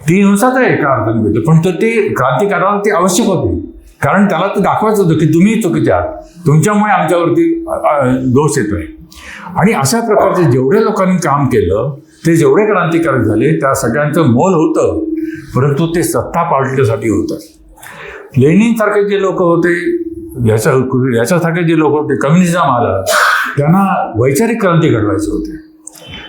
ती हिंसाच आहे एका अर्थाने, पण तर ते क्रांतिकारकाला ती आवश्यक होती, कारण त्याला ते दाखवायचं होतं की तुम्ही चुकीचे आहात, तुमच्यामुळे आमच्यावरती दोष येतोय. आणि अशा प्रकारचे जेवढ्या लोकांनी काम केलं, ते जेवढे क्रांतिकारक झाले, त्या सगळ्यांचं मोल होतं, परंतु ते सत्ता पालटण्यासाठी होतं. लेनिन सारखे जे लोक होते, याच्यासारखे जे लोक होते, कम्युनिझम आला, त्यांना वैचारिक क्रांती घडवायची होती,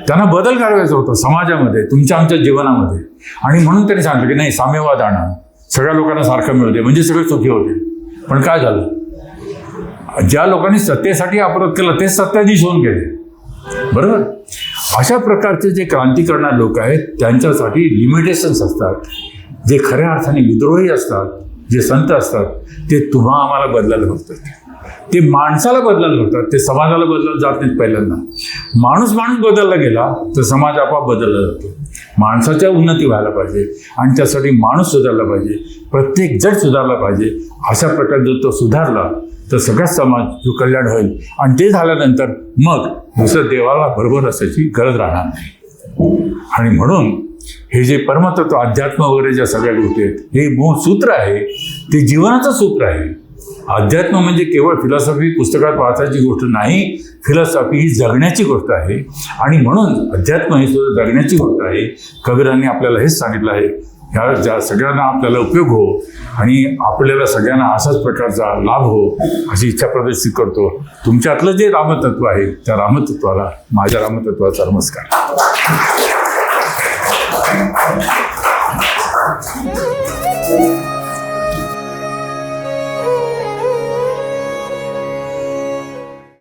त्यांना बदल घडवायचा होता समाजामध्ये, तुमच्या आमच्या जीवनामध्ये. आणि म्हणून त्यांनी सांगितलं की नाही, साम्यवाद आणा, सगळ्या लोकांना सारखं मिळते, म्हणजे सगळे सुखी होते. पण काय झालं? ज्या लोकांनी सत्तेसाठी अपराध केला तेच सत्ताधीश होऊन गेले. बरोबर. अशा प्रकारचे जे क्रांती करणारे लोक आहेत त्यांच्यासाठी लिमिटेशन्स असतात. जे खऱ्या अर्थाने विद्रोही असतात, जे संत असतात, ते तुम्हा आम्हाला बदलायला बघतात, ते माणसाला बदलायला बघतात, ते समाजाला बदलायला जात नाहीत. पहिल्यांदा माणूस बदलला गेला तर समाज आपोआप बदलला जातो. माणसाच्या उन्नती व्हायला पाहिजे आणि त्यासाठी माणूस सुधारला पाहिजे, प्रत्येक जण सुधारला पाहिजे. अशा प्रकारे जर तो सुधारला तर सगळ्याच समाज कल्याण होईल. आणि ते झाल्यानंतर मग दुसरं देवाला बरोबर असायची गरज राहणार नाही. आणि म्हणून हे जे परमतत्व, अध्यात्म वगैरे ज्या सगळ्या गोष्टी आहेत, हे मूळ सूत्र आहे, ते जीवनाचं सूत्र आहे. अध्यात्म म्हणजे केवळ फिलॉसॉफी पुस्तकात वाचायची गोष्ट नाही, फिलॉसॉफी ही जगण्याची गोष्ट आहे. आणि म्हणून अध्यात्म ही सुद्धा जगण्याची गोष्ट आहे. कबीरांनी आपल्याला हेच सांगितलं आहे, ह्या ज्या सगळ्यांना आपल्याला उपयोग हो आणि आपल्याला सगळ्यांना अशाच प्रकारचा लाभ हो, अशी इच्छा प्रदर्शित करतो. तुमच्यातलं जे रामतत्व आहे त्या रामतत्वाला माझ्या रामतत्वाचा नमस्कार. Thank you.